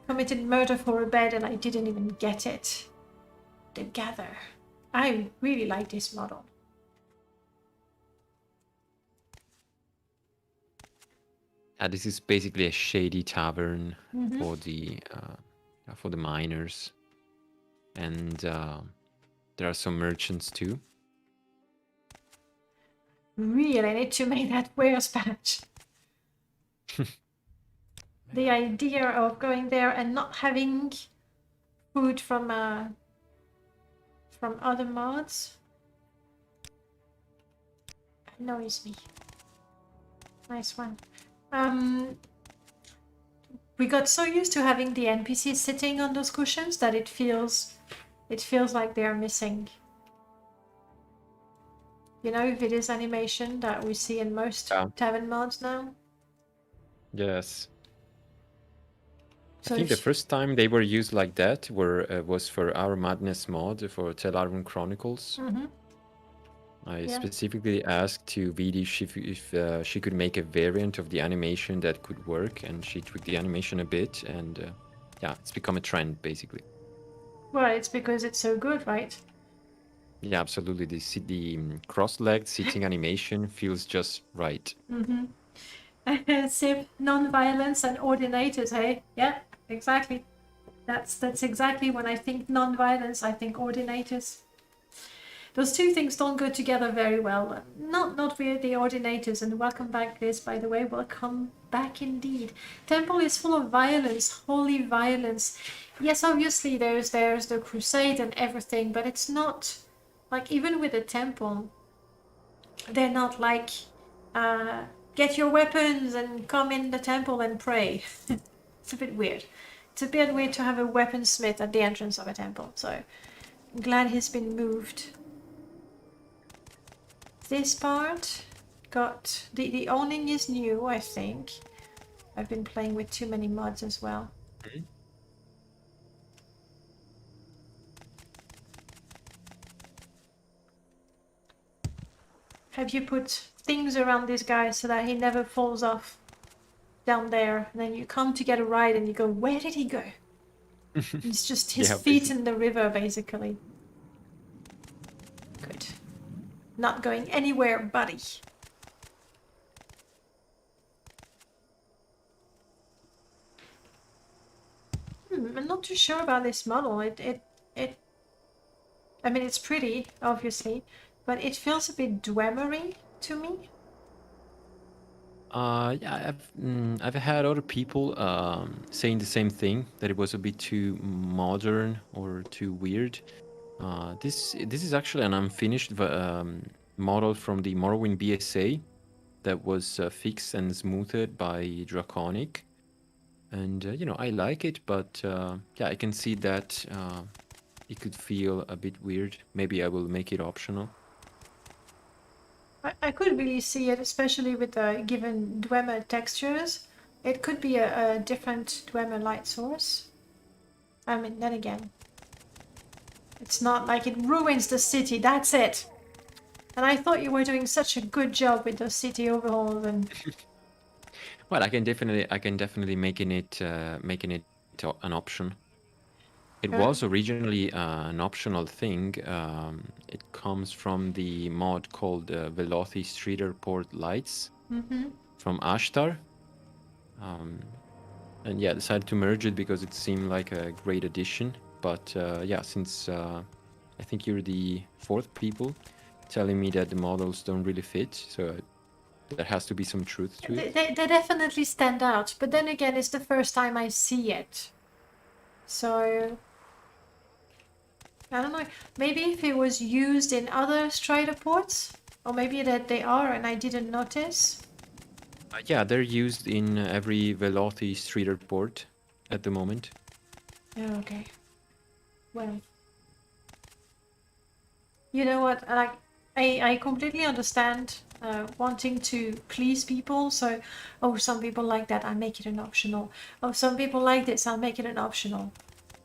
Committed murder for a bed and I didn't even get it. The Gather. I really like this model. This is basically a shady tavern for the miners, and there are some merchants too. Really need to make that wares patch. The idea of going there and not having food from other mods annoys me. Nice one. We got so used to having the NPCs sitting on those cushions that it feels like they are missing. You know, this animation that we see in most tavern mods now. Yes. So I think the first time they were used like that was for our Madness mod for Telarun Chronicles. I specifically asked to Vidi if she could make a variant of the animation that could work, and she tweaked the animation a bit, and yeah, it's become a trend basically. Well, it's because it's so good, right? Yeah, absolutely. The cross-legged sitting animation feels just right. Civ, non-violence, and ordinators, hey? Yeah, exactly. That's exactly when I think non-violence, I think ordinators. Those two things don't go together very well. Not with the ordinators. And welcome back, Liz, by the way. Welcome back indeed. Temple is full of violence, holy violence. Yes, obviously there's the crusade and everything, but it's not like, even with the temple, they're not like get your weapons and come in the temple and pray. It's a bit weird. It's a bit weird to have a weaponsmith at the entrance of a temple. So I'm glad he's been moved. This part got the awning is new, I think. I've been playing with too many mods as well. Have you put things around this guy so that he never falls off down there? And then you come to get a ride and you go, where did he go? It's just his feet in the river, basically. Good. Not going anywhere, buddy. I'm not too sure about this model. I mean, it's pretty, obviously, but it feels a bit dwemery to me. Yeah, I've had other people saying the same thing, that it was a bit too modern or too weird. This is actually an unfinished model from the Morrowind BSA that was fixed and smoothed by Draconic, and you know, I like it, but yeah, I can see that it could feel a bit weird. Maybe I will make it optional. I could really see it, especially with the given Dwemer textures. It could be a different Dwemer light source. I mean, then again, it's not like it ruins the city, that's it. And I thought you were doing such a good job with those city overhauls and... Well, I can definitely making it an option. It was originally an optional thing. It comes from the mod called Velothi Streeter Port Lights from Ashtar. And yeah, decided to merge it because it seemed like a great addition. But yeah, since I think you're the fourth people telling me that the models don't really fit, so there has to be some truth to it. They definitely stand out, but then again, it's the first time I see it. So... I don't know, maybe if it was used in other Strider ports, or maybe that they are and I didn't notice. Yeah, they're used in every Velothi Streeter port at the moment. Oh, okay. Well, you know what? Like, I completely understand wanting to please people. So, oh, some people like that, I'll make it an optional. Oh, some people like this, I'll make it an optional.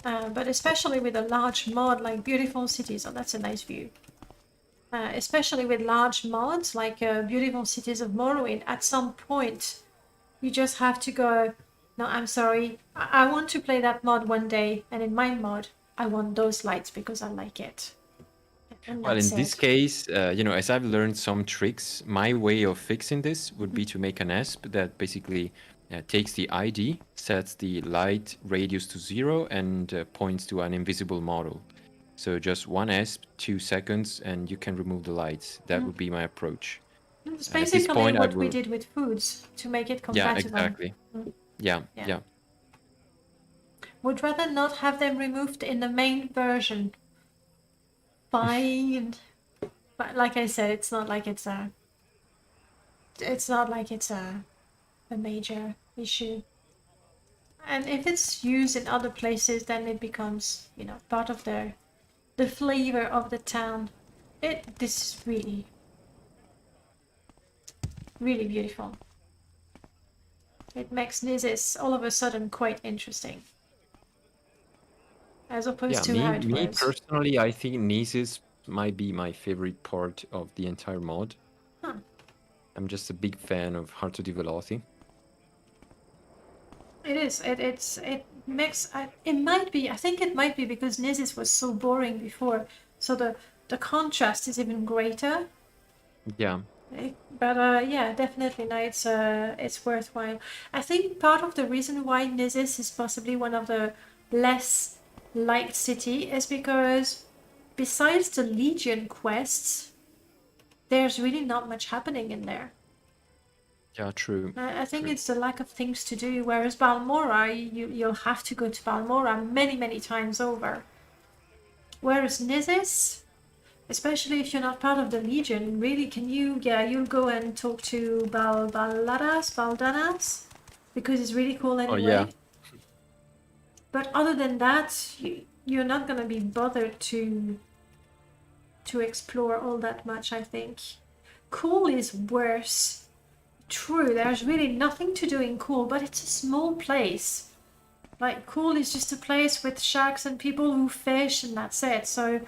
But especially with a large mod like Beautiful Cities, oh, that's a nice view. Especially with large mods like Beautiful Cities of Morrowind, at some point you just have to go, no, I'm sorry, I want to play that mod one day, and in my mod I want those lights because I like it. And Well, that's in this it. case, as I've learned some tricks, my way of fixing this would be to make an ESP that basically takes the ID, sets the light radius to 0, and points to an invisible model. So just one ESP, 2 seconds, and you can remove the lights. That would be my approach. It's At this basically point, I what we will. did with foods to make it Yeah, compatible. exactly. Yeah, Yeah. yeah. Would rather not have them removed in the main version. Fine. But like I said, it's not like it's a major issue. And if it's used in other places, then it becomes, part of the flavor of the town. This is really, really beautiful. It makes Nizis all of a sudden quite interesting. As opposed to how it Me was. personally, I think Nises might be my favorite part of the entire mod. Huh. I'm just a big fan of Heart of the Velocity. It is. It makes. It might be. I think it might be because Nizis was so boring before, so the contrast is even greater. Yeah. But yeah, definitely. No, it's worthwhile. I think part of the reason why Nizis is possibly one of the less liked city is because besides the Legion quests, there's really not much happening in there. Yeah, true. I think True. it's the lack of things to do, whereas Balmora, you'll have to go to Balmora many times over. Whereas Nizis, especially if you're not part of the Legion, really you'll go and talk to Baldanas, because it's really cool anyway. Oh, yeah. But other than that, you're not gonna be bothered to explore all that much, I think. Cool is worse. True, there's really nothing to do in Cool, but it's a small place. Like, Cool is just a place with shacks and people who fish, and that's it. So,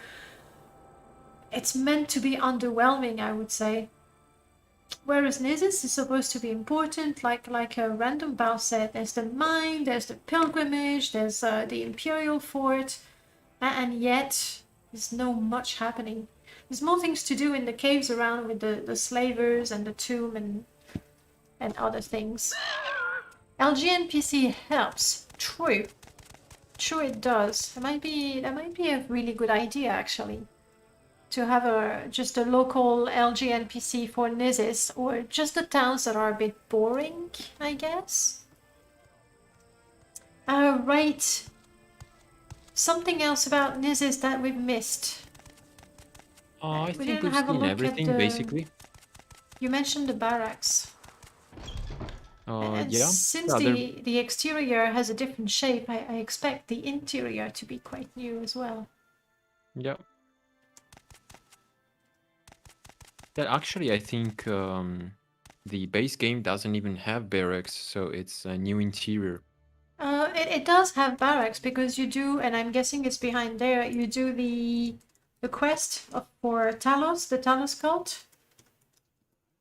it's meant to be underwhelming, I would say. Whereas Nizis is supposed to be important, like a RandomPal said. There's the mine, there's the pilgrimage, there's the Imperial Fort, and yet there's no much happening. There's more things to do in the caves around with the slavers and the tomb and other things. LG NPC helps. True. True, it does. That might be a really good idea, actually. To have just a local LG NPC for Nizis, or just the towns that are a bit boring, I guess. Right. Something else about Nizis that we've missed. I We think didn't we've have a seen look at everything, the- basically. You mentioned the barracks. And Yeah. since Yeah, the exterior has a different shape, I expect the interior to be quite new as well. Yeah. Yeah, actually, I think the base game doesn't even have barracks, so it's a new interior. It does have barracks because you do, and I'm guessing it's behind there. You do the quest for Talos, the Talos cult.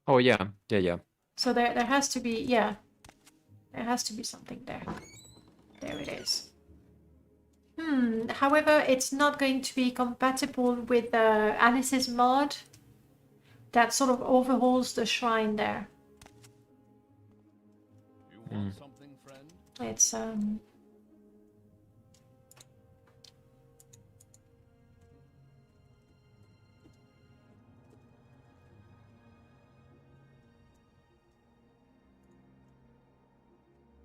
Oh yeah, yeah. So there has to be, yeah, there has to be something there. There it is. However, it's not going to be compatible with Alice's mod that sort of overhauls the shrine there. You want something, friend? It's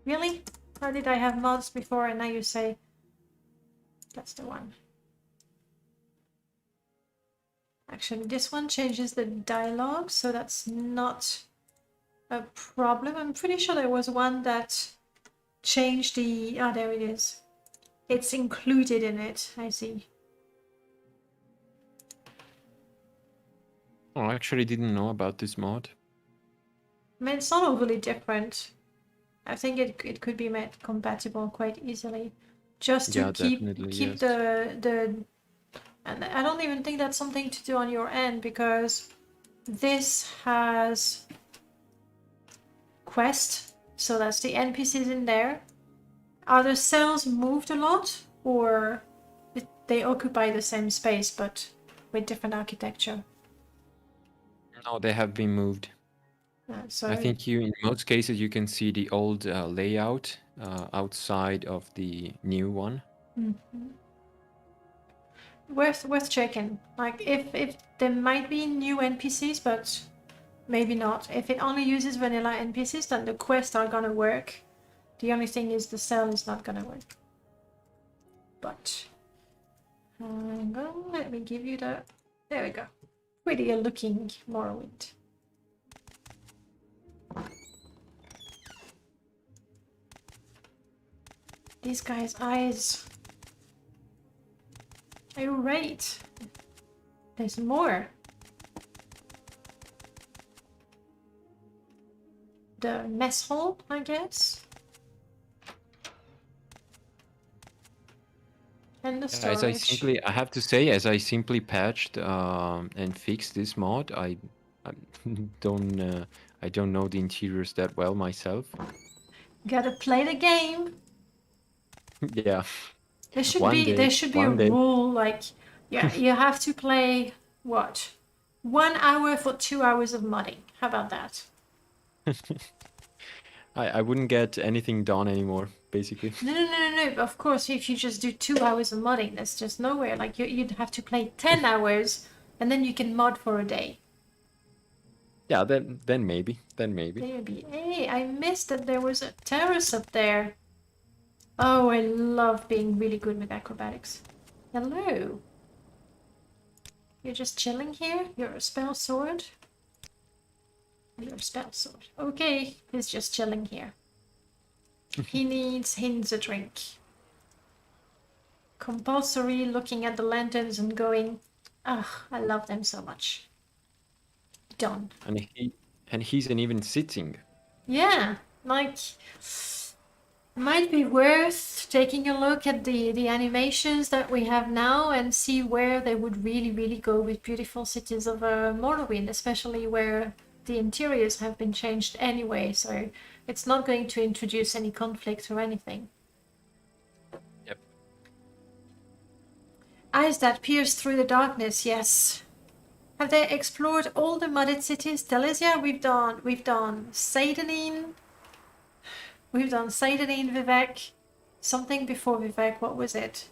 Really? How did I have mods before and now you say that's the one? Actually, this one changes the dialogue, so that's not a problem. I'm pretty sure there was one that changed the... Ah, there it is. It's included in it, I see. Oh, I actually didn't know about this mod. I mean, it's not overly different. I think it could be made compatible quite easily. Just to keep yes. the... And I don't even think that's something to do on your end, because this has quest, so that's the NPCs in there. Are the cells moved a lot, or they occupy the same space, but with different architecture. No, they have been moved. So I think you, in most cases, you can see the old layout outside of the new one. worth checking. Like if there might be new NPCs, but maybe not. If it only uses vanilla NPCs, then the quests are gonna work. The only thing is the cell is not gonna work. But hang on, let me give you the. There we go. Prettier looking Morrowind. These guys' eyes. Alright. There's more. The mess hall, I guess. And the storage. I have to say, as I simply patched and fixed this mod, I don't know the interiors that well myself. Gotta play the game. Yeah. There should One be day, there should be a one day. rule like yeah, you have to play what? 1 hour for 2 hours of modding. How about that? I wouldn't get anything done anymore, basically. No. Of course, if you just do 2 hours of modding, that's just nowhere. Like you'd have to play 10 hours, and then you can mod for a day. Yeah, then maybe. Maybe. Hey, I missed that there was a terrace up there. Oh, I love being really good with acrobatics. Hello. You're just chilling here? You're a spell sword? You're a spell sword. Okay, he's just chilling here. He needs a drink. Compulsory looking at the lanterns and going, ugh, I love them so much. Done. And he's even sitting. Yeah, like might be worth taking a look at the animations that we have now and see where they would really go with beautiful cities of Morrowind, especially where the interiors have been changed anyway, so it's not going to introduce any conflict or anything. Yep. Eyes that pierce through the darkness, yes. Have they explored all the modded cities? Telesia, we've done Seydonin. We've done Seydonin, Vivek. Something before Vivek, what was it?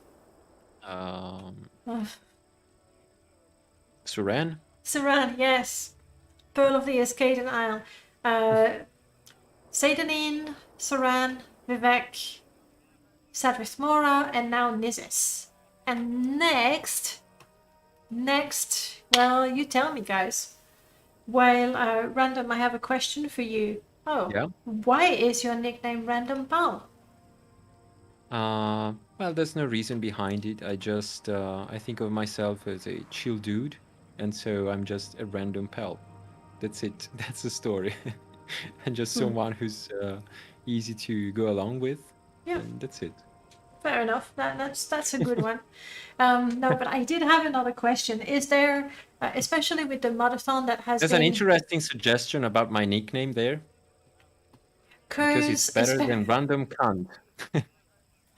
Suran? Saran, yes. Pearl of the Escaden Isle. Seydonin, Saran, Vivek, Sadrith Mora, and now Nizis. And next, well, you tell me, guys. While Random, I have a question for you. Oh, Yeah. Why is your nickname RandomPal? Well, there's no reason behind it. I think of myself as a chill dude, and so I'm just a random pal. That's it. That's the story. And just someone who's easy to go along with. Yeah. And that's it. Fair enough. That's a good one. No, but I did have another question. Is there, especially with the modathon that has There's been... an interesting suggestion about my nickname there. Because it's better than random cunt.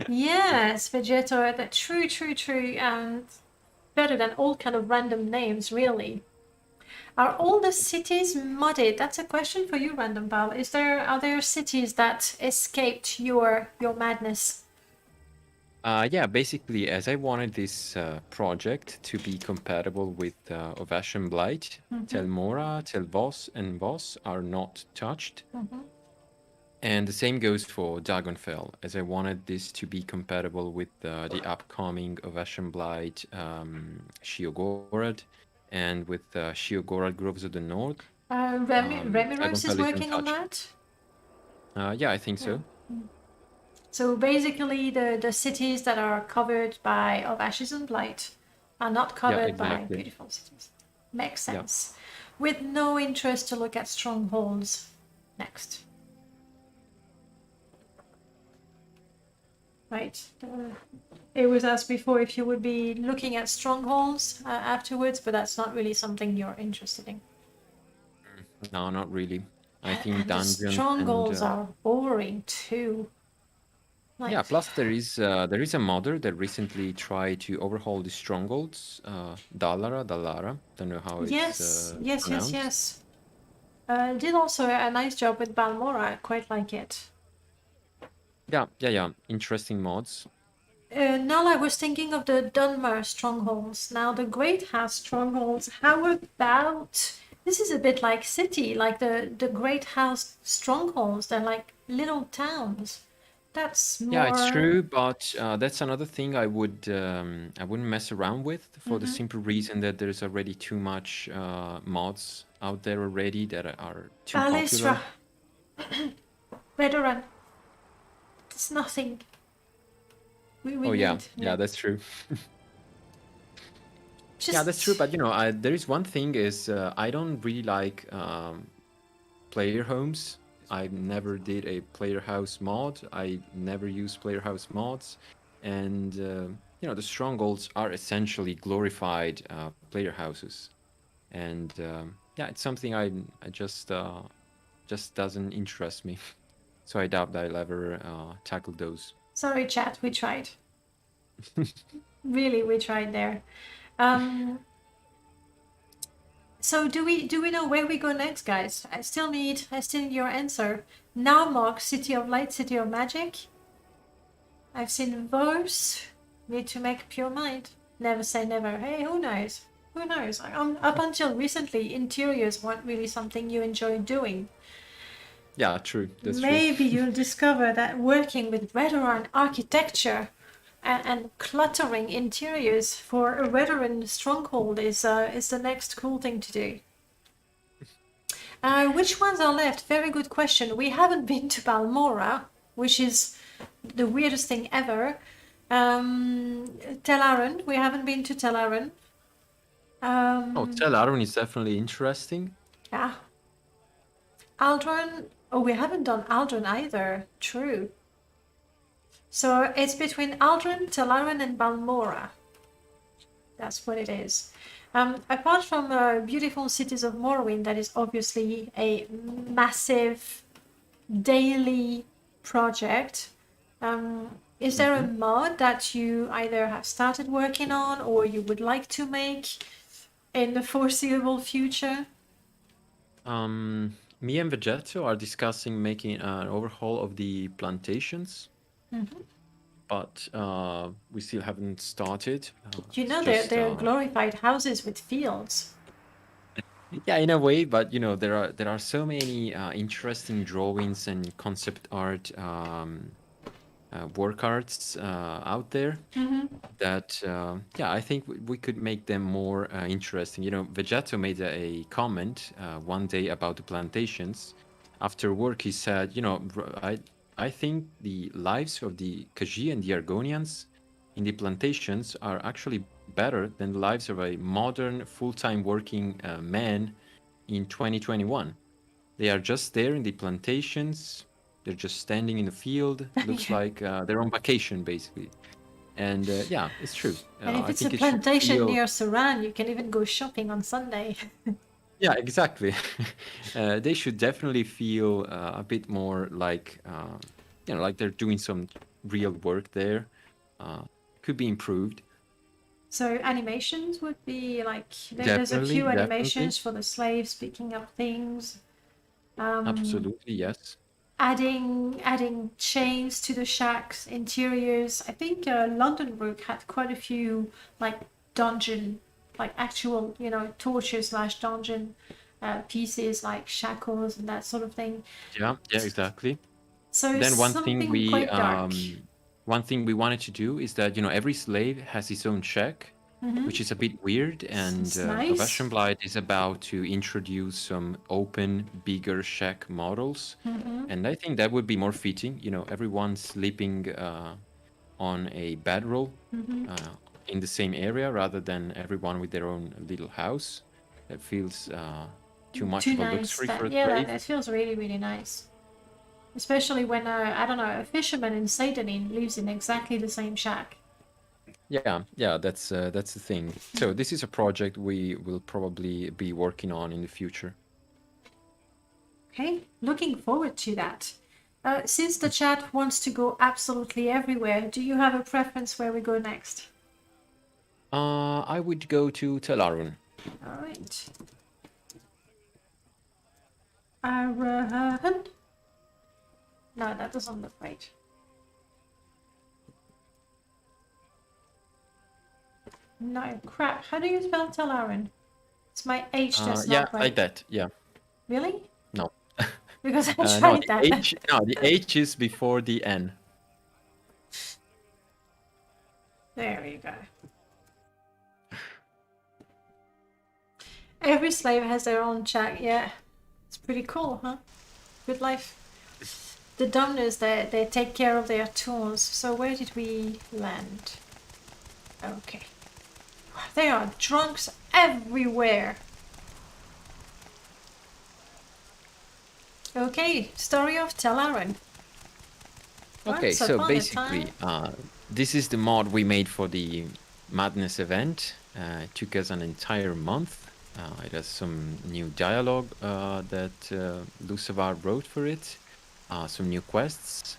Yes, Vegeto, that true, and better than all kind of random names, really. Are all the cities modded? That's a question for you, RandomPal. Are there cities that escaped your madness? Yeah, basically, as I wanted this project to be compatible with Ovation Blight, Tel Mora, Tel Vos, and Vos are not touched. And the same goes for Vvardenfell, as I wanted this to be compatible with the upcoming Ovation Blight, Sheogorod, and with Sheogorod Groves of the North. Remiros is working on that? Yeah, I think so. So basically, the cities that are covered by Of Ashes and Blight are not covered by beautiful cities. Makes sense. With no interest to look at strongholds next. Right. It was asked before if you would be looking at strongholds afterwards, but that's not really something you're interested in. No, not really. I think and dungeons the strongholds are boring too. Like, Yeah, plus there is a modder that recently tried to overhaul the strongholds. Dallara. Don't know how it's yes. pronounced. Did also a nice job with Balmora. I quite like it. Yeah. Interesting mods. Now I was thinking of the Dunmer strongholds. Now the Great House strongholds. How about this? Is a bit like city, like the Great House strongholds. They're like little towns. That's Yeah, it's more. true, but that's another thing I wouldn't mess around with for the simple reason that there's already too much mods out there already that are too Balisra, popular. veteran. It's nothing. We Oh yeah, need. yeah, that's true. Just. Yeah, that's true. But there is one thing is I don't really like player homes. I never did a player house mod. I never use player house mods, and the strongholds are essentially glorified player houses, and yeah, it's something I just doesn't interest me. So I doubt I'll ever tackle those. Sorry, chat. We tried. Really, we tried there. Um, so do we know where we go next, guys? I still need your answer. Now mark City of Light, City of Magic. I've seen those. Need to make up your mind. Never say never. Hey, who knows? Who knows? Up until recently, interiors weren't really something you enjoyed doing. Yeah, true. That's Maybe true. you'll discover that working with veteran architecture and cluttering interiors for a veteran stronghold is the next cool thing to do. Which ones are left? Very good question. We haven't been to Balmora, which is the weirdest thing ever. Tel Aron. We haven't been to Tel Aron. Oh, Tel Aron is definitely interesting. Yeah. Aldron. Oh, we haven't done Aldron either. True. So it's between Aldrin, Tel Aron, and Balmora. That's what it is. Apart from beautiful cities of Morrowind, that is obviously a massive daily project. Is there a mod that you either have started working on or you would like to make in the foreseeable future? Me and Vegeto are discussing making an overhaul of the plantations, but we still haven't started. You know, it's just, they're glorified houses with fields. yeah, in a way, but there are so many interesting drawings and concept art work arts out there that yeah, I think we could make them more interesting. Vegeto made a comment one day about the plantations. After work, he said, I think the lives of the Khaji and the Argonians in the plantations are actually better than the lives of a modern full-time working man in 2021. They are just there in the plantations. They're just standing in the field. Looks like they're on vacation, basically. And yeah, it's true. And if I it's a think it should plantation feel... near Saran, you can even go shopping on Sunday. Yeah, exactly. They should definitely feel a bit more like, like they're doing some real work there. Could be improved. So animations would be like there's a few Definitely. animations for the slaves picking up things. Absolutely, yes. Adding chains to the shacks, interiors. I think London Brook had quite a few like dungeon, like actual torture / dungeon pieces like shackles and that sort of thing. Yeah, exactly. So Then something quite dark. one thing we wanted to do is that every slave has his own shack, which is a bit weird, and It's nice. Bastion Blight is about to introduce some open, bigger shack models, and I think that would be more fitting. Everyone sleeping on a bedroll in the same area rather than everyone with their own little house. That feels too much of a nice. luxury for a Yeah, slave. that feels really, really nice. Especially when, I don't know, a fisherman in Satanin lives in exactly the same shack. Yeah, that's the thing. So this is a project we will probably be working on in the future. Okay, looking forward to that. Since the chat wants to go absolutely everywhere, do you have a preference where we go next? I would go to Telarun. All right. Arahan? No, that doesn't look right. No, crap. How do you spell Talaran? It's my H that's Yeah, not right. like that. Yeah. Really? No. Because I No, tried the that. H. No, the H is before the N. There you go. Every slave has their own chat, yeah. It's pretty cool, huh? Good life. The Domners, they take care of their tools. So where did we land? Okay. There are drunks everywhere. Okay, story of Talaran. Okay, Once so upon a basically, time. this is the mod we made for the Madness event. It took us an entire month. It has some new dialogue that Lucivar wrote for it, some new quests,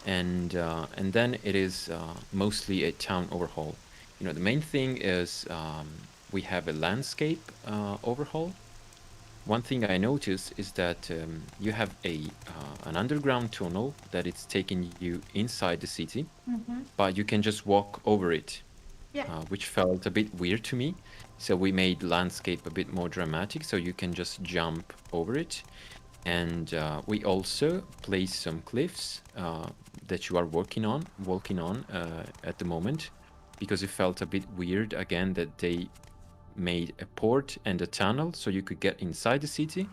and then it is mostly a town overhaul. You know, the main thing is we have a landscape overhaul. One thing I noticed is that you have an underground tunnel that it's taking you inside the city, but you can just walk over it, Yeah. which felt a bit weird to me. So we made landscape a bit more dramatic, so you can just jump over it. And we also placed some cliffs that you are walking on at the moment, because it felt a bit weird again that they made a port and a tunnel so you could get inside the city,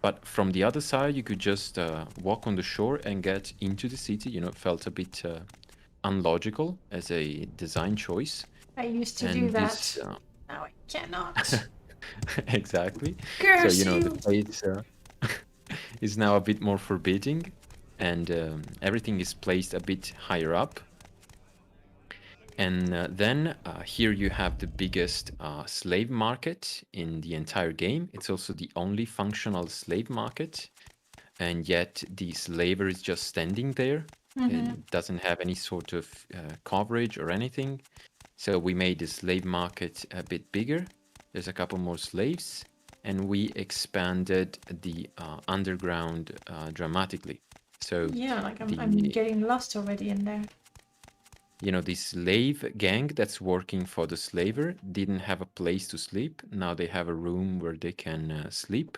but from the other side you could just walk on the shore and get into the city. You know, it felt a bit unlogical as a design choice. I used to And do that. this, Now I cannot. exactly. Curse So, you know, the you! place is now a bit more forbidding, and everything is placed a bit higher up. And then here you have the biggest slave market in the entire game. It's also the only functional slave market. And yet the slaver is just standing there. It doesn't have any sort of coverage or anything. So we made the slave market a bit bigger. There's a couple more slaves. And we expanded the underground dramatically. So Yeah, like I'm getting lost already in there. you know, the slave gang that's working for the slaver didn't have a place to sleep. Now they have a room where they can sleep.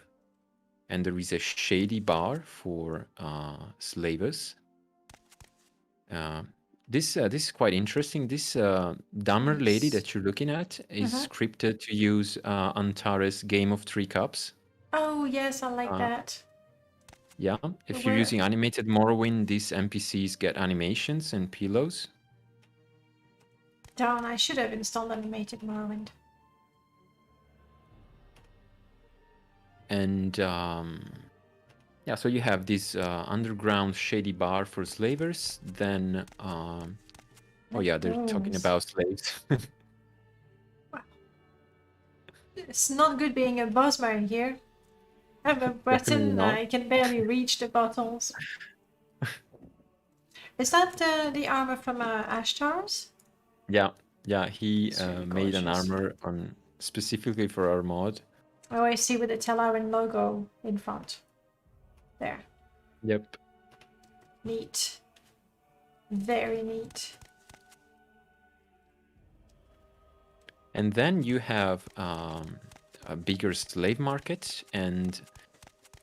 And there is a shady bar for slavers. This is quite interesting. This dumber lady that you're looking at is scripted to use Antares Game of Three Cups. Oh yes, I like that. Yeah, if you're using animated Morrowind, these NPCs get animations and pillows. Darn, I should have installed animated Morrowind. And yeah, so you have this underground shady bar for slavers. Then, oh yeah, they're talking about slaves. It's not good being a bossman here. I'm a Breton, I can barely reach the bottles. Is that the armor from Ashtars? Yeah, he really made an gorgeous. armor on specifically for our mod. Oh, I see, with the Talaran logo in front. There. Yep. Neat. Very neat. And then you have a bigger slave market and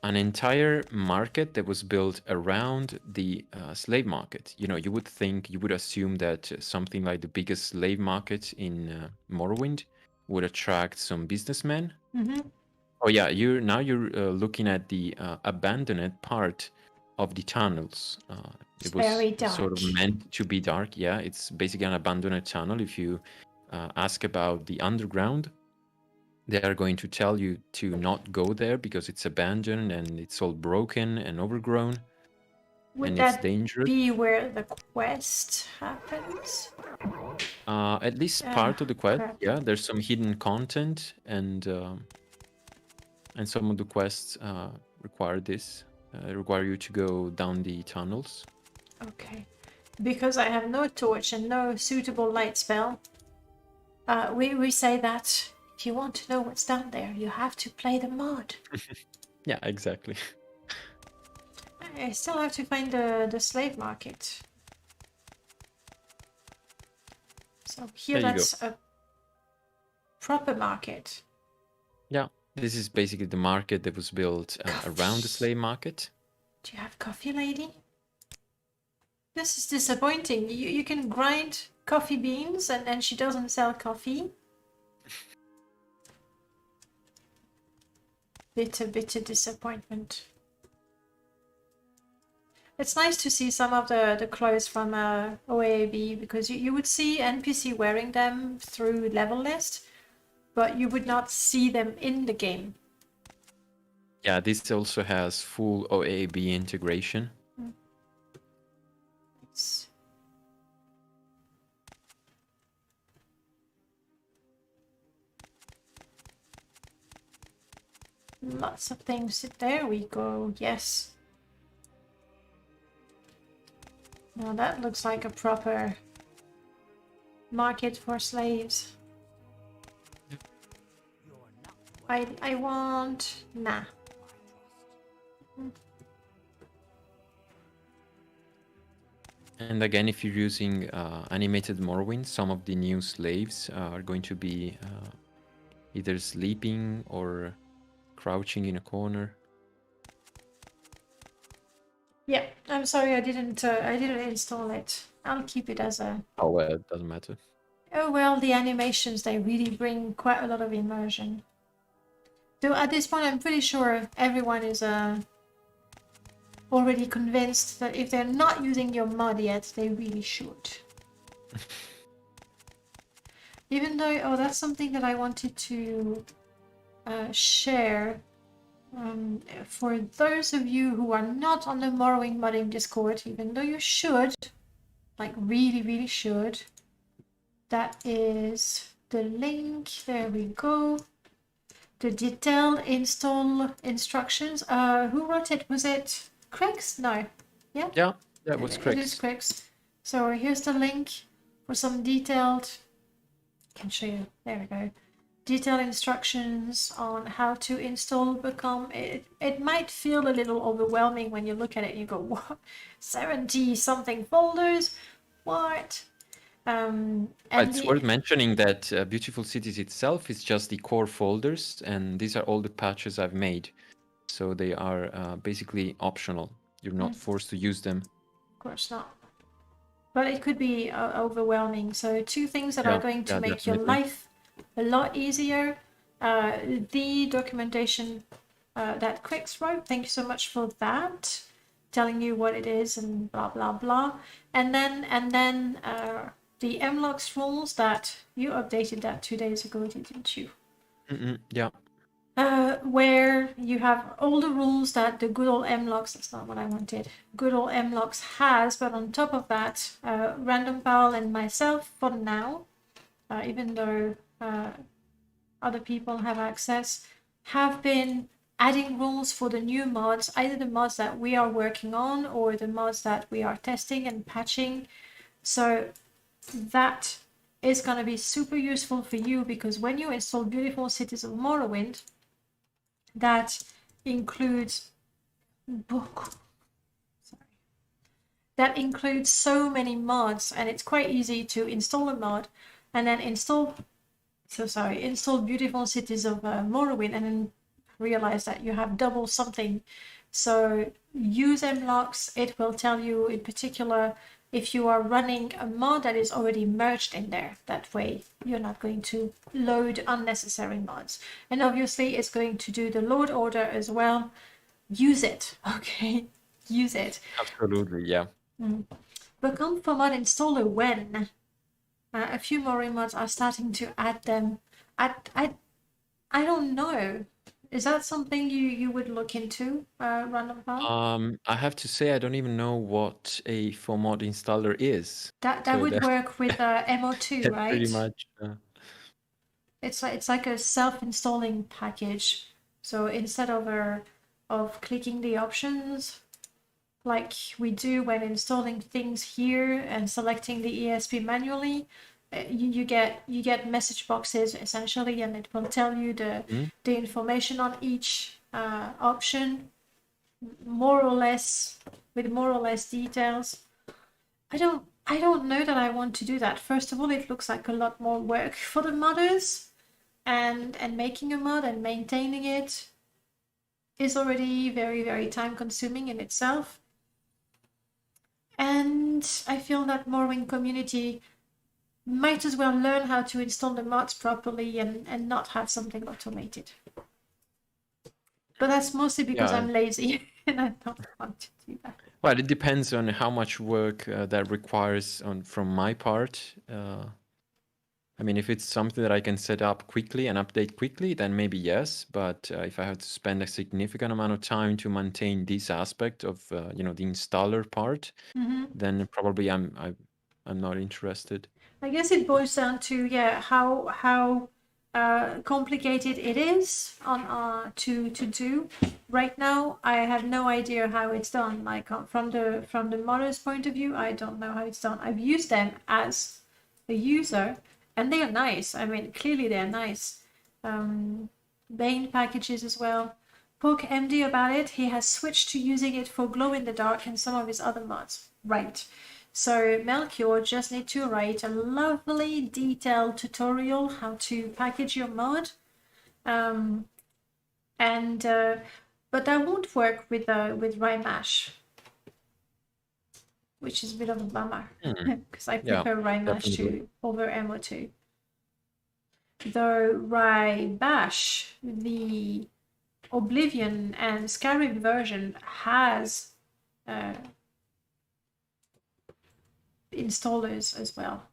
an entire market that was built around the slave market. You know, you would assume that something like the biggest slave market in Morrowind would attract some businessmen. Oh yeah, you're looking at the abandoned part of the tunnels. It was very dark. sort of meant to be dark. Yeah, it's basically an abandoned tunnel. If you ask about the underground, they are going to tell you to not go there because it's abandoned and it's all broken and overgrown. Would and that it's dangerous. be where the quest happens? At least part of the quest, crap. yeah. There's some hidden content, and some of the quests require this. require you to go down the tunnels. Okay. Because I have no torch and no suitable light spell, we say that if you want to know what's down there, you have to play the mod. Yeah, exactly. I still have to find the slave market. So here There you go. that's a proper market. Yeah, this is basically the market that was built around the slave market. Do you have coffee, lady? This is disappointing. You can grind coffee beans and she doesn't sell coffee. Bitter disappointment. It's nice to see some of the clothes from OAB because you would see NPC wearing them through level list, but you would not see them in the game. Yeah, this also has full OAB integration. It's... Lots of things. There we go. Yes. Now that looks like a proper market for slaves. I want... Nah. And again, if you're using animated Morrowind, some of the new slaves are going to be either sleeping or crouching in a corner. Yeah, I'm sorry I didn't install it. I'll keep it as a... Oh, well, it doesn't matter. Oh well, the animations, they really bring quite a lot of immersion. Though at this point I'm pretty sure everyone is already convinced that if they're not using your mod yet, they really should. Even though, oh, that's something that I wanted to share. For those of you who are not on the Morrowind modding Discord, even though you should, like really should, that is the link. There we go. The detailed install instructions. Who wrote it? Was it Craigs? No. Yeah? Yeah, that was correct. It is Craigs. So here's the link for some detailed... I can show you. There we go. Detailed instructions on how to install Become. It might feel a little overwhelming when you look at it and you go, what? 70 something folders? What? It's worth mentioning that Beautiful Cities itself is just the core folders, and these are all the patches I've made. So they are basically optional. You're not forced to use them. Of course not. But it could be overwhelming. So 2 things that are going to make your life a lot easier. The documentation that Craigs wrote, thank you so much for that. Telling you what it is and blah blah blah. And then the MLOX rules that you updated that 2 days ago, didn't you? Yeah. Where you have all the rules that the good old MLOX, that's not what I wanted, good old MLOX has, but on top of that, RandomPal and myself, for now, even though other people have access, have been adding rules for the new mods, either the mods that we are working on or the mods that we are testing and patching. So that is going to be super useful for you, because when you install Beautiful Cities of Morrowind, that includes that includes so many mods, and it's quite easy to install a mod and then install Beautiful Cities of Morrowind and then realize that you have double something. So use MLOX. It will tell you in particular if you are running a mod that is already merged in there. That way you're not going to load unnecessary mods. And obviously it's going to do the load order as well. Use it, okay? Use it. Absolutely, yeah. Become for mod installer when? A few more mods are starting to add them. I don't know. Is that something you would look into, RandomPal? I have to say I don't even know what a FOMod installer is. That So would that- work with MO2, That's right? pretty much. It's like a self-installing package. So instead of of clicking the options like we do when installing things here and selecting the ESP manually. You get message boxes essentially, and it will tell you the information on each option, more or less, with more or less details. I don't know that I want to do that. First of all, it looks like a lot more work for the modders, and making a mod and maintaining it is already very, very time consuming in itself. And I feel that Morrowind community might as well learn how to install the mods properly and not have something automated. But that's mostly because I'm lazy and I don't want to do that. Well, it depends on how much work that requires from my part. I mean, if it's something that I can set up quickly and update quickly, then maybe yes. But if I have to spend a significant amount of time to maintain this aspect of, the installer part, then probably I'm not interested. I guess it boils down to how complicated it is on to do. Right now, I have no idea how it's done. Like from the modder's point of view, I don't know how it's done. I've used them as a user, and they are nice. I mean, clearly they're nice. Bane packages as well. Poke MD about it. He has switched to using it for glow in the dark and some of his other mods. Right. So Melchior just need to write a lovely detailed tutorial how to package your mod, but that won't work with Rymash, which is a bit of a bummer because I prefer Rymash over MO2. Though Rybash, the Oblivion and Skyrim version, has installers as well,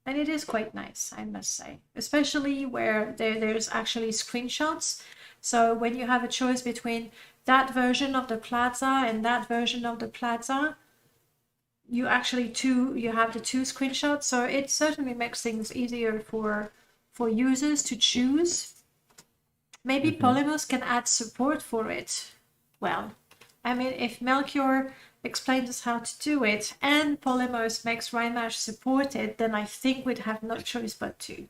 and it is quite nice, I must say, especially where there's actually screenshots. So when you have a choice between that version of the Plaza and that version of the Plaza, you actually you have the two screenshots, so it certainly makes things easier for users to choose. Maybe Polymos can add support for it. Well, I mean, if Melchior explains us how to do it and Polymos makes Rymash support it, then I think we'd have no choice but to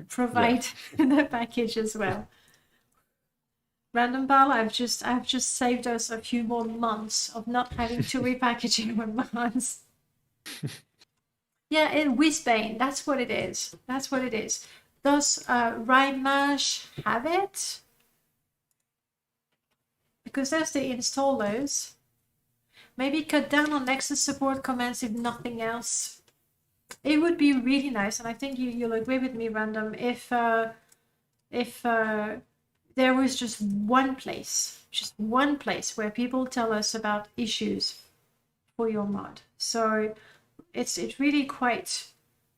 provide the package as well. RandomPal, I've just saved us a few more months of not having to repackage our mods. Yeah, and Whizbane, that's what it is. That's what it is. Does Rymash have it? Because there's the installers. Maybe cut down on Nexus support commands if nothing else. It would be really nice, and I think you'll agree with me, Random, if there was just one place where people tell us about issues for your mod. So it's really quite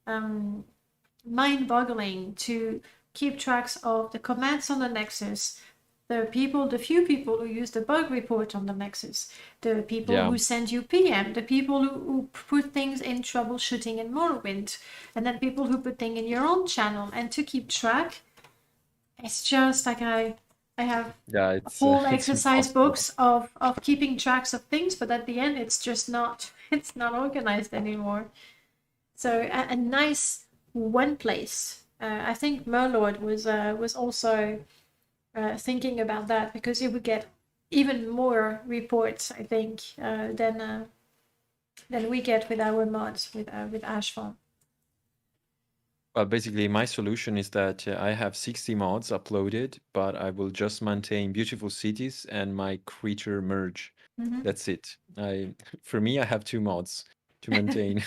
mind-boggling to keep tracks of the commands on the Nexus, the few people who use the bug report on the Nexus, the people who send you PM, the people who put things in troubleshooting in Morrowind, and then people who put things in your own channel. And to keep track, it's just like I have whole exercise books of keeping tracks of things, but at the end it's just not organized anymore. So a nice one place. I think Murlord was also thinking about that, because it would get even more reports, I think, than we get with our mods with Ashfall. Well, basically, my solution is that I have 60 mods uploaded, but I will just maintain Beautiful Cities and my Creature Merge. That's it. For me, I have 2 mods to maintain.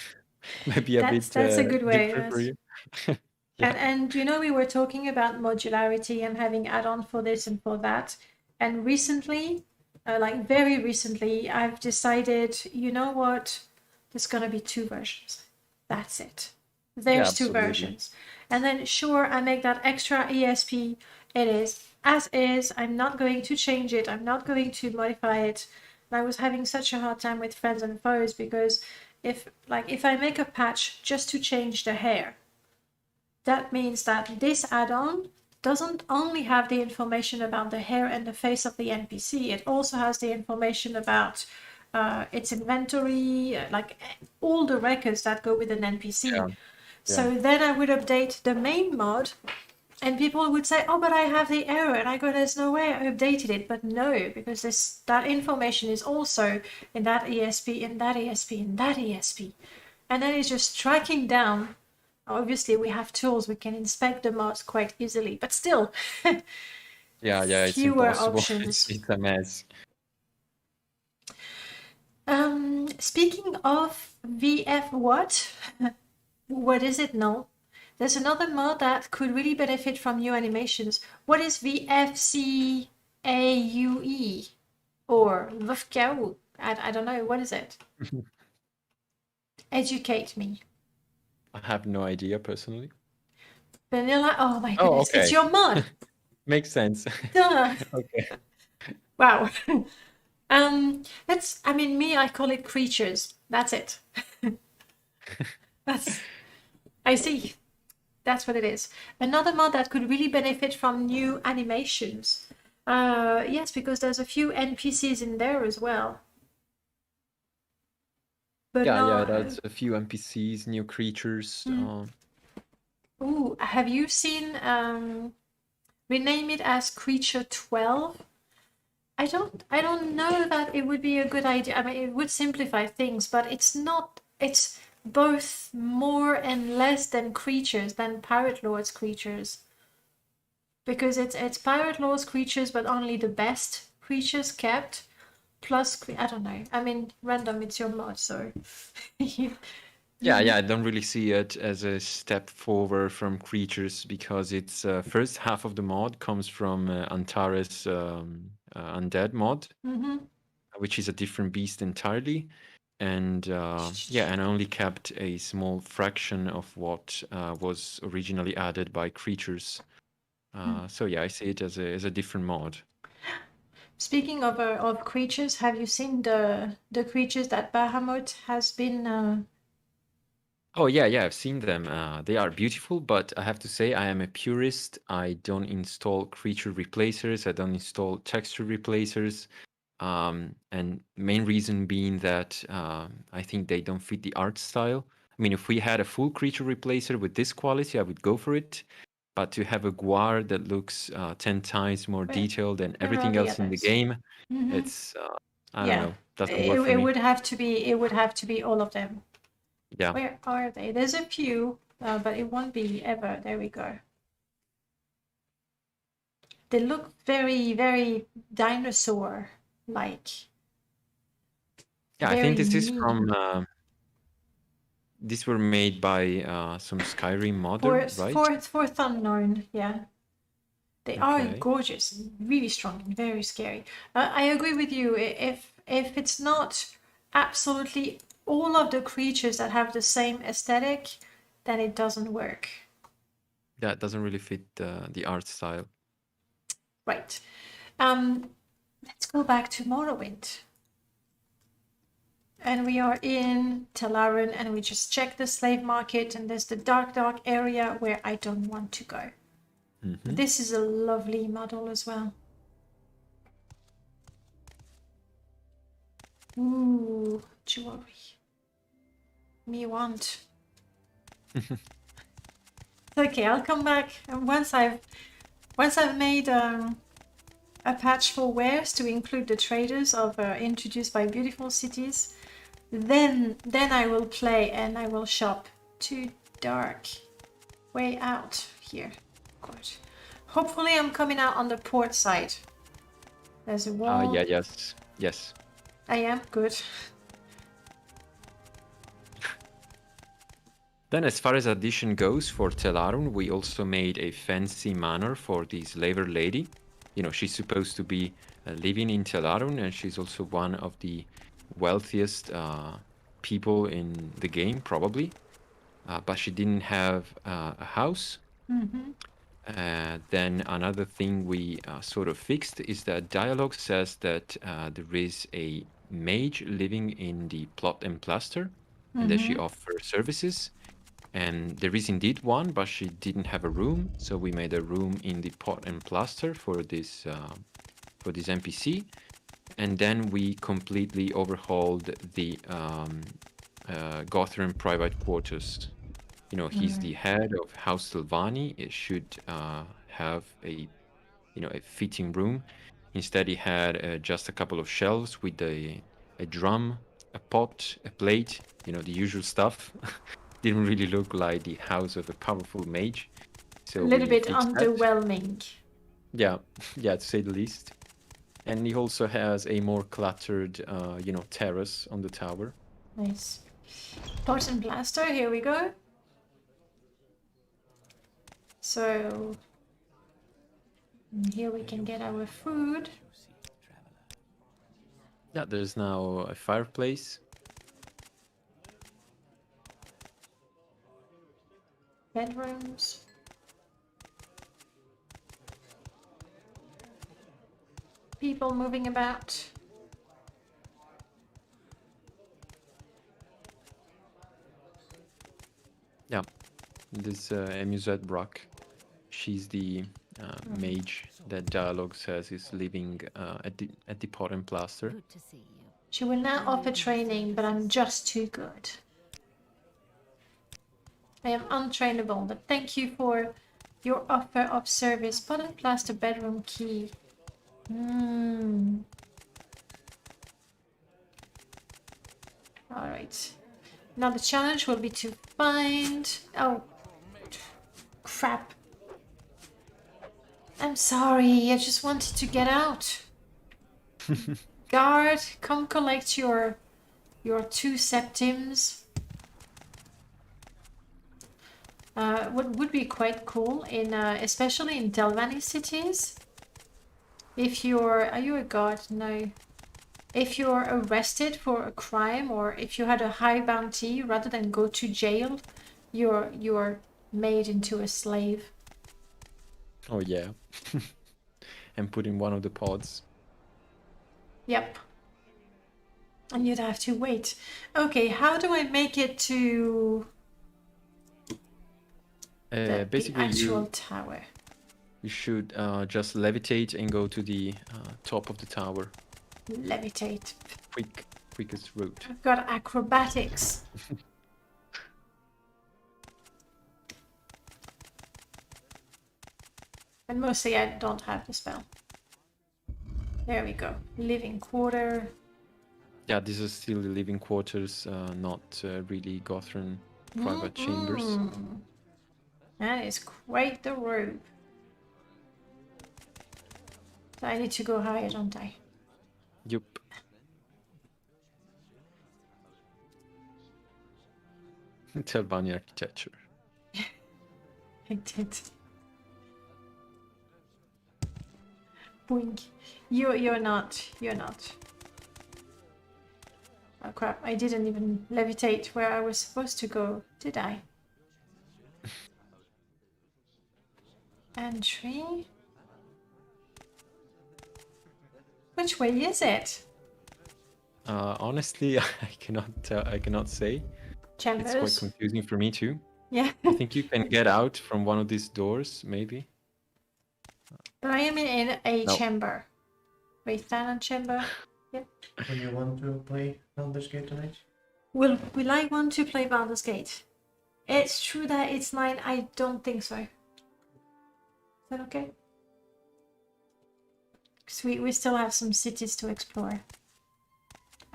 Maybe that's a good way. For you. And we were talking about modularity and having add-on for this and for that. And recently, like very recently, I've decided, you know what? There's going to be 2 versions. That's it. There's 2 versions. And then, sure, I make that extra ESP. It is as is. I'm not going to change it. I'm not going to modify it. And I was having such a hard time with friends and foes, because if I make a patch just to change the hair, that means that this add-on doesn't only have the information about the hair and the face of the NPC, it also has the information about its inventory, like all the records that go with an NPC. Yeah. So then I would update the main mod, and people would say, "Oh, but I have the error," and I go, "There's no way I updated it." But no, because that information is also in that ESP, in that ESP, in that ESP, and then it's just tracking down. Obviously, we have tools; we can inspect the mods quite easily, but still, Yeah, it's fewer impossible. options. It's a mess. Speaking of VF, what is it now? There's another mod that could really benefit from new animations. What is VFCAUE or VFCAU? I don't know. What is it? Educate me. I have no idea personally. Vanilla. Oh my goodness! okay. It's your mod. Makes sense. Duh. Okay. Wow. That's. I mean, me. I call it creatures. That's it. That's. I see. That's what it is. Another mod that could really benefit from new animations. Yes, because there's a few NPCs in there as well. But Yeah, there's a few NPCs, new creatures. Ooh, have you seen rename it as Creature 12? I don't know that it would be a good idea. I mean, it would simplify things, but it's not. It's both more and less than creatures, than Pirate Lord's creatures. Because it's Pirate Lord's creatures, but only the best creatures kept. Plus, I don't know. I mean, random, it's your mod, so. Yeah, I don't really see it as a step forward from creatures because its first half of the mod comes from Antares Undead mod, which is a different beast entirely. And and only kept a small fraction of what was originally added by creatures. So yeah, I see it as a different mod. Speaking of creatures, have you seen the creatures that Bahamut has been? Oh yeah, I've seen them. They are beautiful, but I have to say I am a purist. I don't install creature replacers. I don't install texture replacers. And main reason being that I think they don't fit the art style. I mean, if we had a full creature replacer with this quality, I would go for it. But to have a Guar that looks 10 times more detailed than everything else in the game, it's I don't know, doesn't work for me. It would have to be all of them. Yeah. Where are they? There's a few, but it won't be ever. There we go. They look very, very dinosaur-like. Yeah, I think this is from. These were made by some Skyrim modder, right? Fourth Unknown, yeah. They are gorgeous, really strong, and very scary. I agree with you. If it's not absolutely all of the creatures that have the same aesthetic, then it doesn't work. Yeah, it doesn't really fit the art style. Right. Let's go back to Morrowind. And we are in Talaran, and we just check the slave market, and there's the dark area where I don't want to go. This is a lovely model as well. Ooh, jewelry. Me want. Okay, I'll come back, and once I've made a patch for wares to include the traders of introduced by beautiful cities, then I will play and I will shop. Too dark. Way out here. Good. Hopefully I'm coming out on the port side. There's a wall. Yes. I am good. Then as far as addition goes for Telarun, we also made a fancy manor for the slaver lady. You know, she's supposed to be living in Telarun, and she's also one of the wealthiest people in the game, probably. But she didn't have a house. Then another thing we sort of fixed is that dialogue says that there is a mage living in the plot and plaster, and that she offers services. And there is indeed one, but she didn't have a room, so we made a room in the pot and plaster for this NPC, and then we completely overhauled the Gothram private quarters. You know, he's the head of House Sylvani. It should have a fitting room. Instead, he had just a couple of shelves with a drum, a pot, a plate. You know, the usual stuff. Didn't really look like the house of a powerful mage. So A little we bit fixed that. underwhelming. Yeah, yeah, to say the least. And he also has a more cluttered, terrace on the tower. Nice. Pot and plaster, here we go. So here we can get our food. Yeah, there's now a fireplace. Bedrooms. People moving about. Yeah, this Emusette Brock. She's the mage that Dialogue says is living at the pot and plaster. Good to see you. She will now offer training, but I'm just too good. I am untrainable, but thank you for your offer of service. Pot and plaster bedroom key. Alright. Now the challenge will be to find... Oh. Crap. I'm sorry, I just wanted to get out. Guard, come collect your 2 septims. What would be quite cool in especially in Delvani cities, if are you a guard? No. If you're arrested for a crime, or if you had a high bounty, rather than go to jail, you're made into a slave. Oh yeah, and put in one of the pods. Yep. And you'd have to wait. Okay, how do I make it to the Basically, actual tower? you should just levitate and go to the top of the tower. Levitate. Quickest route. I've got acrobatics. And mostly I don't have the spell. There we go. Living quarter. Yeah, these are still the living quarters, not really Gothram private chambers. That is quite the room. So I need to go higher, don't I? Yup. Telvani architecture. I did. Boink. You're not. Oh crap, I didn't even levitate where I was supposed to go, did I? Entry? Which way is it? Honestly, I cannot say. Chambers? It's quite confusing for me too. Yeah. I think you can get out from one of these doors, maybe. But I am in a No. chamber. Wait, silent chamber? Yep. Do you want to play Baldur's Gate tonight? Will I want to play Baldur's Gate? It's true that it's 9. I don't think so. Is that okay? Because we still have some cities to explore.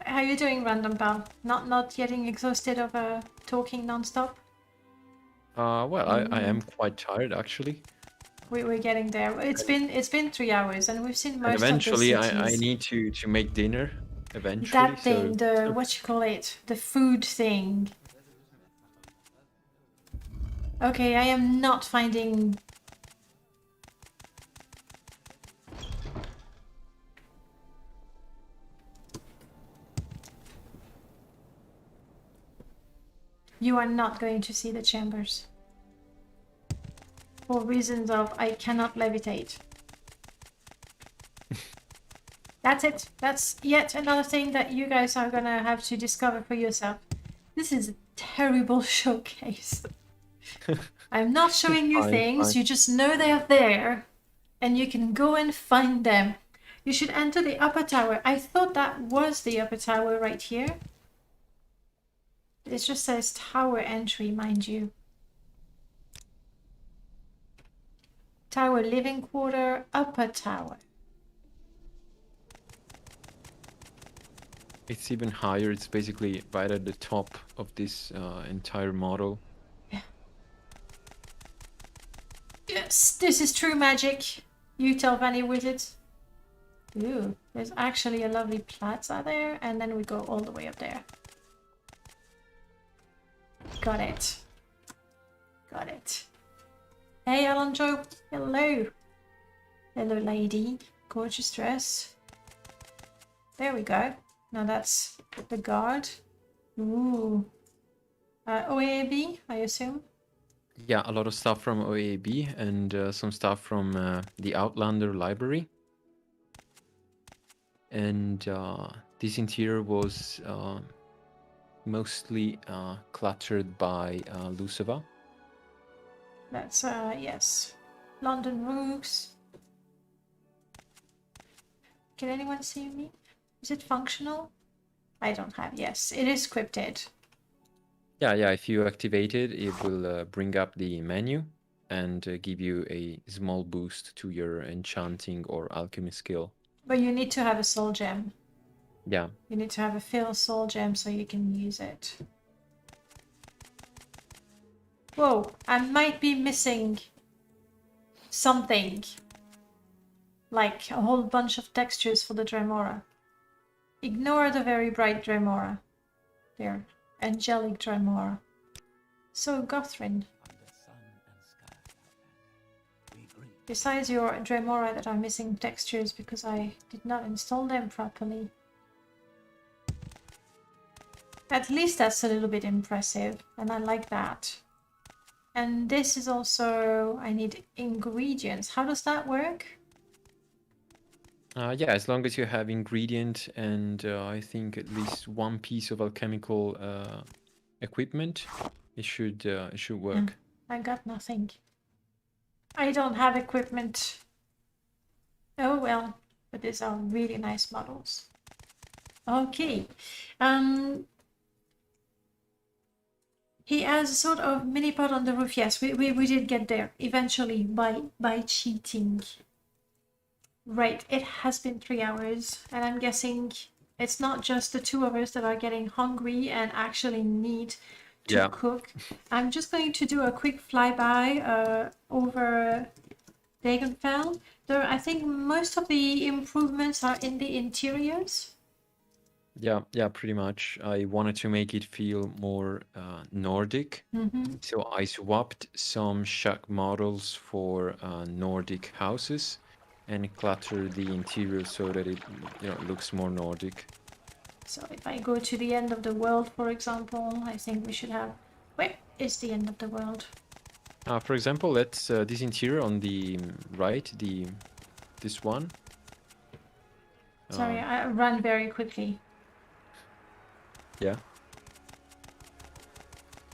How are you doing, RandomPal? Not getting exhausted of talking non-stop? Well, I am quite tired actually. We're getting there. It's been 3 hours and we've seen most And eventually, of the cities. I need to make dinner. Eventually, That thing, so the what you call it, the food thing. Okay, I am not finding. You are not going to see the chambers. For reasons of I cannot levitate. That's it. That's yet another thing that you guys are gonna have to discover for yourself. This is a terrible showcase. I'm not showing you Fine, things, fine. you just know they're there and you can go and find them. You should enter the upper tower. I thought that was the upper tower right here. It just says tower entry, mind you. Tower living quarter, upper tower. It's even higher. It's basically right at the top of this entire model. Yes, this is true magic. You tell Vanny Wizard. Ooh, there's actually a lovely plaza there, and then we go all the way up there. Got it. Got it. Hey, Alonjo. Hello. Hello, lady. Gorgeous dress. There we go. Now that's the guard. Ooh. OAB, I assume? Yeah, a lot of stuff from OAB and some stuff from the Outlander library. And this interior was mostly cluttered by Luceva. That's, yes. London roofs. Can anyone see me? Is it functional? I don't have, yes. It is scripted. Yeah, if you activate it, it will bring up the menu and give you a small boost to your enchanting or alchemy skill. But you need to have a soul gem. Yeah. You need to have a fill soul gem so you can use it. Whoa, I might be missing something. Like a whole bunch of textures for the Dremora. Ignore the very bright Dremora. There. Angelic Dremora. So, Gothrin. Under sun and sky, Outlander, we greet. Besides your Dremora that are missing textures because I did not install them properly. At least that's a little bit impressive, and I like that. And this is also, I need ingredients. How does that work? Yeah, as long as you have ingredient and I think at least one piece of alchemical equipment, it should work. I got nothing. I don't have equipment. Oh well, but these are really nice models. Okay. He has a sort of mini pod on the roof. Yes, we did get there eventually by cheating. Right, it has been 3 hours, and I'm guessing it's not just the 2 of us that are getting hungry and actually need to cook. I'm just going to do a quick flyby over Vvardenfell. I think most of the improvements are in the interiors. Yeah, pretty much. I wanted to make it feel more Nordic. So I swapped some shack models for Nordic houses and cluttered the interior so that it looks more Nordic. So if I go to the end of the world, for example, I think we should have... Where is the end of the world? For example, let's this interior on the right, this one. Sorry, I ran very quickly.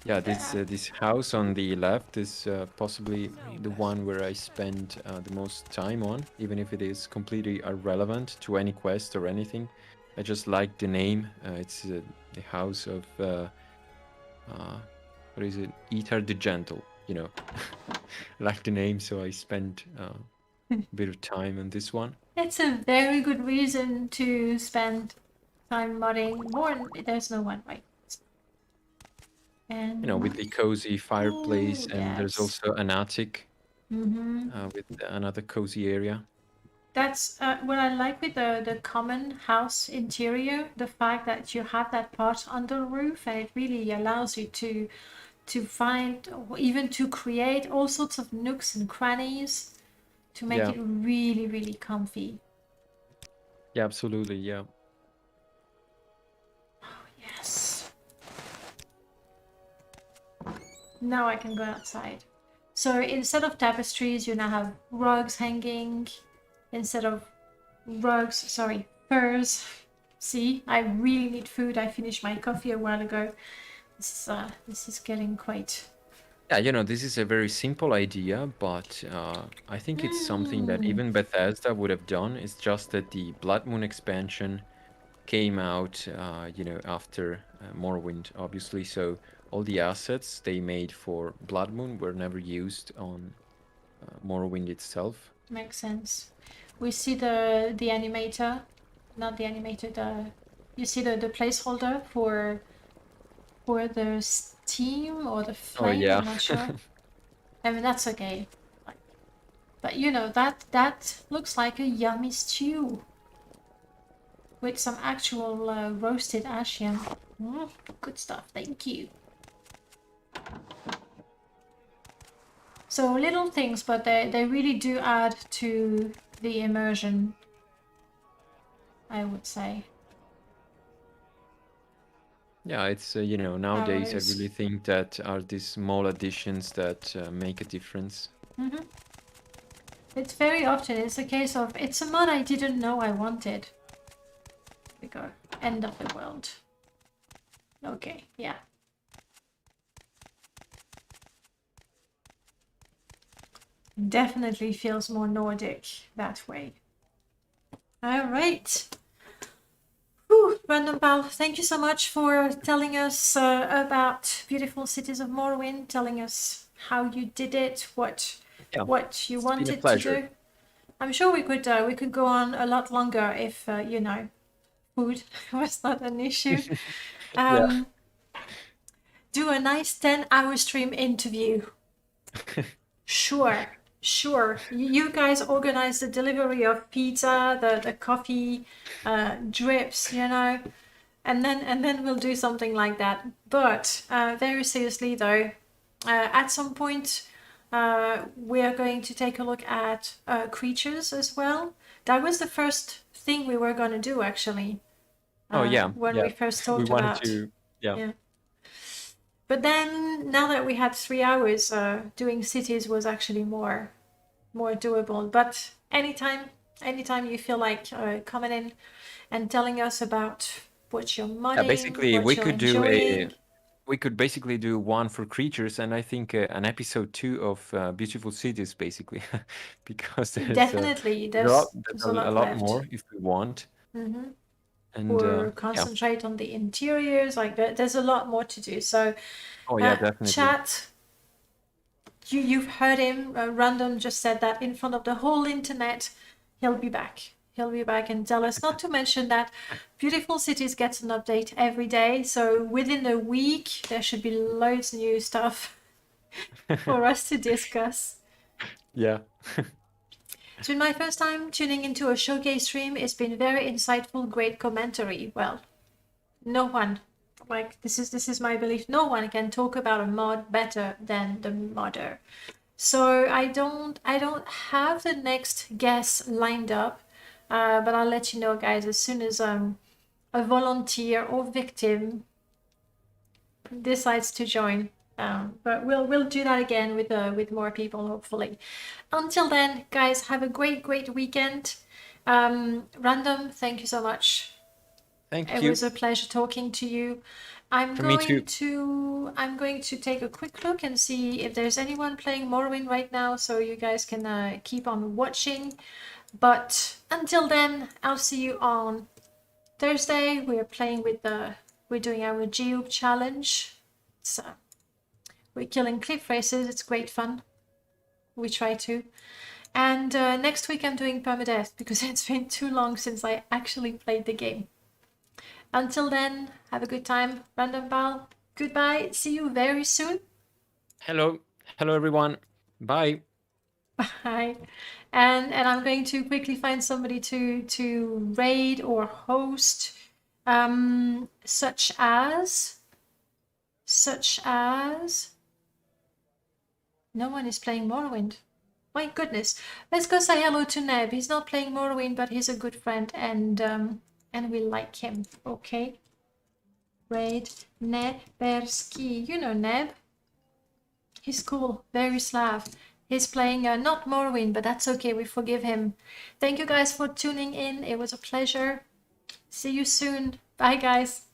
Yeah, this house on the left is possibly the one where I spend the most time on, even if it is completely irrelevant to any quest or anything. I just like the name. It's the house of what is it? Eater the Gentle. I like the name, so I spent a bit of time on this one. It's a very good reason to spend time modding. There's no one, right? And with the cozy fireplace, and there's yes. also an attic with another cozy area. That's what I like with the common house interior, the fact that you have that part under the roof, and it really allows you to find, or even to create all sorts of nooks and crannies to make it really, really comfy. Yeah, absolutely, yeah. Oh, yes. Now I can go outside. So instead of tapestries, you now have rugs hanging. Instead of rugs, sorry, furs. See, I really need food. I finished my coffee a while ago. This is getting quite... Yeah, this is a very simple idea, but I think it's something that even Bethesda would have done. It's just that the Blood Moon expansion came out, after Morrowind, obviously. So all the assets they made for Blood Moon were never used on Morrowind itself. Makes sense. We see the animator, not the animator. You see the placeholder for the steam or the flame. yeah. I'm not sure. I mean that's okay. But that looks like a yummy stew with some actual roasted ashen. Good stuff. Thank you. So little things, but they really do add to the immersion, I would say. Yeah, it's nowadays I Hours. really think that are these small additions that make a difference. It's very often it's a case of it's a mod I didn't know I wanted. We go end of the world. Okay, yeah. Definitely feels more Nordic that way. All right. Whew, RandomPal, thank you so much for telling us about Beautiful Cities of Morrowind, telling us how you did it, what you It's been a wanted to pleasure. do. I'm sure we could go on a lot longer if food was not an issue. Yeah. Do a nice 10-hour stream interview. Sure. You guys organize the delivery of pizza, the coffee drips, and then we'll do something like that. But very seriously though, at some point we are going to take a look at creatures as well. That was the first thing we were going to do actually. When we first talked we wanted about. to, Yeah. But then, now that we had 3 hours, doing cities was actually more doable. But anytime you feel like coming in and telling us about what you're modding, basically what you're enjoying. we could basically do one for creatures, and I think an episode 2 of Beautiful Cities, basically, because Definitely, there's there's a a lot lot left. more if we want. And Or concentrate on the interiors. Like there's a lot more to do. So, oh yeah, definitely. chat. You've heard him. Random just said that in front of the whole internet. He'll be back. He'll be back and tell us. Not to mention that Beautiful Cities gets an update every day. So within a week, there should be loads of new stuff for us to discuss. Yeah. It's been my first time tuning into a showcase stream. It's been very insightful, great commentary. Well, no one, this is my belief, no one can talk about a mod better than the modder. So I don't have the next guest lined up, but I'll let you know, guys, as soon as a volunteer or victim decides to join. But we'll do that again with more people, hopefully. Until then, guys, have a great weekend. Random, thank you so much. Thank you. It was a pleasure talking to you. I'm going to take a quick look and see if there's anyone playing Morrowind right now, so you guys can keep on watching. But until then, I'll see you on Thursday. We're doing our Geobe challenge. So we're killing cliff races. It's great fun. We try to. And next week I'm doing permadeath because it's been too long since I actually played the game. Until then, have a good time. RandomPal, goodbye. See you very soon. Hello everyone. Bye. Bye. And I'm going to quickly find somebody to raid or host, such as no one is playing Morrowind. My goodness. Let's go say hello to Neb. He's not playing Morrowind, but he's a good friend, and we like him. Okay. Raid Neberski. You know Neb. He's cool. Very Slav. He's playing not Morrowind, but that's okay. We forgive him. Thank you guys for tuning in. It was a pleasure. See you soon. Bye, guys.